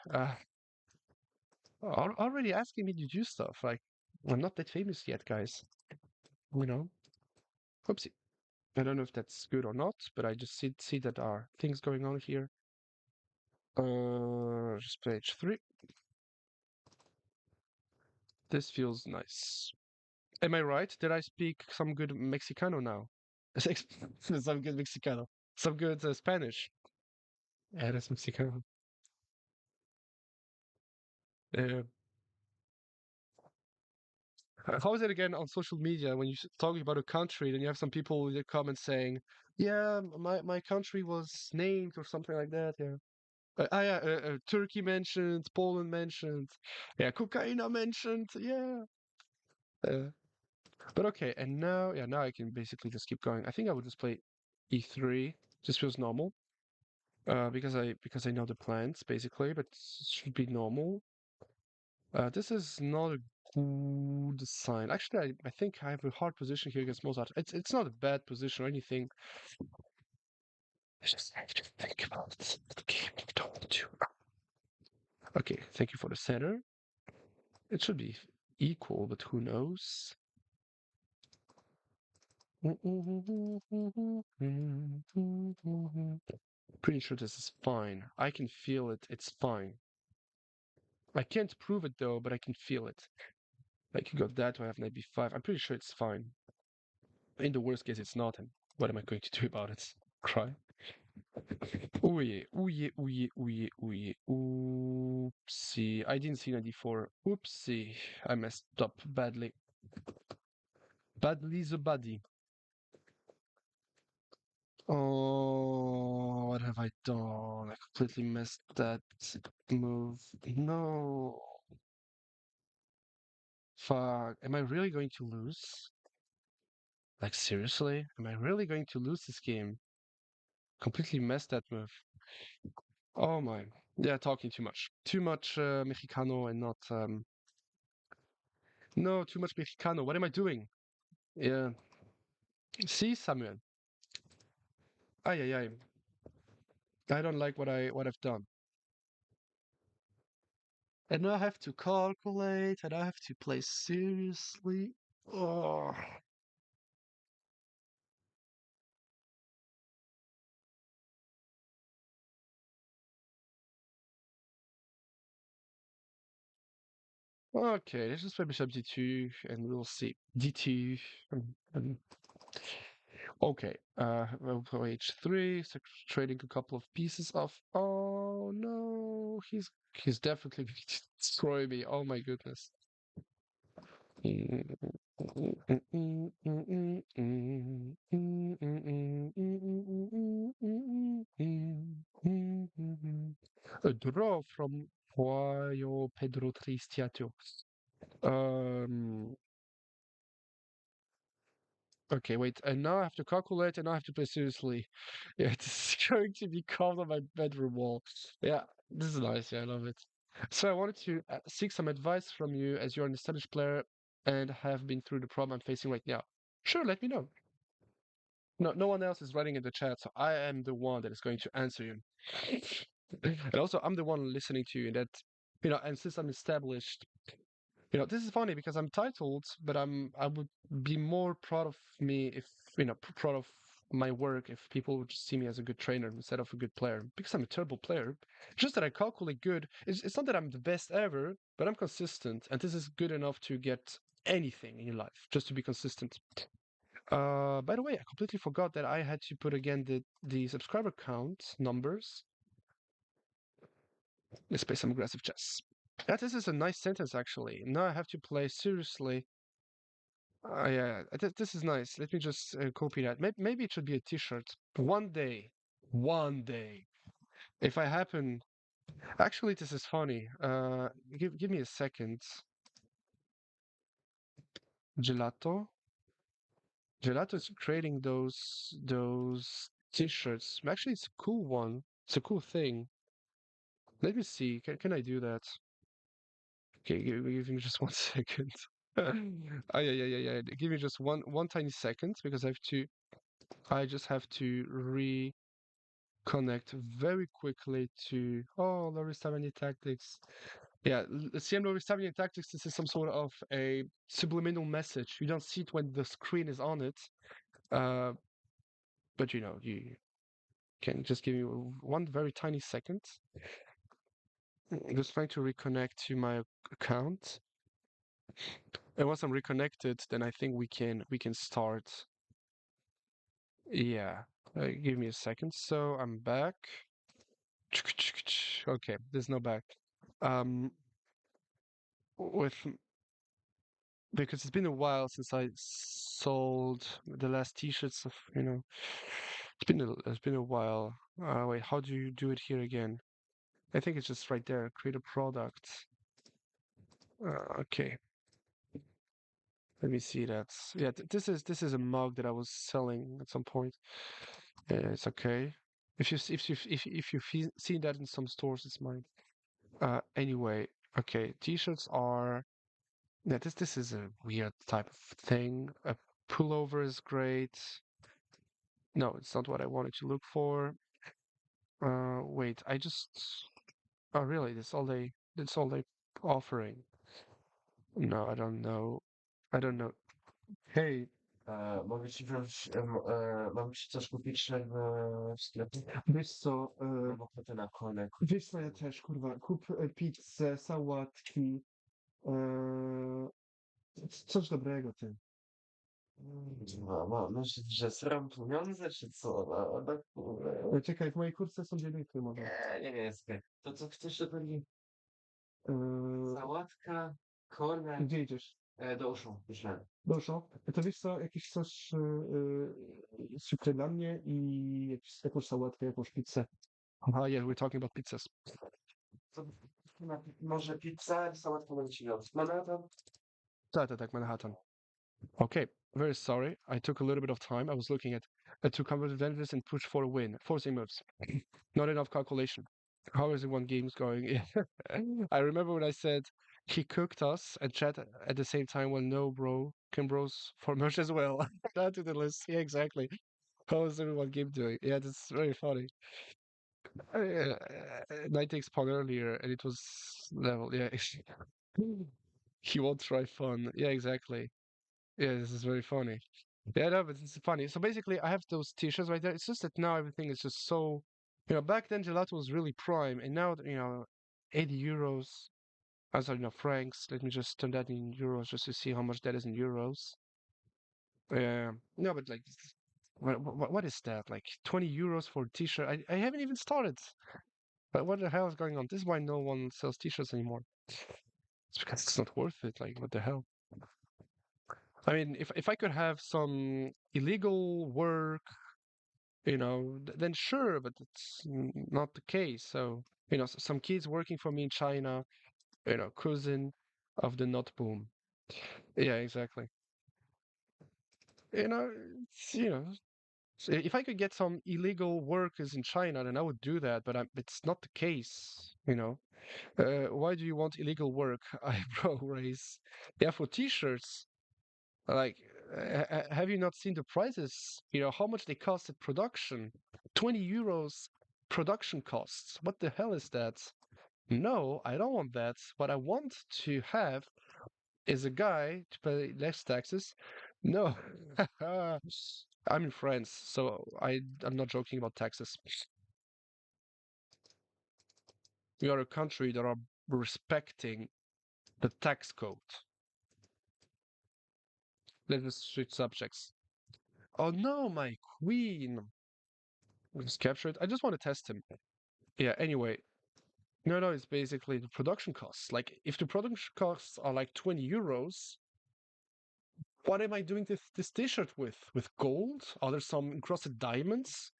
Already asking me to do stuff. Like, I'm not that famous yet, guys. You know? Oopsie. I don't know if that's good or not, but I just see that there are things going on here. Just page 3. This feels nice. Am I right? Did I speak some good Mexicano now? Some good Mexicano. Some good Spanish. Eres Mexicano. Uh, how is it again on social media when you're talking about a country, then you have some people in the comments saying, "Yeah, my country was named" or something like that. Yeah. Yeah. Turkey mentioned, Poland mentioned, yeah, cocaine mentioned. Yeah. Uh, but okay, and now, yeah, now I can basically just keep going. I think I would just play e3. Just feels normal. Because I know the plans basically, but it should be normal. This is not a good sign. Actually, I think I have a hard position here against Mozart. It's not a bad position or anything. I just have to think about the game I don't want to. Okay, thank you for the center. It should be equal, but who knows? Pretty sure this is fine. I can feel it. It's fine. I can't prove it though, but I can feel it. Like you got that, I have knight b5. I'm pretty sure it's fine. In the worst case, it's not, and what am I going to do about it? Cry? Oh yeah, oh yeah, oh yeah, oh yeah, oh yeah. Oopsie. I didn't see knight d4. Oopsie. I messed up badly. Badly the buddy. Oh, what have I done? I completely messed that move. No. Fuck. Am I really going to lose? Like, seriously? Am I really going to lose this game? Completely messed that move. Oh my. Yeah, talking too much. Too much Mexicano and not no, too much Mexicano. What am I doing? Yeah. See, Samuel. Ay ay ay. I don't like what I've done. And now I have to calculate and I have to play seriously. Oh. Okay, let's just play bishop d2 and we'll see. D2. Okay, we'll play h3, so trading a couple of pieces off. Oh no, he's definitely going to destroy me. Oh my goodness. A draw from Puayo Pedro Tristiato. Um, okay, wait, and now I have to calculate and now I have to play seriously. Yeah, this is going to be carved on my bedroom wall. Yeah, this is nice. Yeah, I love it. So I wanted to seek some advice from you as you're an established player and have been through the problem I'm facing right now. Sure, let me know. No, no one else is writing in the chat, so I am the one that is going to answer you. And also, I'm the one listening to you. That and since I'm established, this is funny because I'm titled, but I would be more proud of me if proud of my work if people would just see me as a good trainer instead of a good player because I'm a terrible player. Just that I calculate good. It's not that I'm the best ever, but I'm consistent, and this is good enough to get anything in your life just to be consistent. By the way, I completely forgot that I had to put again the subscriber count numbers. Let's play some aggressive chess. Yeah, this is a nice sentence actually. Now I have to play seriously. Yeah, this is nice. Let me just copy that. Maybe it should be a T-shirt. One day, if I happen. Actually, this is funny. Give me a second. Gelato. Gelato is creating those T-shirts. Actually, it's a cool one. It's a cool thing. Let me see. Can I do that? Okay, give me just 1 second. Oh yeah. Give me just one tiny second because I just have to reconnect very quickly to low restavanie tactics. Yeah, CM low restavanie tactics. This is some sort of a subliminal message. You don't see it when the screen is on it. Uh, but you can just give me one very tiny second. I'm just trying to reconnect to my account. And once I'm reconnected, then I think we can start. Yeah, give me a second. So I'm back. Okay, there's no back. Um, with because it's been a while since I sold the last T-shirts of. It's been a while. Wait, how do you do it here again? I think it's just right there. Create a product. Okay, let me see that. Yeah, this is a mug that I was selling at some point. Yeah, it's okay. If you see that in some stores, it's mine. Anyway, okay. T-shirts are. Yeah, this is a weird type of thing. A pullover is great. No, it's not what I wanted to look for. Wait, I just. Oh, really? That's all they offering. No, I don't know. I don't know. Hej, mogę ci wziąć, mogę ci coś kupić w sklepie? Wiesz co, mam ochotę na konek. Wiesz co, ja też, kurwa, kup pizzę, sałatki, e, coś dobrego, ty. Myślisz, że sram pieniądze, czy co? No, kurde. Czekaj, w mojej kurtce są dzielnicy może. Nie jest okej. To co chcesz, to pewnie sałatka, konek. Gdzie idziesz? Do uszu, myślałem. Dużo. To wiesz co, jakiś coś szybkie dla mnie i jakąś sałatkę, jakąś pizzę. Aha, yeah, we're talking about pizzas. To, może pizza, sałatkę będzie ci miał. Manhattan? Tak, Manhattan. Okay, very sorry. I took a little bit of time. I was looking at to cover the advantages and push for a win. Forcing moves. Not enough calculation. How is the one games going? Yeah. I remember when I said he cooked us and chat at the same time. Well, no, bro, can bros for merch as well. Add to the list. Yeah, exactly. How is everyone game doing? Yeah, that's very funny. Night takes spawned earlier and it was level. Yeah, he won't try fun. Yeah, exactly. Yeah, this is very funny. Yeah, no, but it's funny. So basically, I have those t-shirts right there. It's just that now everything is just so, back then gelato was really prime, and now, 80 euros. I'm sorry, no, francs. Let me just turn that in euros just to see how much that is in euros. No, but like, what is that? Like 20 euros for a t-shirt? I haven't even started. But what the hell is going on? This is why no one sells t-shirts anymore. It's because it's not worth it. Like, what the hell? I mean, if I could have some illegal work, then sure, but it's not the case. So, some kids working for me in China, cousin of the nut boom. Yeah, exactly. You know, it's, you know, so if I could get some illegal workers in China, then I would do that, but it's not the case. Why do you want illegal work? Eyebrow raise. Yeah, for t-shirts. Like, have you not seen the prices? How much they cost at production? 20 euros production costs. What the hell is that? No, I don't want that. What I want to have is a guy to pay less taxes. No. I'm in France, so I'm not joking about taxes. We are a country that are respecting the tax code. Let us switch subjects. Oh no, my queen. Just capture it. I just want to test him. Yeah, anyway. No, it's basically the production costs. Like, if the production costs are like 20 euros, what am I doing this t-shirt with? With gold? Are there some encrusted diamonds?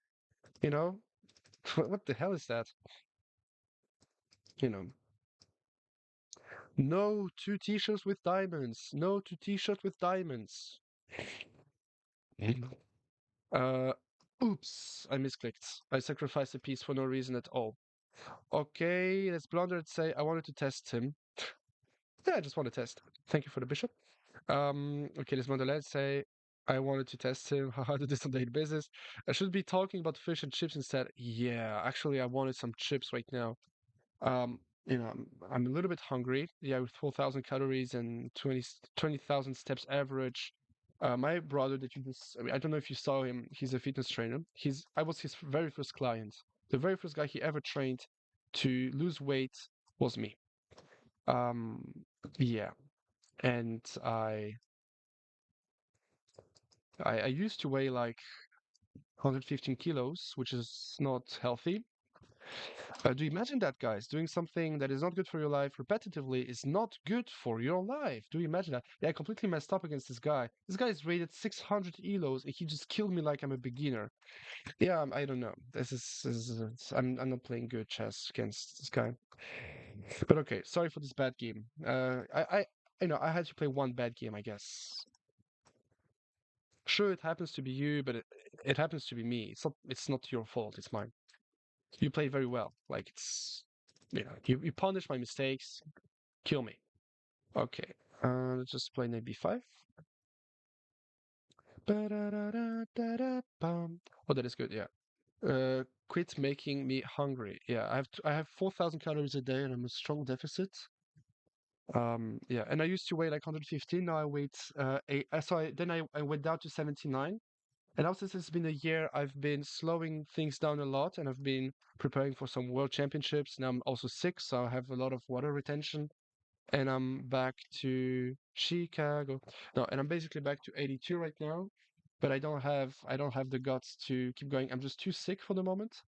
You know? What the hell is that? You know, no two t-shirts with diamonds. No two t-shirts with diamonds. Mhm. Uh, oops, I misclicked. I sacrificed a piece for no reason at all. Okay, let's blunder and say I wanted to test him. Yeah, I just want to test. Thank you for the bishop. Okay, let's blunder. Let's say I wanted to test him. How to do this on daily basis. I should be talking about fish and chips instead. Yeah, actually, I wanted some chips right now. Um, I'm a little bit hungry. Yeah, with 4,000 calories and 20,000 steps average. My brother that you just, I don't know if you saw him. He's a fitness trainer. I was his very first client. The very first guy he ever trained to lose weight was me. Um, yeah, and I used to weigh like 115 kilos, which is not healthy. Do you imagine that, guys? Doing something that is not good for your life repetitively is not good for your life. Do you imagine that? Yeah, I completely messed up against this guy. This guy is rated 600 elos, and he just killed me like I'm a beginner. Yeah, I don't know. I'm not playing good chess against this guy. But okay, sorry for this bad game. I had to play one bad game, I guess. Sure, it happens to be you, but it happens to be me. It's not your fault. It's mine. You played very well. Like you punish my mistakes, kill me. Okay. Let's just play knight b5. Ba-da-da-da-da-da-bum. Oh, that is good. Yeah. Quit making me hungry. Yeah, I have 4,000 calories a day and I'm a strong deficit. Yeah, and I used to weigh like 115. Now I weight eight. Then I went down to 79. And now since it's been a year, I've been slowing things down a lot, and I've been preparing for some world championships. Now I'm also sick, so I have a lot of water retention, and I'm back to Chicago. No, and I'm basically back to 82 right now, but I don't have the guts to keep going. I'm just too sick for the moment.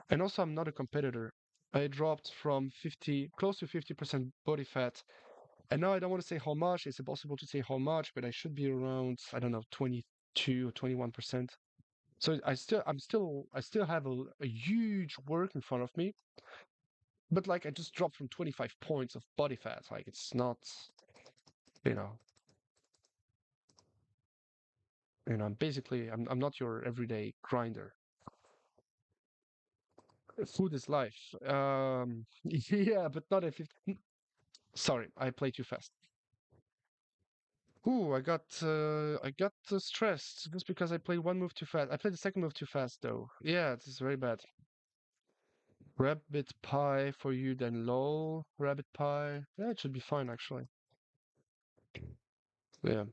And also I'm not a competitor. I dropped from 50 close to 50% body fat. And now I don't want to say how much, it's impossible to say how much, but I should be around, I don't know, 22 or 21%. So I still have a huge work in front of me, but like I just dropped from 25 points of body fat. Like it's not, you know, basically I'm not your everyday grinder. Food is life. Yeah, but not at 50. Sorry, I played too fast. Ooh, I got stressed just because I played one move too fast. I played the second move too fast though. Yeah, this is very bad. Rabbit pie for you, then lol. Rabbit pie. Yeah, it should be fine actually. Yeah,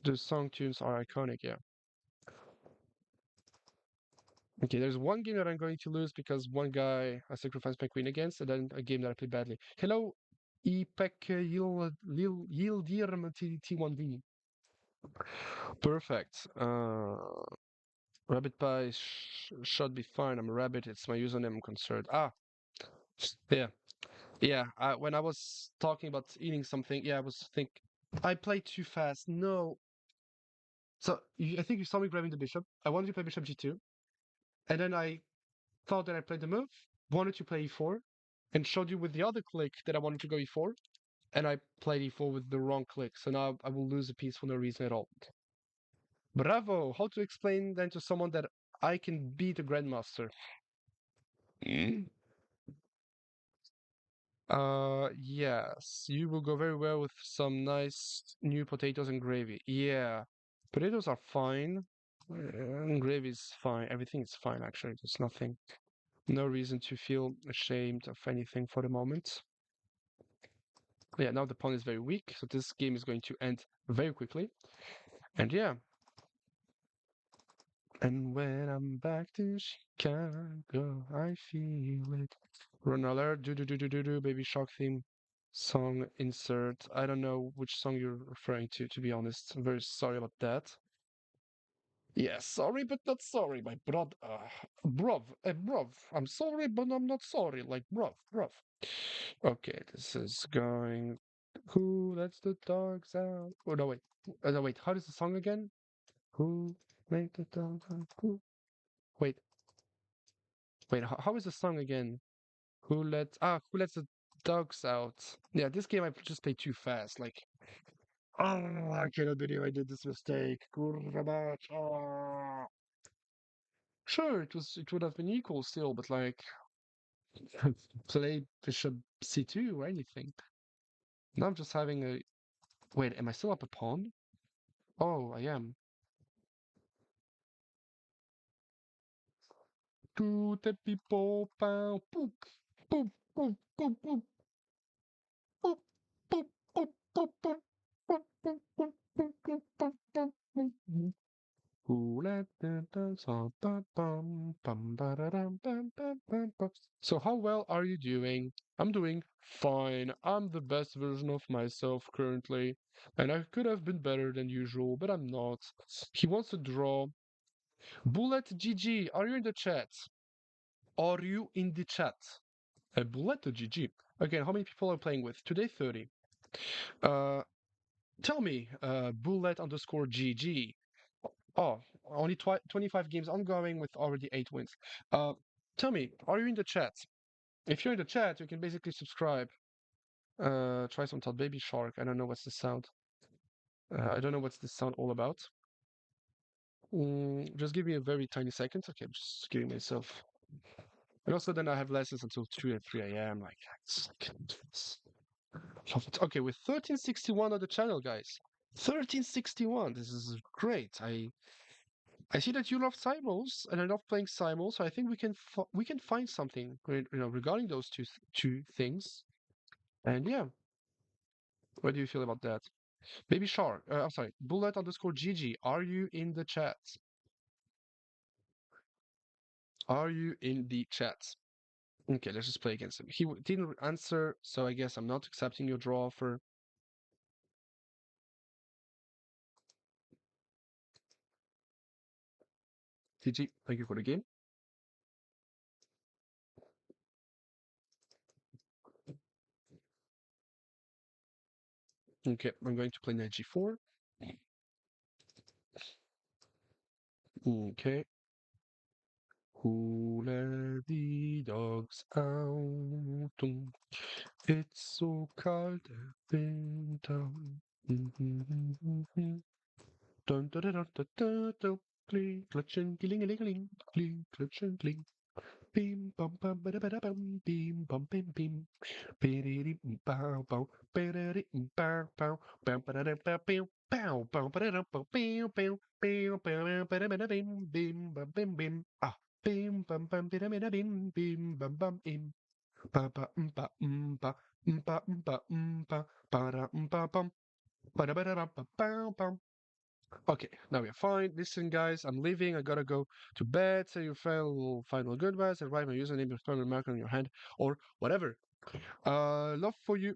the song tunes are iconic. Yeah. Okay, there's one game that I'm going to lose because one guy I sacrificed my queen against, and then a game that I played badly. Hello. Ipek Yildirm T1D. Perfect. Rabbit pie should be fine. I'm a rabbit. It's my username. I'm concerned. Ah, yeah, yeah. When I was talking about eating something, yeah, I was think I played too fast. No. So I think you saw me grabbing the bishop. I wanted to play bishop g2, and then I thought that I played the move, wanted to play e4, and showed you with the other click that I wanted to go e4, and I played e4 with the wrong click. So now I will lose a piece for no reason at all. Bravo! How to explain then to someone that I can beat a grandmaster? Mm. Yes, you will go very well with some nice new potatoes and gravy. Yeah, potatoes are fine. Gravy is fine. Everything is fine, actually. There's nothing, no reason to feel ashamed of anything for the moment. Yeah, now the pawn is very weak, so this game is going to end very quickly. And yeah, and when I'm back to Chicago, I feel it. Run alert, do do do do do do, baby shark theme song insert. I don't know which song you're referring to be honest. I'm very sorry about that. Yeah, sorry, but not sorry, my brother. Bruv, bruv. I'm sorry, but I'm not sorry. Like, bruv, bruv. Okay, this is going. Who lets the dogs out? Oh, no, wait. No, wait. How does the song again? Who let the dogs out? Who? Wait, wait. How is the song again? Who lets the dogs out? Yeah, this game I just played too fast. Like, oh, I cannot believe I did this mistake. Kurwa mać. Oh. Sure, it would have been equal still, but like play bishop c2 or anything. Now I'm just having a wait, am I still up a pawn? Oh, I am. Tutte people pow poop poop poop poop poop poop poop poop poop poop poop poop poop poop poop poop poop. Who let the dogs out? Bum bum bum ba-da-dum, bum bum bum bum. So how well are you doing? I'm doing fine. I'm the best version of myself currently, and I could have been better than usual, but I'm not. He wants to draw. Bullet GG, are you in the chat? Are you in the chat? A Bullet GG. Again, how many people are playing with? Today 30. Uh, tell me, Bullet underscore GG. Oh, only 25 games ongoing with already 8 wins. Uh, tell me, are you in the chat? If you're in the chat, you can basically subscribe. Try some Todd Baby Shark. I don't know what's the sound. I don't know what's this sound all about. Just give me a very tiny second. Okay, I'm just giving myself. And also, then I have lessons until 2 and 3 a.m. Like, love it. Okay, with 1361 on the channel, guys. 1361. This is great. I see that you love Simuls, and I love playing Simuls, so I think we can find something regarding those two things. And yeah, what do you feel about that? Baby Shark, I'm sorry, Bullet underscore GG, are you in the chat? Are you in the chat? Okay, let's just play against him. He didn't answer, so I guess I'm not accepting your draw offer. GG, thank you for the game. Okay, I'm going to play knight g4. Okay. Who let the dogs out? It's so cold in town. Dun dun dun dun dun dun dun. Kling, klatschen, kling, kling, kling, kling, klatschen, kling. Bim, bum, bum, bada, bada, bum, bim, bum, bim, bim. Bididi, bow, bow, bididi, bow, bow, bow, bada, bow, bow, bow, bow, bada, bow, bow, bow, bow, bow, bada, bada, bim, bim, bum, bim, bim. Ah, bim, bum, bum, bida, bida, bim, bim, bum, bum, im. Ba, ba, ba, ba, ba, ba, ba, ba, da, ba, bum. Bada, bada, ba, ba, bow, bow. Okay, now we're fine. Listen, guys, I'm leaving. I gotta go to bed. Say your final goodbyes and write my username, your phone mark on your hand, or whatever. Love for you.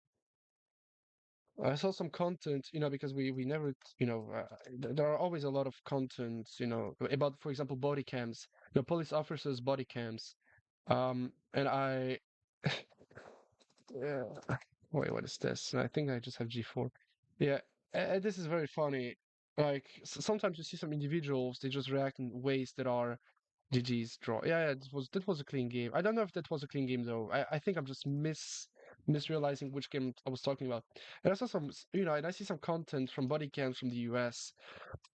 I saw some content, because we never, there are always a lot of content, about, for example, body cams, police officers' body cams. And I, yeah, wait, what is this? I think I just have G4. Yeah, this is very funny. Like sometimes you see some individuals, they just react in ways that are GG's draw. Yeah, yeah, that was a clean game. I don't know if that was a clean game though. I think I'm just misrealizing which game I was talking about. And I saw some, and I see some content from body cams from the US.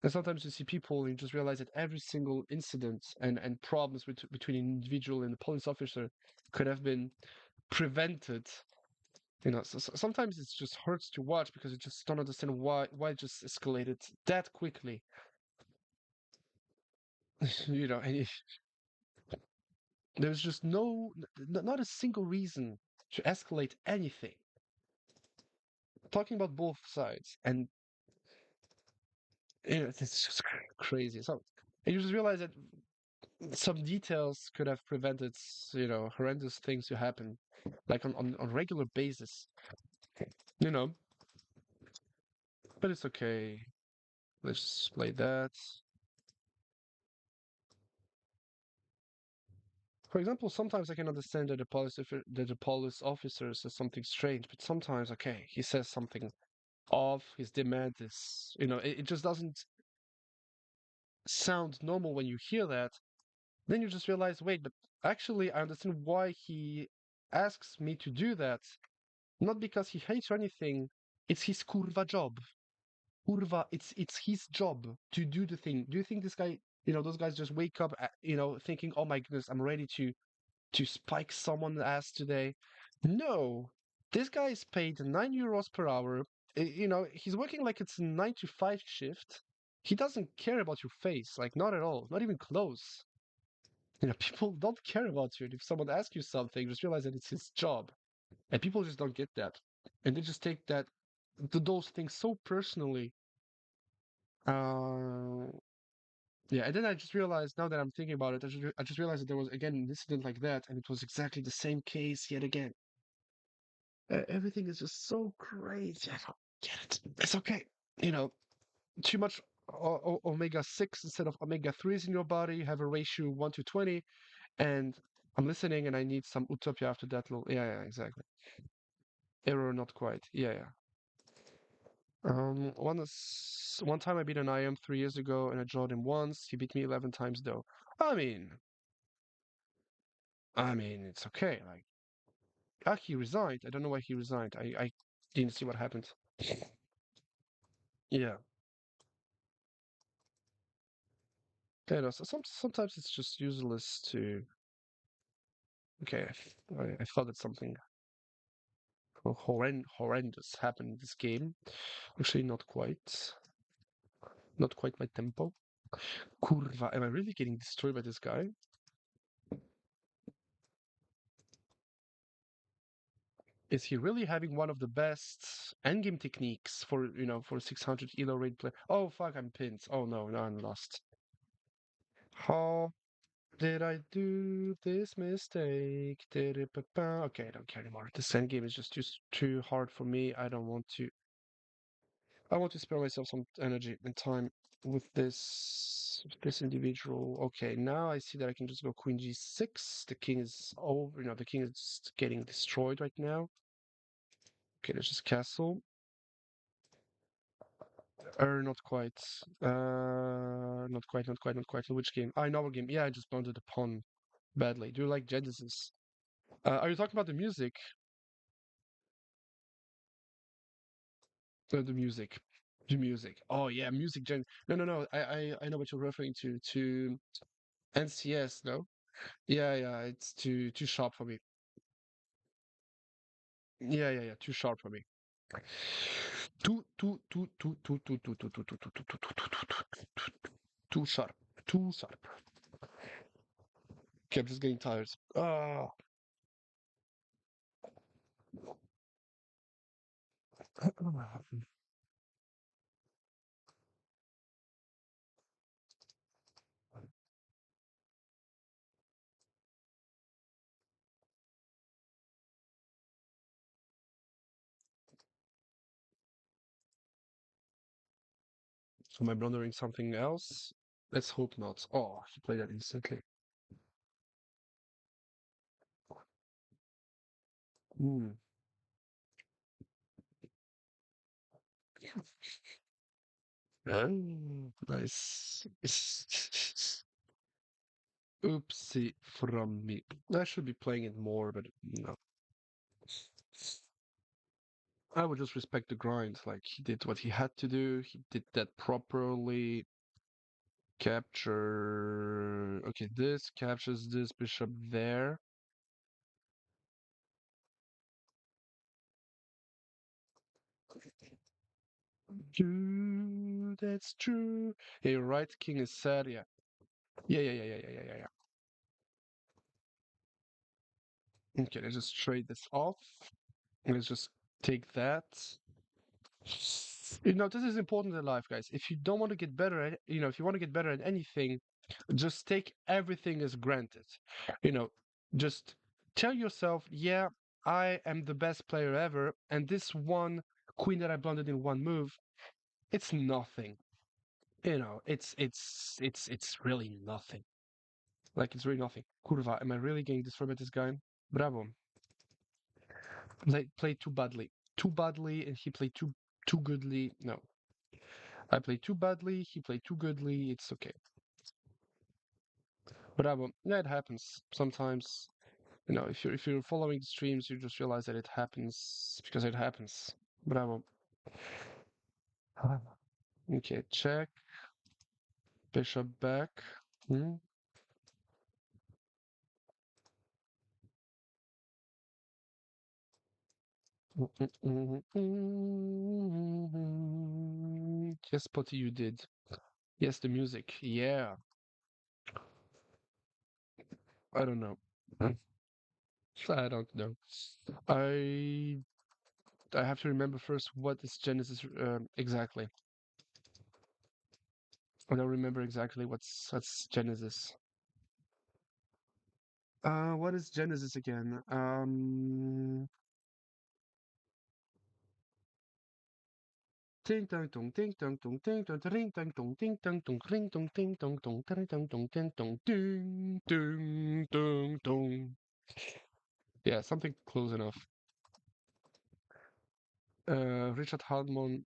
And sometimes you see people and you just realize that every single incident and problems between an individual and the police officer could have been prevented. Sometimes it just hurts to watch because you just don't understand why it just escalated that quickly. And there's just not a single reason to escalate anything. Talking about both sides, and it's just crazy. So, and you just realize that some details could have prevented, horrendous things to happen, like on regular basis. You know, but it's okay. Let's just play that. For example, sometimes I can understand that the police officer says something strange, but sometimes, okay, he says something off. His demand is, it just doesn't sound normal when you hear that. Then you just realize, wait, but actually, I understand why he asks me to do that. Not because he hates or anything. It's his kurva job. Kurva, it's his job to do the thing. Do you think this guy, those guys just wake up, thinking, oh my goodness, I'm ready to spike someone's ass today? No, this guy is paid €9 per hour. He's working like it's a 9 to 5 shift. He doesn't care about your face, like not at all, not even close. People don't care about you. And if someone asks you something, just realize that it's his job. And people just don't get that. And they just take those things so personally. Uh, yeah, and then I just realized, now that I'm thinking about it, I just realized that there was again an incident like that, and it was exactly the same case yet again. Everything is just so crazy. I don't get it. It's okay. You know, too much omega 6 instead of omega 3s in your body. You have a ratio 1 to 20, and I'm listening, and I need some utopia after that little. Yeah, yeah, exactly. Error, not quite. Yeah, yeah. One time I beat an IM 3 years ago, and I drawed him once. He beat me 11 times though. I mean, it's okay. Like, he resigned. I don't know why he resigned. I didn't see what happened. Yeah. Yeah, no, so sometimes it's just useless to. Okay, I thought that something horrendous happened in this game. Actually, not quite my tempo. Kurva, am I really getting destroyed by this guy? Is he really having one of the best endgame techniques for 600 elo rate play? Oh fuck, I'm pinned. Oh no, now I'm lost. How did I do this mistake? Okay, I don't care anymore. This endgame is just too hard for me. I want to spare myself some energy and time with this individual. Okay, now I see that I can just go queen g6. The king is over. The king is getting destroyed right now. Okay, let's just castle. Not quite. Not quite. Which game? In our game. Yeah, I just bounded the pawn badly. Do you like Genesis? Are you talking about the music? The music. The music. Oh yeah, music No, no, no. I know what you're referring to. To NCS, no? Yeah, yeah. It's too sharp for me. Yeah, yeah, yeah. Too sharp for me. Too sharp. Too sharp. Okay, I'm just getting tired. Ah. Am I blundering something else? Let's hope not. Oh, he played that instantly. Hmm. Oh, nice. Oopsie from me. I should be playing it more, but no. I would just respect the grind. Like, he did what he had to do. He did that properly. Capture. Okay, this captures this bishop there. True, that's true. Yeah, you're right. King is sad. Yeah. Yeah. Okay, let's just trade this off. Let's just take that. This is important in life, guys. If you don't want to get better at, if you want to get better at anything, just take everything as granted. You know, just tell yourself, yeah, I am the best player ever, and this one queen that I blundered in one move, it's nothing. It's really nothing. Like it's really nothing. Kurva, am I really getting destroyed by this guy? Bravo. Played too badly. Too badly, and he played too goodly. No. I played too badly, he played too goodly, it's okay. Bravo. Yeah, it happens. Sometimes, if you're following the streams, you just realize that it happens because it happens. Bravo. Okay, check. Bishop back. Hmm? Yes, Potty, you did. Yes, the music. Yeah. I don't know. I don't know. I I have to remember first what is Genesis exactly. I don't remember exactly what's Genesis. What is Genesis again? Ting tong tong ting tong tong ting tong ting tong tong ting tong tong ting tong ting tong tong ting tong tong ting tong ting ting tong tong. Yeah, something close enough. Richard Hammond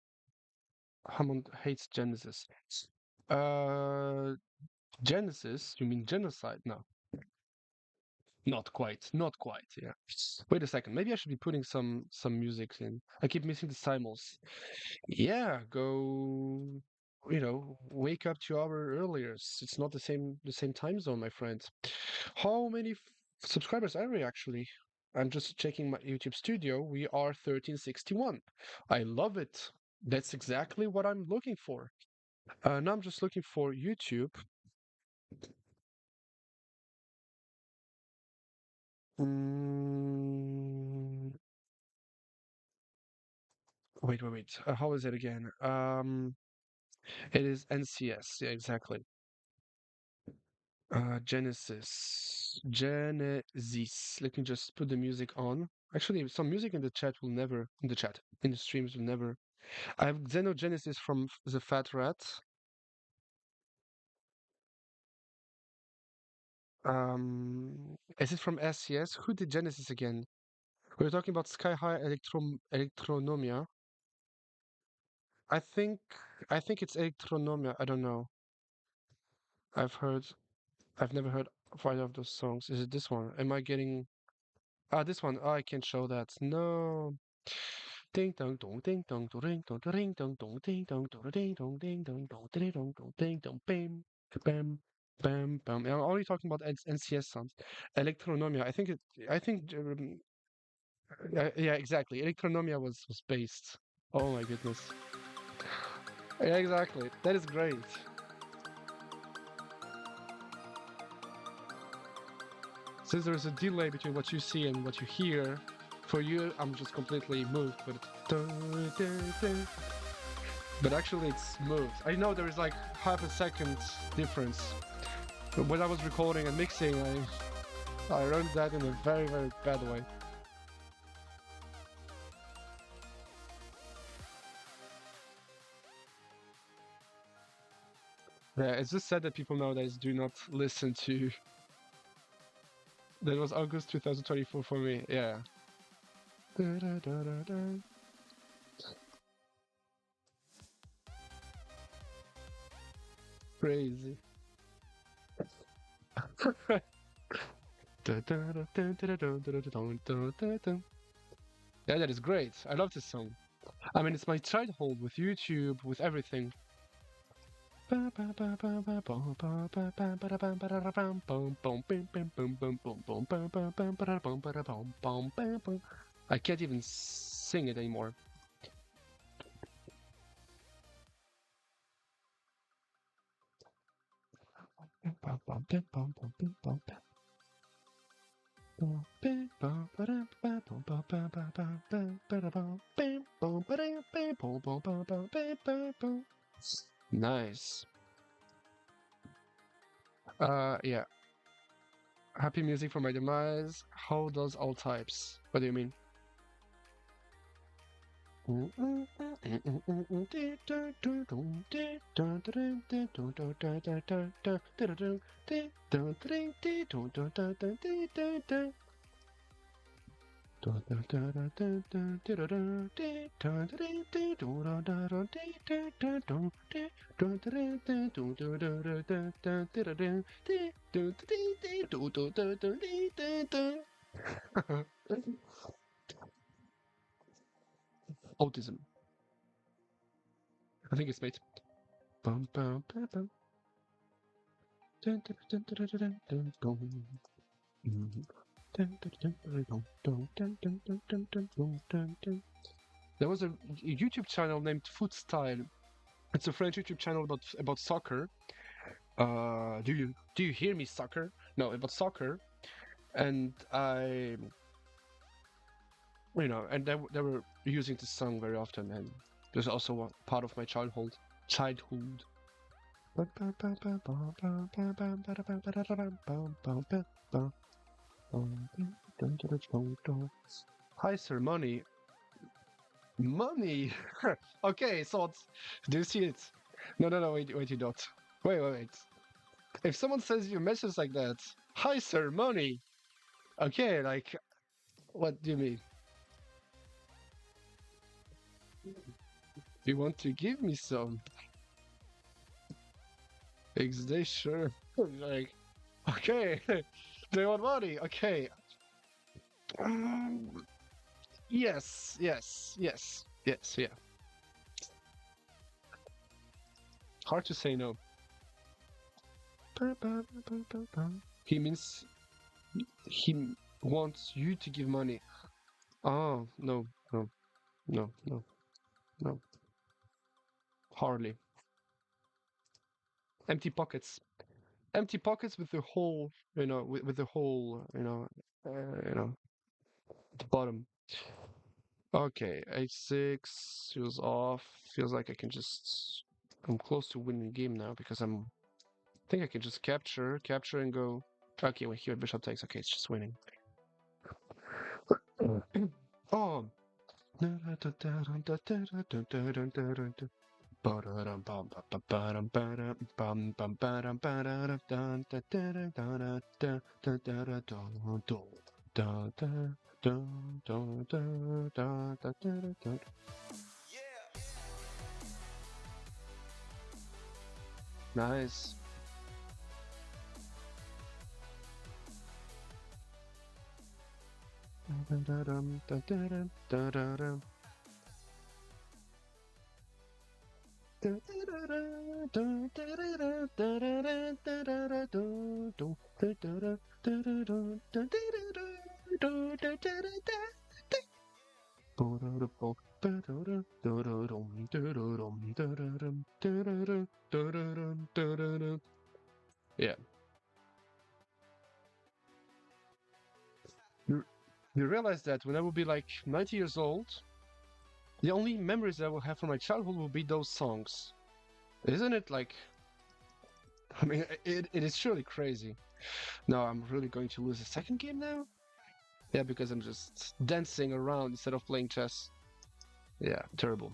hates Genesis. Uh, Genesis? You mean genocide? No, not quite. Not quite. Yeah. Wait a second. Maybe I should be putting some music in. I keep missing the Simuls. Yeah, go, wake up 2 hours earlier. It's not the same time zone, my friend. How many subscribers are we actually? I'm just checking my YouTube studio. We are 1361. I love it. That's exactly what I'm looking for. Now I'm just looking for YouTube. Mm, wait. How is it again? It is NCS. Yeah, exactly. Genesis. Let me just put the music on. Actually, some music in the chat will never, in the streams will never. I have Xenogenesis from the Fat Rat. Is it from SCS? Who did Genesis again? We're talking about Sky High Electronomia. I think, I think it's Electronomia. I don't know. I've heard, I've never heard of either of those songs. Is it this one? Am I getting? Ah, this one. Oh, I can't show that. No. Ding dong dong ding dong dong ring dong ring dong dong ding dong dong ding dong ding dong dong ding dong dong ding dong bam bam bam bam. I'm only talking about NCS sounds. Electronomia. Yeah, exactly. Electronomia was based. Oh my goodness. Yeah, exactly. That is great. Since there's a delay between what you see and what you hear, for you, I'm just completely moved. But actually, it's smooth. I know there is like half a second difference. But when I was recording and mixing, I learned that in a very, very bad way. Yeah, it's just sad that people nowadays do not listen to. That was August 2024 for me. Yeah. Da-da-da-da-da. Crazy. Da-da-da-da-da-da-da-da-da-da-da. Yeah, that is great. I love this song. I mean, it's my childhood with YouTube, with everything. I can't even sing it anymore. Nice. Yeah. Happy music for my demise. How does all types? What do you mean? Autism. I think it's made. Bum, bum, bum, bum. Dun, dun, dun, dun, dun, dun, dun, dun. Mhm. Dun, dun, dun, dun, dun, dun, dun, dun, dun, dun, dun, dun, dun, dun. There was a YouTube channel named Foot Style. It's a French YouTube channel about soccer. Do you hear me, soccer? No, about soccer. And and they were using this song very often, and it was also a part of my childhood. Childhood. Hi, sir, money. Money. Okay, so do you see it? No, no, no. Wait, wait, you don't. Wait, wait, wait. If someone sends you a message like that, hi, sir, money. Okay, like, what do you mean? You want to give me some? XD, sure. Like, okay. Do you want money? Okay. Um, yes, yes, yes, yes, yeah. Hard to say no. He means he wants you to give money. Oh, no, no, no, no, no. Hardly. Empty pockets. Empty pockets with the whole, with the whole, the bottom. Okay, h6 feels off. Feels like I can just. I'm close to winning the game now because I think I can just capture and go. Okay, wait, here bishop takes. Okay, it's just winning. Oh. Nice. Yeah. You realize that when I will be like 90 years old, the only memories I will have from my childhood will be those songs. Isn't it like, I mean, it is surely crazy. No, I'm really going to lose a second game now? Yeah, because I'm just dancing around instead of playing chess. Yeah, terrible.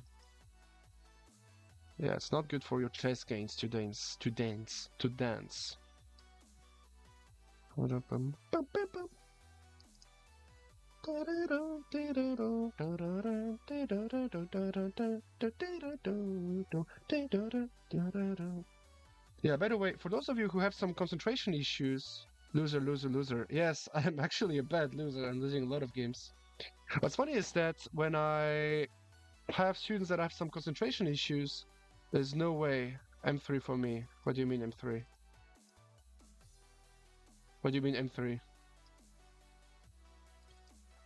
Yeah, it's not good for your chess gains to dance, to dance, to dance. Yeah, by the way, for those of you who have some concentration issues, loser, loser, loser. Yes, I'm actually a bad loser. I'm losing a lot of games. What's funny is that when I have students that have some concentration issues, there's no way M3 for me. What do you mean M3? What do you mean M3?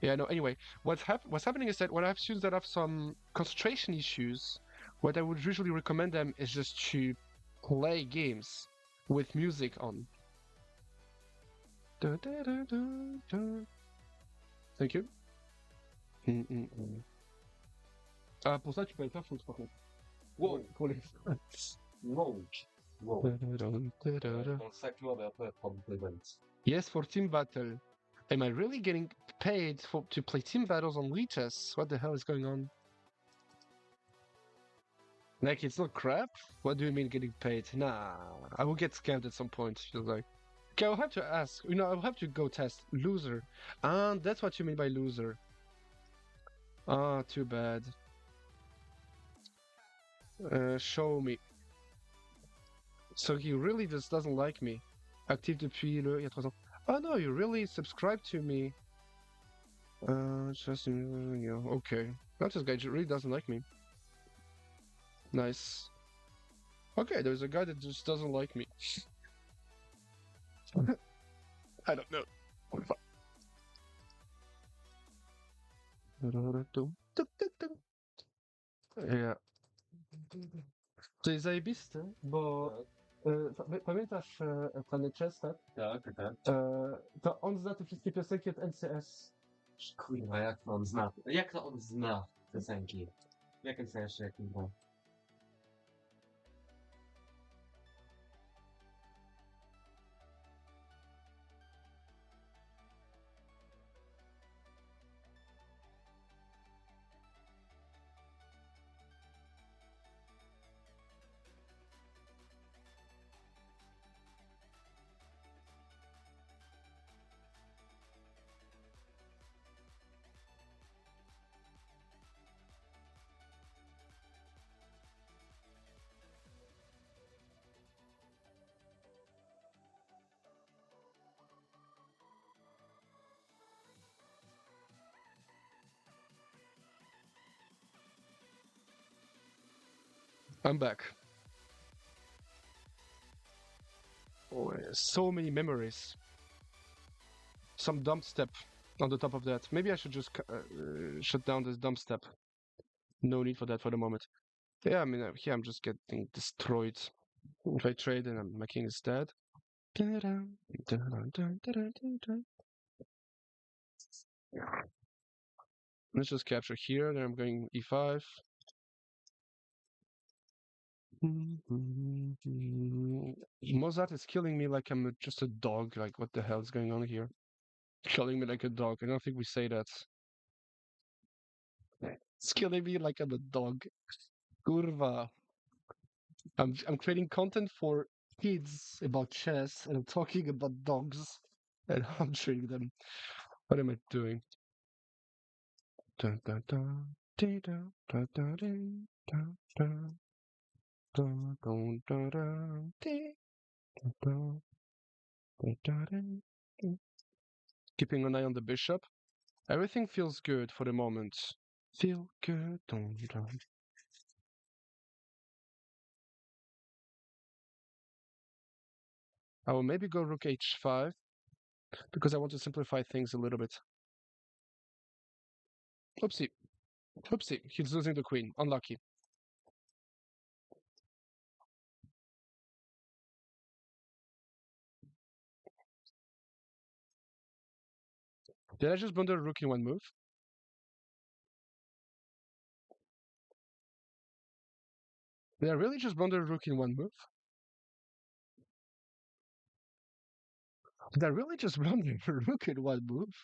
Yeah, no, anyway, what's happening is that when I have students that have some concentration issues, what I would usually recommend them is just to play games with music on. Da, da, da, da, da. Thank you. Ah, pour ça, tu peux aller faire foot, par contre. Wow, Pour les... wow, wow. Da-da-da-da-da-da. Dans 5 mois, mais après, prendre des events. Yes, for team battle. Am I really getting paid to play team battles on Lichess? What the hell is going on? Like, it's not crap? What do you mean getting paid? Nah, I will get scammed at some point. Feels like. Okay, I'll have to ask. I'll have to go test. Loser. Ah, that's what you mean by loser. Ah, too bad. Show me. So he really just doesn't like me. Actif depuis il y a 3 ans. Oh no, you really subscribed to me. Just okay. That this guy really doesn't like me. Nice. Okay, there's a guy that just doesn't like me. I don't know. Yeah. To jest zajebiste, bo pamiętasz Planet Chess, tak? Tak, tak. To on zna te wszystkie piosenki od NCS. Kurwa, jak to on zna? Jak to on zna piosenki? W jakim sensie, jak on zna? I'm back. Oh, so many memories. Some dump step on the top of that. Maybe I should just shut down this dump step. No need for that for the moment. Yeah, I mean, here I'm just getting destroyed. If I trade and my king is dead. Let's just capture here, then I'm going e5. Mozart is killing me like I'm just a dog. Like, what the hell is going on here? Killing me like a dog. I don't think we say that. It's killing me like I'm a dog. Kurva. I'm creating content for kids about chess, and I'm talking about dogs, and I'm treating them. What am I doing? Dun, dun, dun, dee, dun, dun, dun, dee, dun, dun, dun, dun, dun, dun, dee, dun, dun, dun, dun, dun, dun. Keeping an eye on the bishop. Everything feels good for the moment. Feel good. Dun, dun. I will maybe go rook h5 because I want to simplify things a little bit. Oopsie. Oopsie. He's losing the queen. Unlucky. Did I just blunder a rook in one move? Did I really just blunder a rook in one move? Did I really just blunder a rook in one move?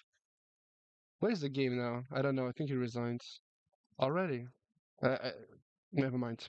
Where's the game now? I don't know. I think he resigned already. Never mind.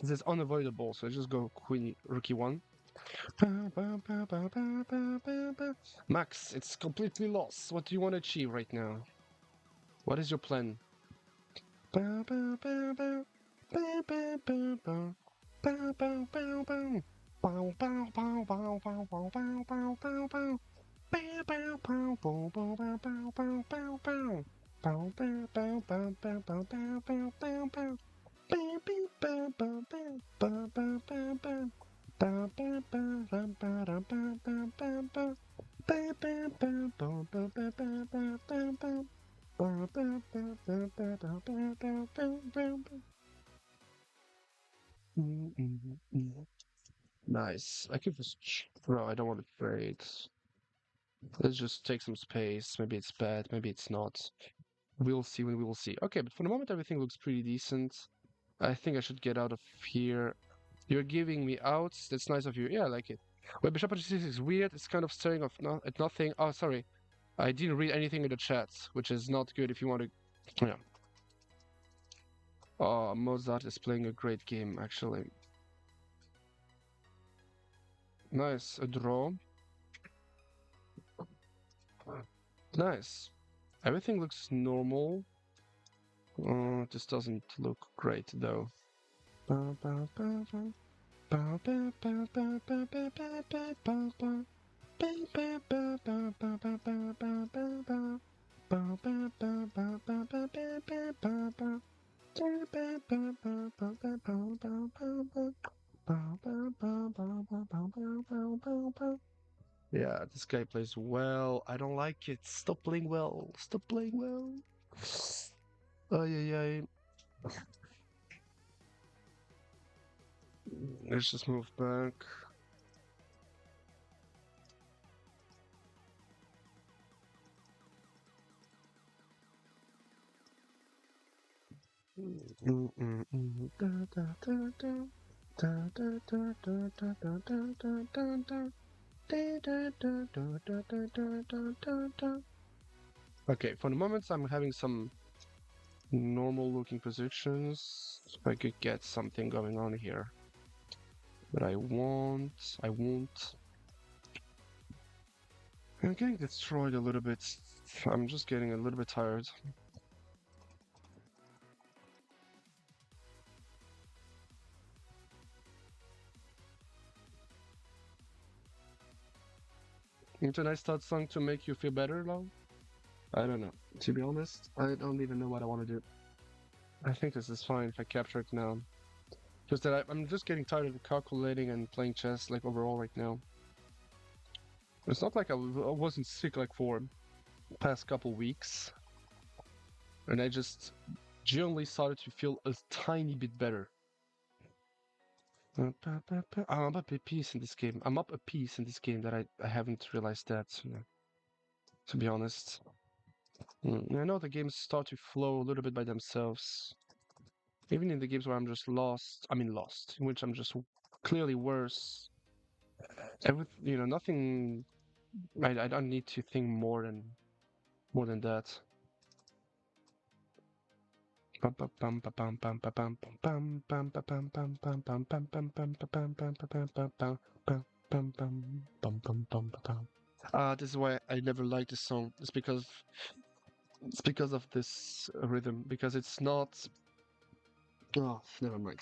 This is unavoidable, so I just go queen, rook e1. Max, it's completely lost. What do you want to achieve right now? What is your plan? Nice. I could just. No, I don't want to trade. Let's just take some space. Maybe it's bad. Maybe it's not. We'll see when we will see. Okay, but for the moment, everything looks pretty decent. I think I should get out of here. You're giving me outs. That's nice of you. Yeah, I like it. Wait, Bishop h6 is weird. It's kind of staring off at nothing. Oh, sorry. I didn't read anything in the chat, which is not good if you want to. Yeah. Oh, Mozart is playing a great game, actually. Nice. A draw. Nice. Everything looks normal. This doesn't look great, though. Yeah, this guy plays well. I don't like it. Stop playing well. Stop playing well. Ay, ay, ay. Let's just move back. Okay, for the moment I'm having some normal looking positions. If I could get something going on here. But I won't. I'm getting destroyed a little bit. I'm just getting a little bit tired. Need a nice start song to make you feel better, love? I don't know. To be honest, I don't even know what I want to do. I think this is fine if I capture it now. Just that I'm just getting tired of calculating and playing chess, like, overall right now. It's not like I wasn't sick, like, for past couple weeks. And I just genuinely started to feel a tiny bit better. I'm up a piece in this game. I'm up a piece in this game that I haven't realized that, to be honest. I know the games start to flow a little bit by themselves. Even in the games where I'm just lost, in which I'm just clearly worse. Nothing. I don't need to think more than that. This is why I never liked this song. It's because of this rhythm. Because it's not. Oh, never mind.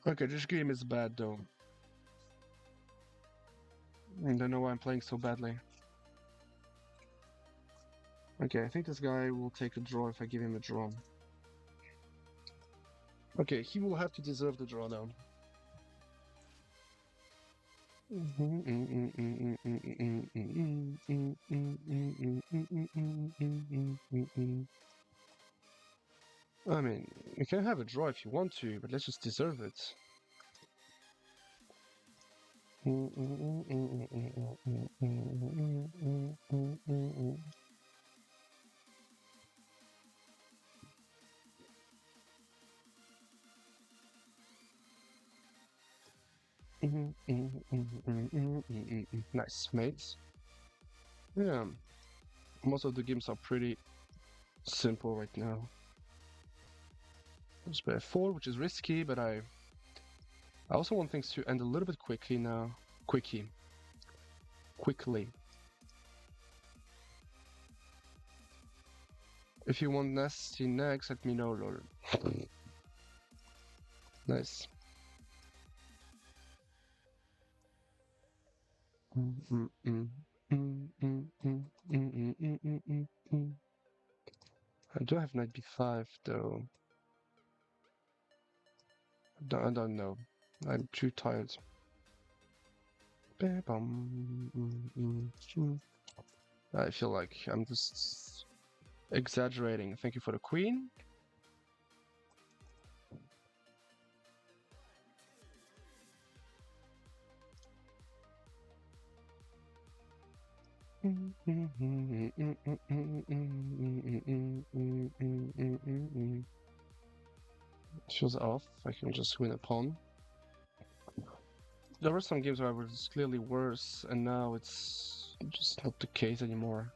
Okay, this game is bad though. I don't know why I'm playing so badly. Okay, I think this guy will take a draw if I give him a draw. Okay, he will have to deserve the draw now. I mean, you can have a draw if you want to, but let's just deserve it. Nice, mates. Yeah, most of the games are pretty simple right now. Just play f4, which is risky, but I also want things to end a little bit quickly now. Quickly. If you want nasty next, let me know, lol. Nice. I do have knight b5 though. I don't know. I'm too tired. I feel like I'm just exaggerating. Thank you for the queen. Feels off. I can just win a pawn. There were some games where I was clearly worse, and now it's just not the case anymore.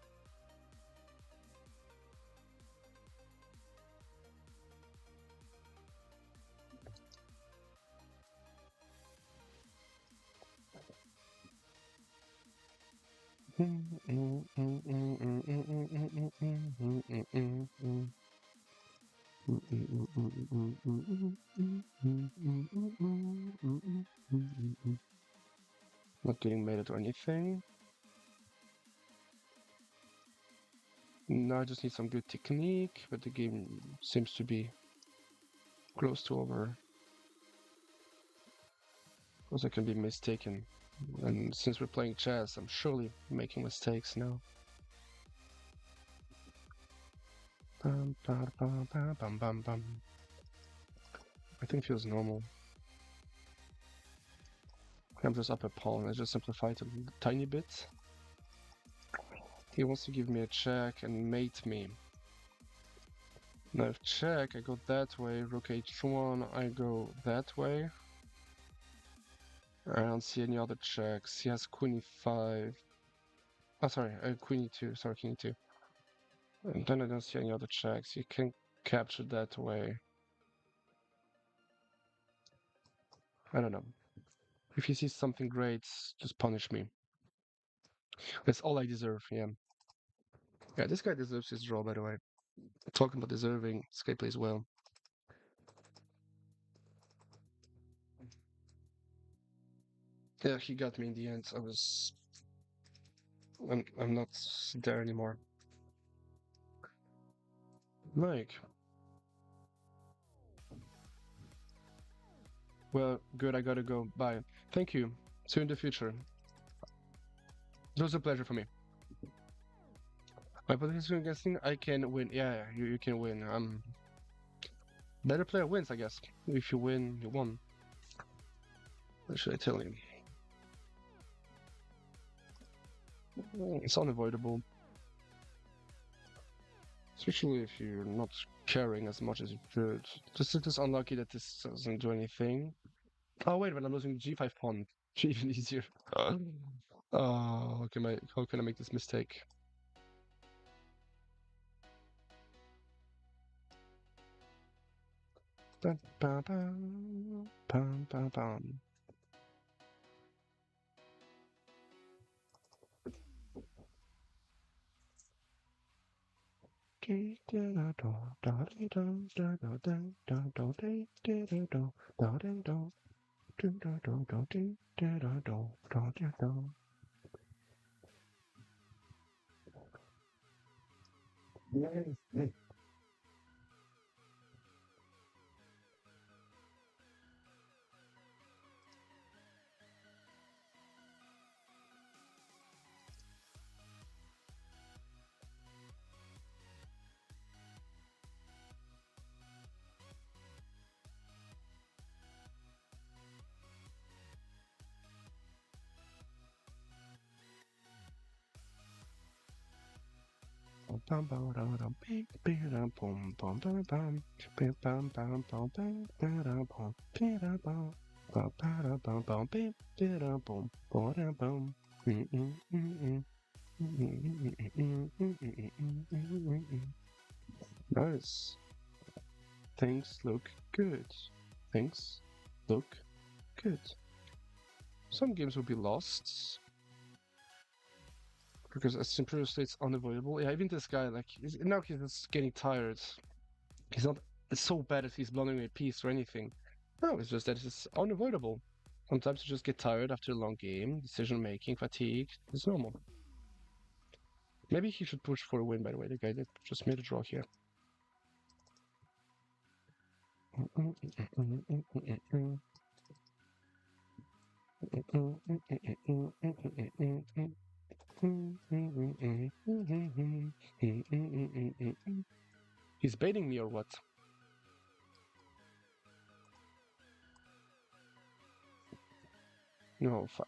Not getting mated or anything. Now I just need some good technique, but the game seems to be close to over. Of course, I can be mistaken. And since we're playing chess, I'm surely making mistakes now. Bum, bum, bum, bum, bum, bum, bum. I think feels normal. I'm just up a pawn. I just simplified it a tiny bit. He wants to give me a check and mate me. Now if check, I go that way. Rook h1, I go that way. I don't see any other checks. He has queen e5. Oh, sorry, queen e2. Sorry, king e2. And then I don't see any other checks. You can capture that way. I don't know. If he sees something great, just punish me. That's all I deserve, yeah. Yeah, this guy deserves his draw, by the way. Talking about deserving, this guy plays well. Yeah, he got me in the end. I'm not there anymore. Like, well, good, I gotta go. Bye. Thank you. See you in the future. It was a pleasure for me. My position against him, I can win. Yeah, you can win. Better player wins, I guess. If you win, you won. What should I tell you? It's unavoidable. Especially if you're not caring as much as you should. Just unlucky that this doesn't do anything. Oh wait, but I'm losing the g5 pawn. Even easier. Oh, how can I make this mistake? Bum, bum, bum, bum, bum, bum. Nice. Things look good. Things look good. Some games will be lost because as Imperial State's unavoidable. Yeah, even this guy, like, now he's just getting tired. He's not so bad as he's blundering a piece or anything. No, it's just that it's unavoidable. Sometimes you just get tired after a long game, decision making, fatigue. It's normal. Maybe he should push for a win, by the way, the guy that just made a draw here. He's baiting me or what? No, fuck.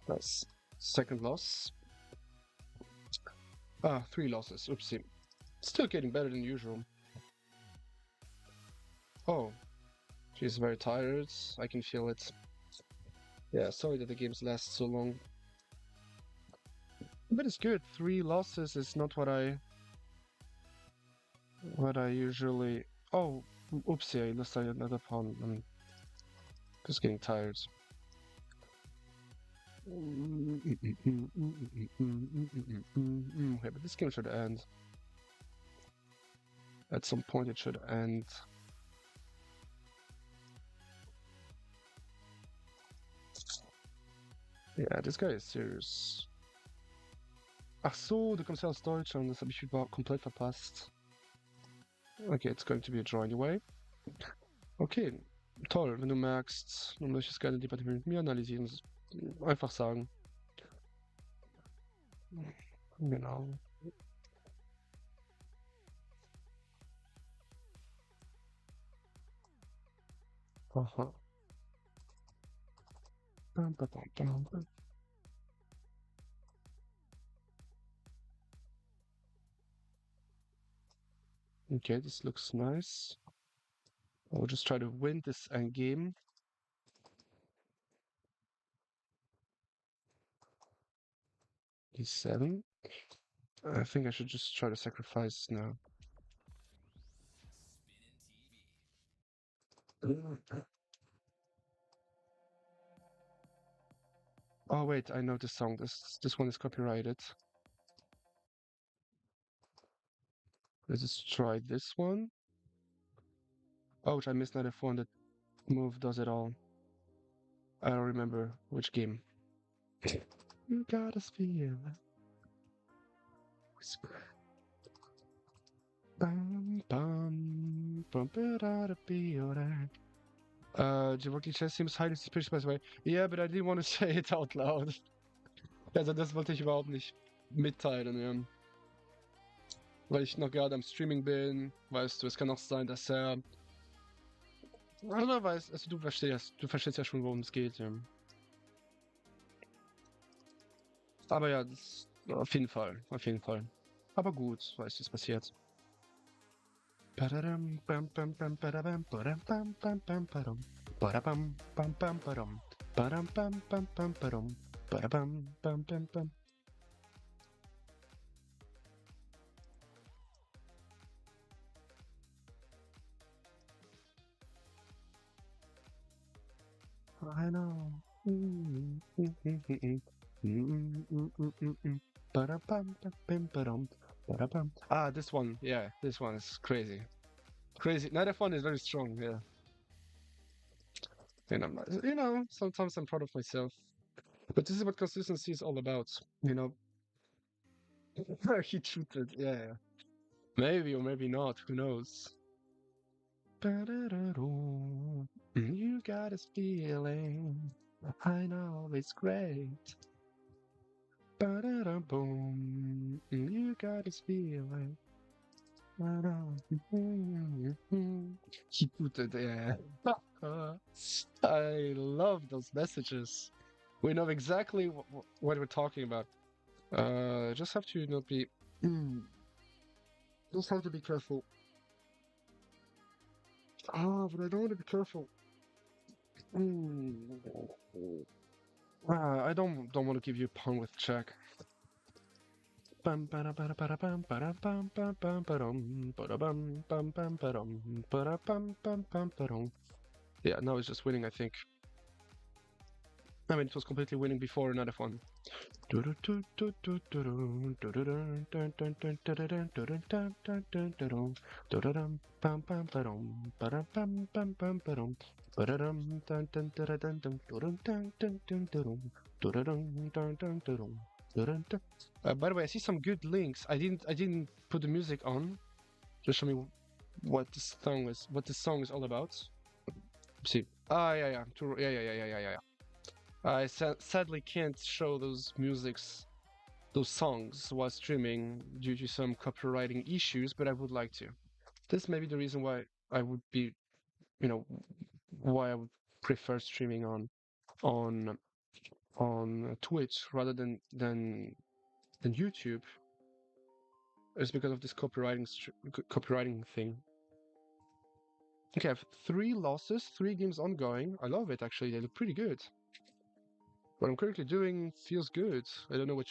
Nice. Second loss. Ah, 3 losses. Oopsie. Still getting better than usual. Oh, she's very tired. I can feel it. Yeah, sorry that the games last so long. But it's good. 3 losses is not what I usually. Oh, oopsie! I lost another pawn. I'm just getting tired. Okay, but this game should end. At some point, it should end. Ja, this guy is serious. Ach so, du kommst ja aus Deutschland, das habe ich überhaupt komplett verpasst. Okay, it's going to be a draw anyway. Okay, toll, wenn du merkst, du möchtest gerne die Partie mit mir analysieren, einfach sagen. Genau. Aha. Bam, bam, bam, bam. Okay, this looks nice. I'll just try to win this endgame. E7. I think I should just try to sacrifice now. Oh wait, I know this song. This one is copyrighted. Let's just try this one. Oh, I missed knight f1. That move does it all. I don't remember which game. You gotta feel bum bum bum do you work Lichess seems highly suspicious by the way. Yeah, but I didn't want to say it out loud. Also das wollte ich überhaupt nicht mitteilen, ja. Weil ich noch gerade am Streaming bin, weißt du, es kann auch sein, dass er... Oder weißt, also du verstehst ja schon, worum es geht, ja. Aber ja, das, auf jeden Fall, auf jeden Fall. Aber gut, weißt du, es passiert. Badadam, bam, bam, bam, badabam, badam, bam, bam, bam, badam. Badabam, bam, bam, badam. Badam, bam, bam, bam, badam. Badabam, bam, bam, bam. I know. Ah, this one. Yeah, this one is crazy. Crazy. Knight F1 is very strong, yeah. And I'm not, sometimes I'm proud of myself. But this is what consistency is all about, you know. He cheated, yeah. Maybe or maybe not, who knows? You got this feeling. I know it's great. Boom. You got this feeling. He put it there. I love those messages. We know exactly what we're talking about. Just have to not be. Just have to be careful. Ah, but I don't want to be careful. Mm. I don't want to give you a pawn with check. Bum, ba, da, ba, da, ba, da, bum, ba, da, bum, bum, bum, ba, dum, ba, da, bum, bum, bum, ba, dum, ba, da, bum, bum, bum, ba, dum. Yeah, now it's just winning, I think. I mean, it was completely winning before another one. By the way, I see some good links. I didn't put the music on. Just show me what this song is all about. See. Ah, yeah, yeah, yeah, yeah, yeah, yeah, yeah, yeah. I sadly can't show those songs while streaming due to some copywriting issues, but I would like to. This may be the reason why I would be, you know, why I would prefer streaming on Twitch rather than YouTube, is because of this copywriting thing. Okay, I have 3 losses, 3 games ongoing. I love it actually. They look pretty good. What I'm currently doing feels good. I don't know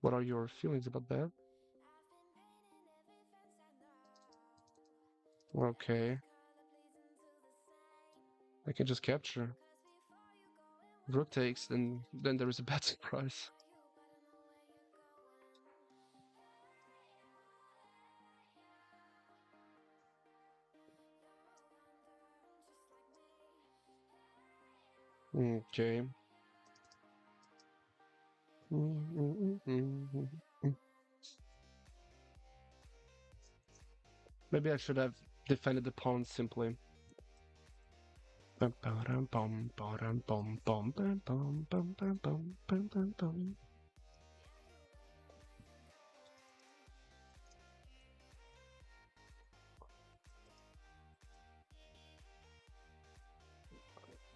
what are your feelings about that? Okay, I can just capture. Rook takes, then there is a bad surprise. Okay. Maybe I should have defended the pawn simply.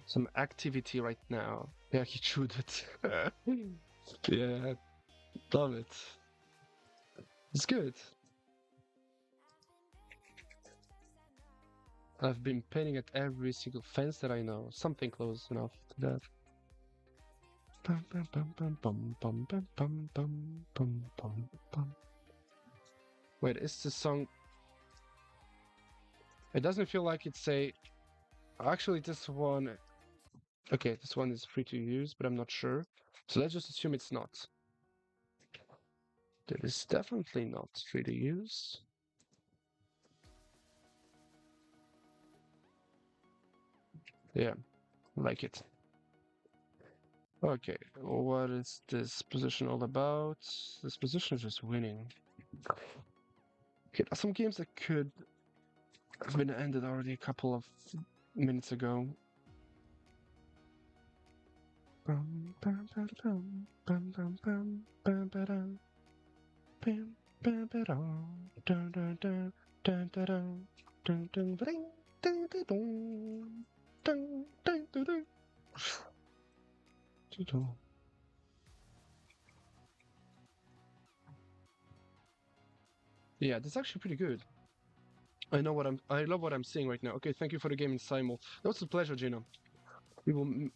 Some activity right now. Yeah, he chewed it. Yeah, love it. It's good. I've been painting at every single fence that I know. Something close enough to that. Wait, is this song? It doesn't feel like it's a. Actually, this one. Okay, this one is free to use, but I'm not sure. So let's just assume it's not. That is definitely not free to use. Yeah, like it. Okay, what is this position all about? This position is just winning. Okay, some games that could have been ended already a couple of minutes ago. Yeah, that's actually pretty good. I love what I'm seeing right now. Okay, thank you for the game in Simul. That was a pleasure, Gina. We will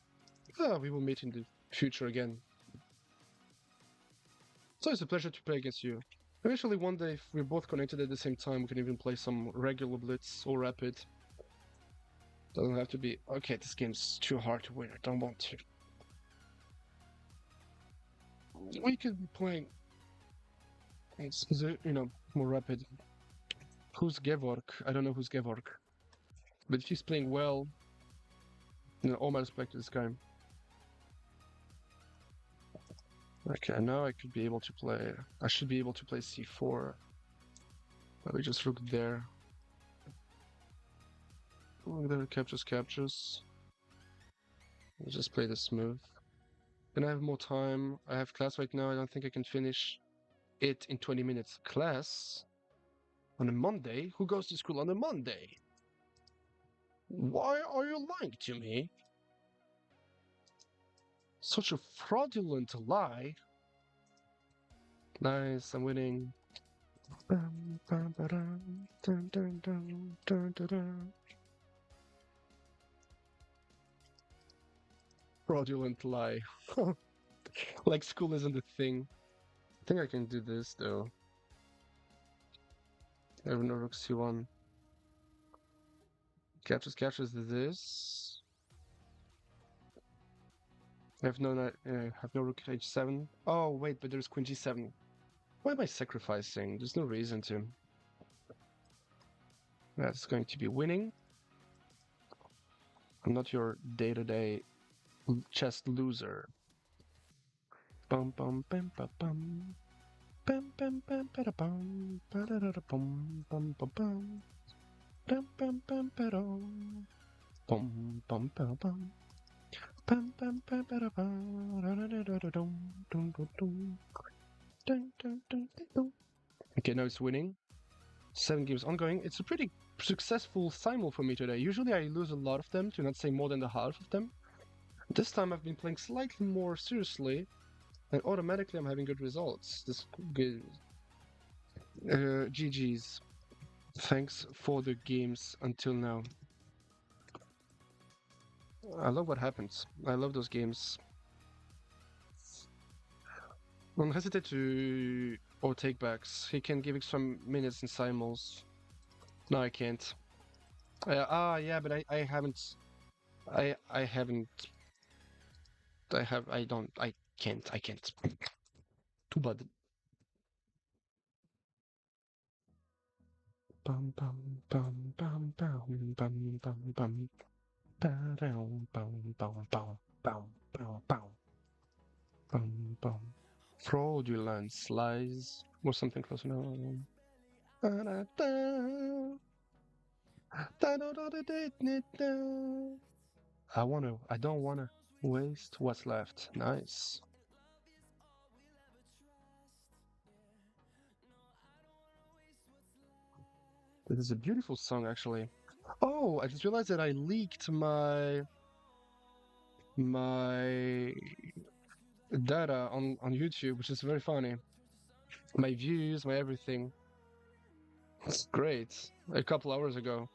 we will meet in the future again. It's always a pleasure to play against you. Eventually one day if we're both connected at the same time we can even play some regular blitz or rapid. Doesn't have to be okay, this game's too hard to win, I don't want to. We could be playing more rapid. Who's Gevorg? I don't know who's Gevorg. But if he's playing well, all my respect to this guy. Okay, now I could be able to play. I should be able to play c4. Let me just rook there. Rook there, captures. I'll just play this smooth. Then I have more time. I have class right now. I don't think I can finish it in 20 minutes. Class? On a Monday? Who goes to school on a Monday? Why are you lying to me? Such a fraudulent lie. Nice, I'm winning. Fraudulent lie. Like school isn't a thing. I think I can do this though. I have no rook c1. Catches this. I have no rook h7. Oh wait, but there's queen g7. Why am I sacrificing? There's no reason to. That's going to be winning. I'm not your day-to-day chess loser. Bum bum bum bum bum. Bum bum bum ba bum ba da da bum bum bum bum. Bum bum bum ba dum. Bum bum bum bum. Bum bum bum ba da bum. Da da da da da dum dum dum dum. Dun dun dun dun dun. Okay, now it's winning. 7 games ongoing. It's a pretty successful simul for me today. Usually I lose a lot of them, to not say more than the half of them. This time I've been playing slightly more seriously, and automatically I'm having good results. This good. GG's. Thanks for the games until now. I love what happens. I love those games. Don't hesitate to or take backs. He can give some minutes in simuls. No, I can't. Yeah, but I haven't. I haven't. I don't. I can't. Too bad. Bum bum bum bum bum bum bum bum. Ba-dum, bum bum bum bum bum bum bum bum. Fraudulent lies or something close enough. I don't wanna waste what's left. Nice. This is a beautiful song, actually. Oh, I just realized that I leaked my data on YouTube, which is very funny. My views, my everything. It's great. A couple hours ago.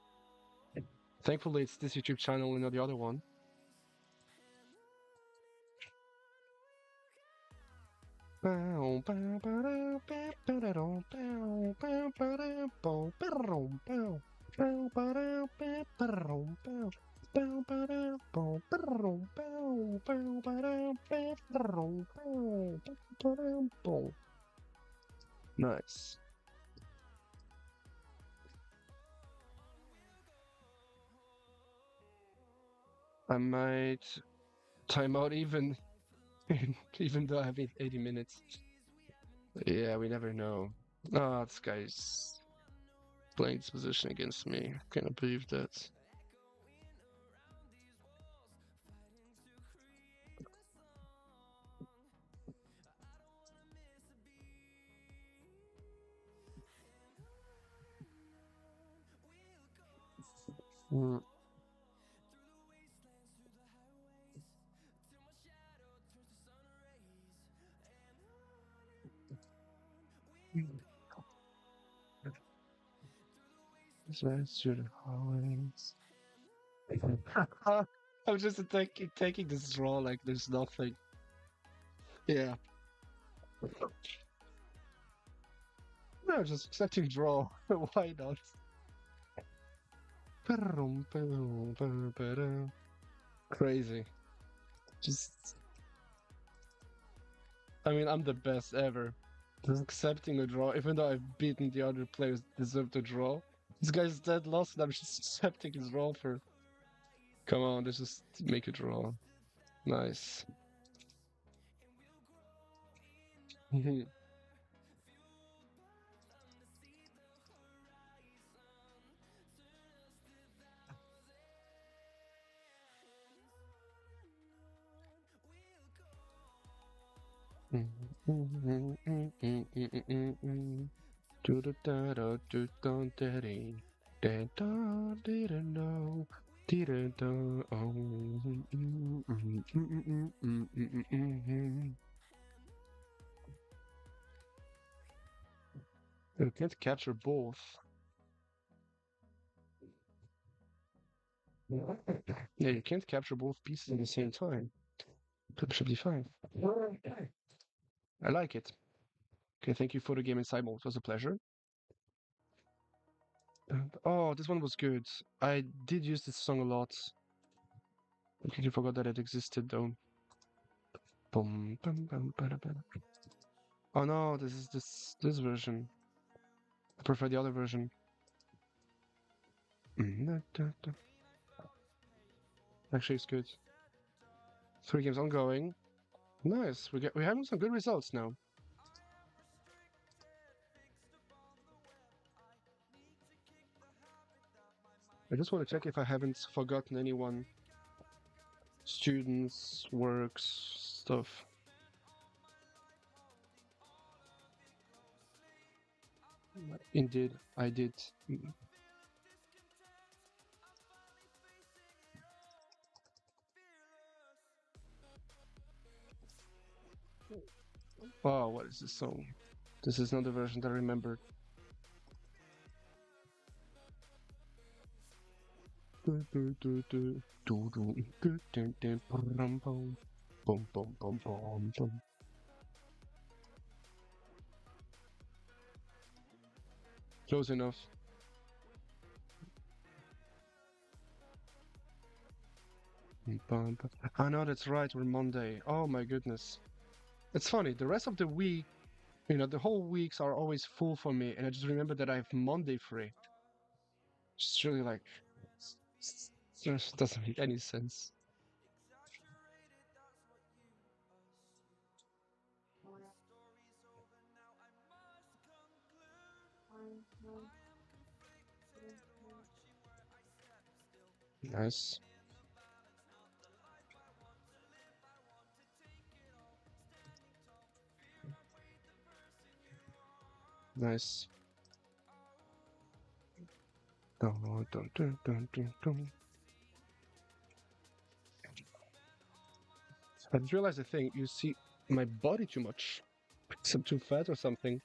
Thankfully, it's this YouTube channel and not the other one. Nice. I might time out even even though I have 80 minutes. Yeah, we never know. Ah, this guy's playing this position against me. Can't believe that. Mm. Smash through the hallways. I'm just taking this draw like there's nothing. Yeah. No, just accepting draw. Why not? Crazy. Just, I mean, I'm the best ever. Just accepting a draw, even though I've beaten the other players deserve to draw. This guy's dead lost, and I'm just accepting his draw for. Come on, let's just make a draw. Nice. You can't capture both. Yeah, you can't capture both pieces at the same time. Bishop d5. I like it. Okay, thank you for the game in Simul. It was a pleasure. Oh, this one was good. I did use this song a lot. I completely forgot that it existed though. Boom, bum, bum, bada, bada. Oh no, this is this version. I prefer the other version. Actually, it's good. 3 games ongoing. Nice. We're having some good results now. I just want to check if I haven't forgotten anyone. Students, works, stuff. Indeed, I did. Oh, what is this song? This is not the version that I remembered. Close enough. Ah, no, that's right. We're Monday. Oh my goodness. It's funny. The rest of the week, the whole weeks are always full for me, and I just remember that I have Monday free. It's really like, just doesn't make any sense. Nice, nice. Dun, dun, dun, dun, dun, dun. I just realized a thing. You see my body too much. I'm too fat or something.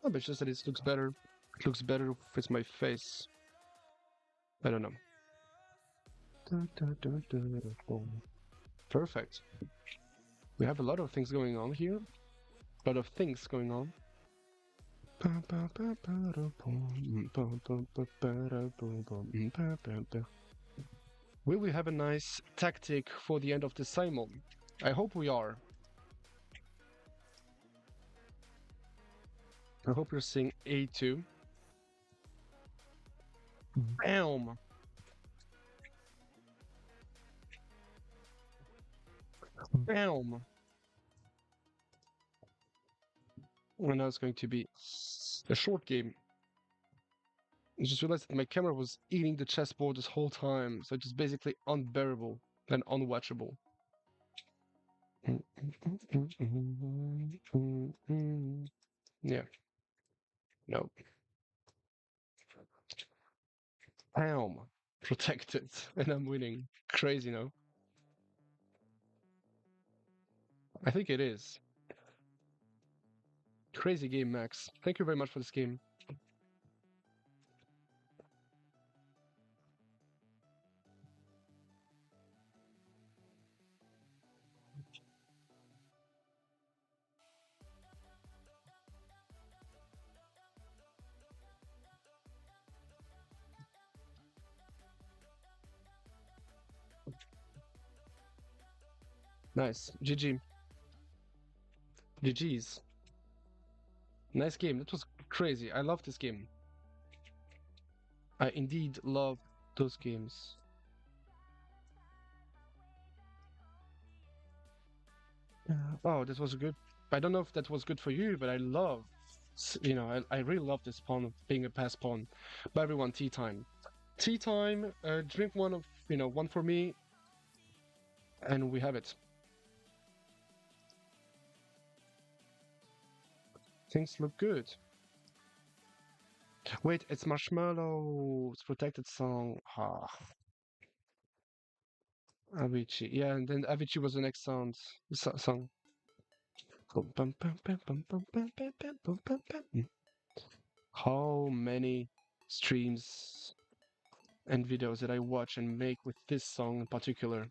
Oh, but it's just that it looks better. It looks better with my face. I don't know. Dun, dun, dun, dun, dun, dun. Perfect. We have a lot of things going on here. A lot of things going on. Will we have a nice tactic for the end of the Simon? I hope we are. I hope you're seeing A2. Bam! Bam! And now it's going to be a short game. I just realized that my camera was eating the chessboard this whole time, so it's just basically unbearable and unwatchable. Yeah, no. Bam! Protected, and I'm winning. Crazy, no? I think it is. Crazy game, Max. Thank you very much for this game. Nice. GG. GG's. Nice game. That was crazy. I love this game. I indeed love those games. Oh, this was good. I don't know if that was good for you, but I love, I really love this pawn being a pass pawn. But everyone, tea time. Tea time. Drink one of, one for me, and we have it. Things look good. Wait, it's Marshmallow. It's protected song. Ah, Avicii. Yeah, and then Avicii was the next song. How many streams and videos that I watch and make with this song in particular?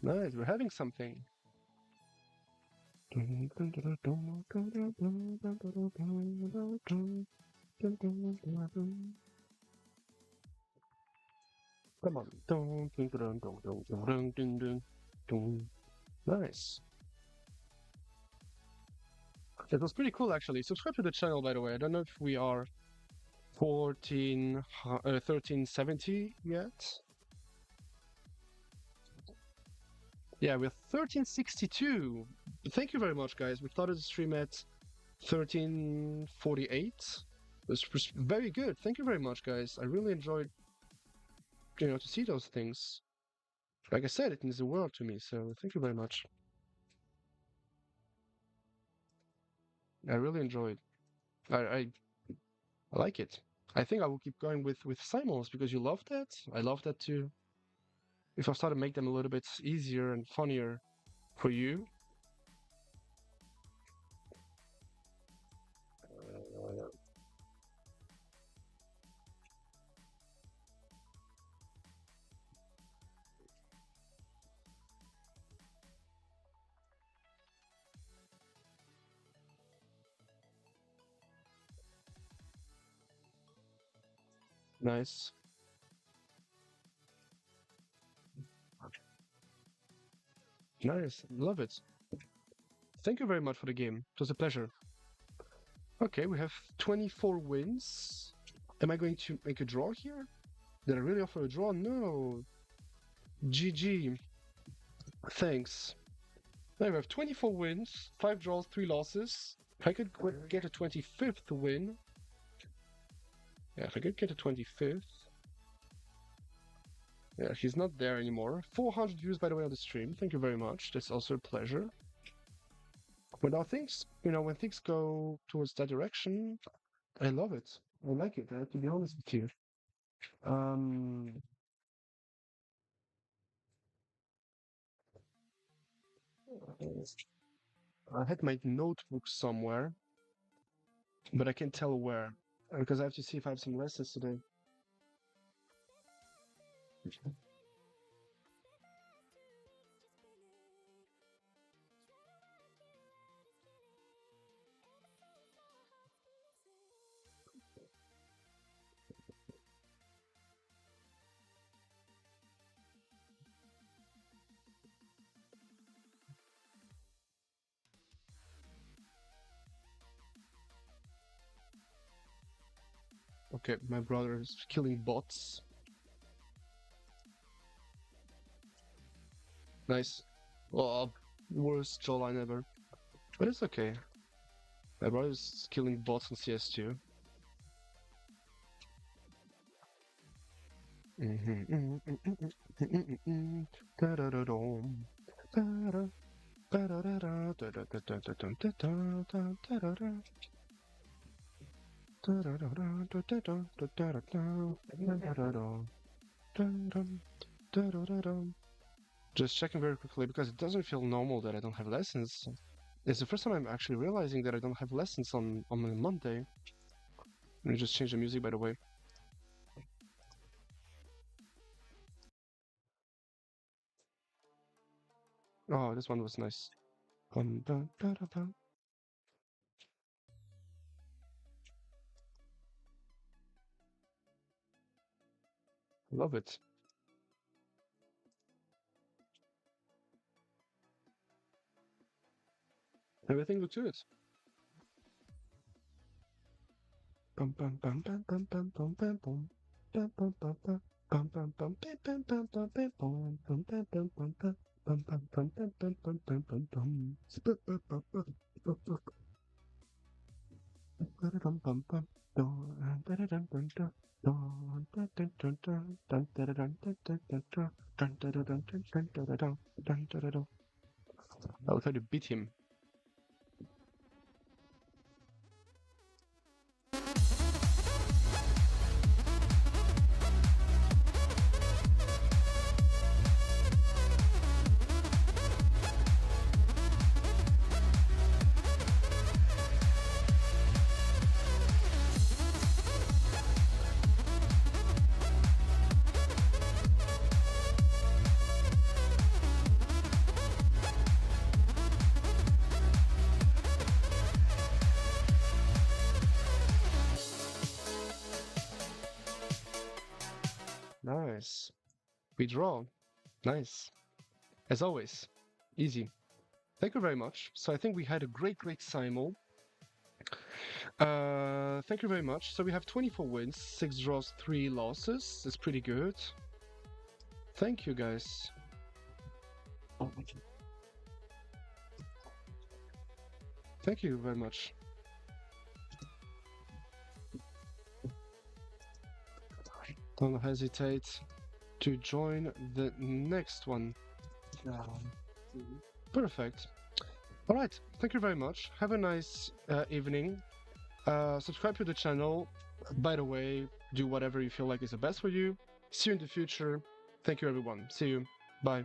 Nice, we're having something. Come on. Nice. That was pretty cool, actually. Subscribe to the channel, by the way. I don't know if we are 1370 yet. Yeah, we're 1362. Thank you very much, guys. We started the stream at 1348. This was very good. Thank you very much, guys. I really enjoyed, to see those things. Like I said, it means the world to me. So thank you very much. I really enjoyed. I like it. I think I will keep going with Simuls because you love that. I love that too. If I start to make them a little bit easier and funnier for you. Nice. Nice. Love it. Thank you very much for the game. It was a pleasure. Okay, we have 24 wins. Am I going to make a draw here? Did I really offer a draw? No. GG. Thanks. Now we have 24 wins, 5 draws, 3 losses. If I could get a 25th win. Yeah, if I could get a 25th. Yeah, he's not there anymore. 400 views, by the way, on the stream. Thank you very much. That's also a pleasure. But now things, when things go towards that direction, I love it. I like it, to be honest with you. I had my notebook somewhere, but I can't tell where because I have to see if I have some lessons today. Okay, my brother is killing bots. Nice. Oh, worst jawline ever. But it's okay. My brother is killing bots on CS2. Just checking very quickly because it doesn't feel normal that I don't have lessons. It's the first time I'm actually realizing that I don't have lessons on Monday. Let me just change the music, by the way. Oh, this one was nice. Love it. Everything looks good. I'll try to beat him. nice. We draw. Nice. As always. Easy. Thank you very much. So I think we had a great simul. Thank you very much. So we have 24 wins, 6 draws, 3 losses. That's pretty good. Thank you, guys. Thank you very much. Don't hesitate to join the next one. Perfect. All right. Thank you very much. Have a nice evening. Subscribe to the channel. By the way, do whatever you feel like is the best for you. See you in the future. Thank you, everyone. See you. Bye.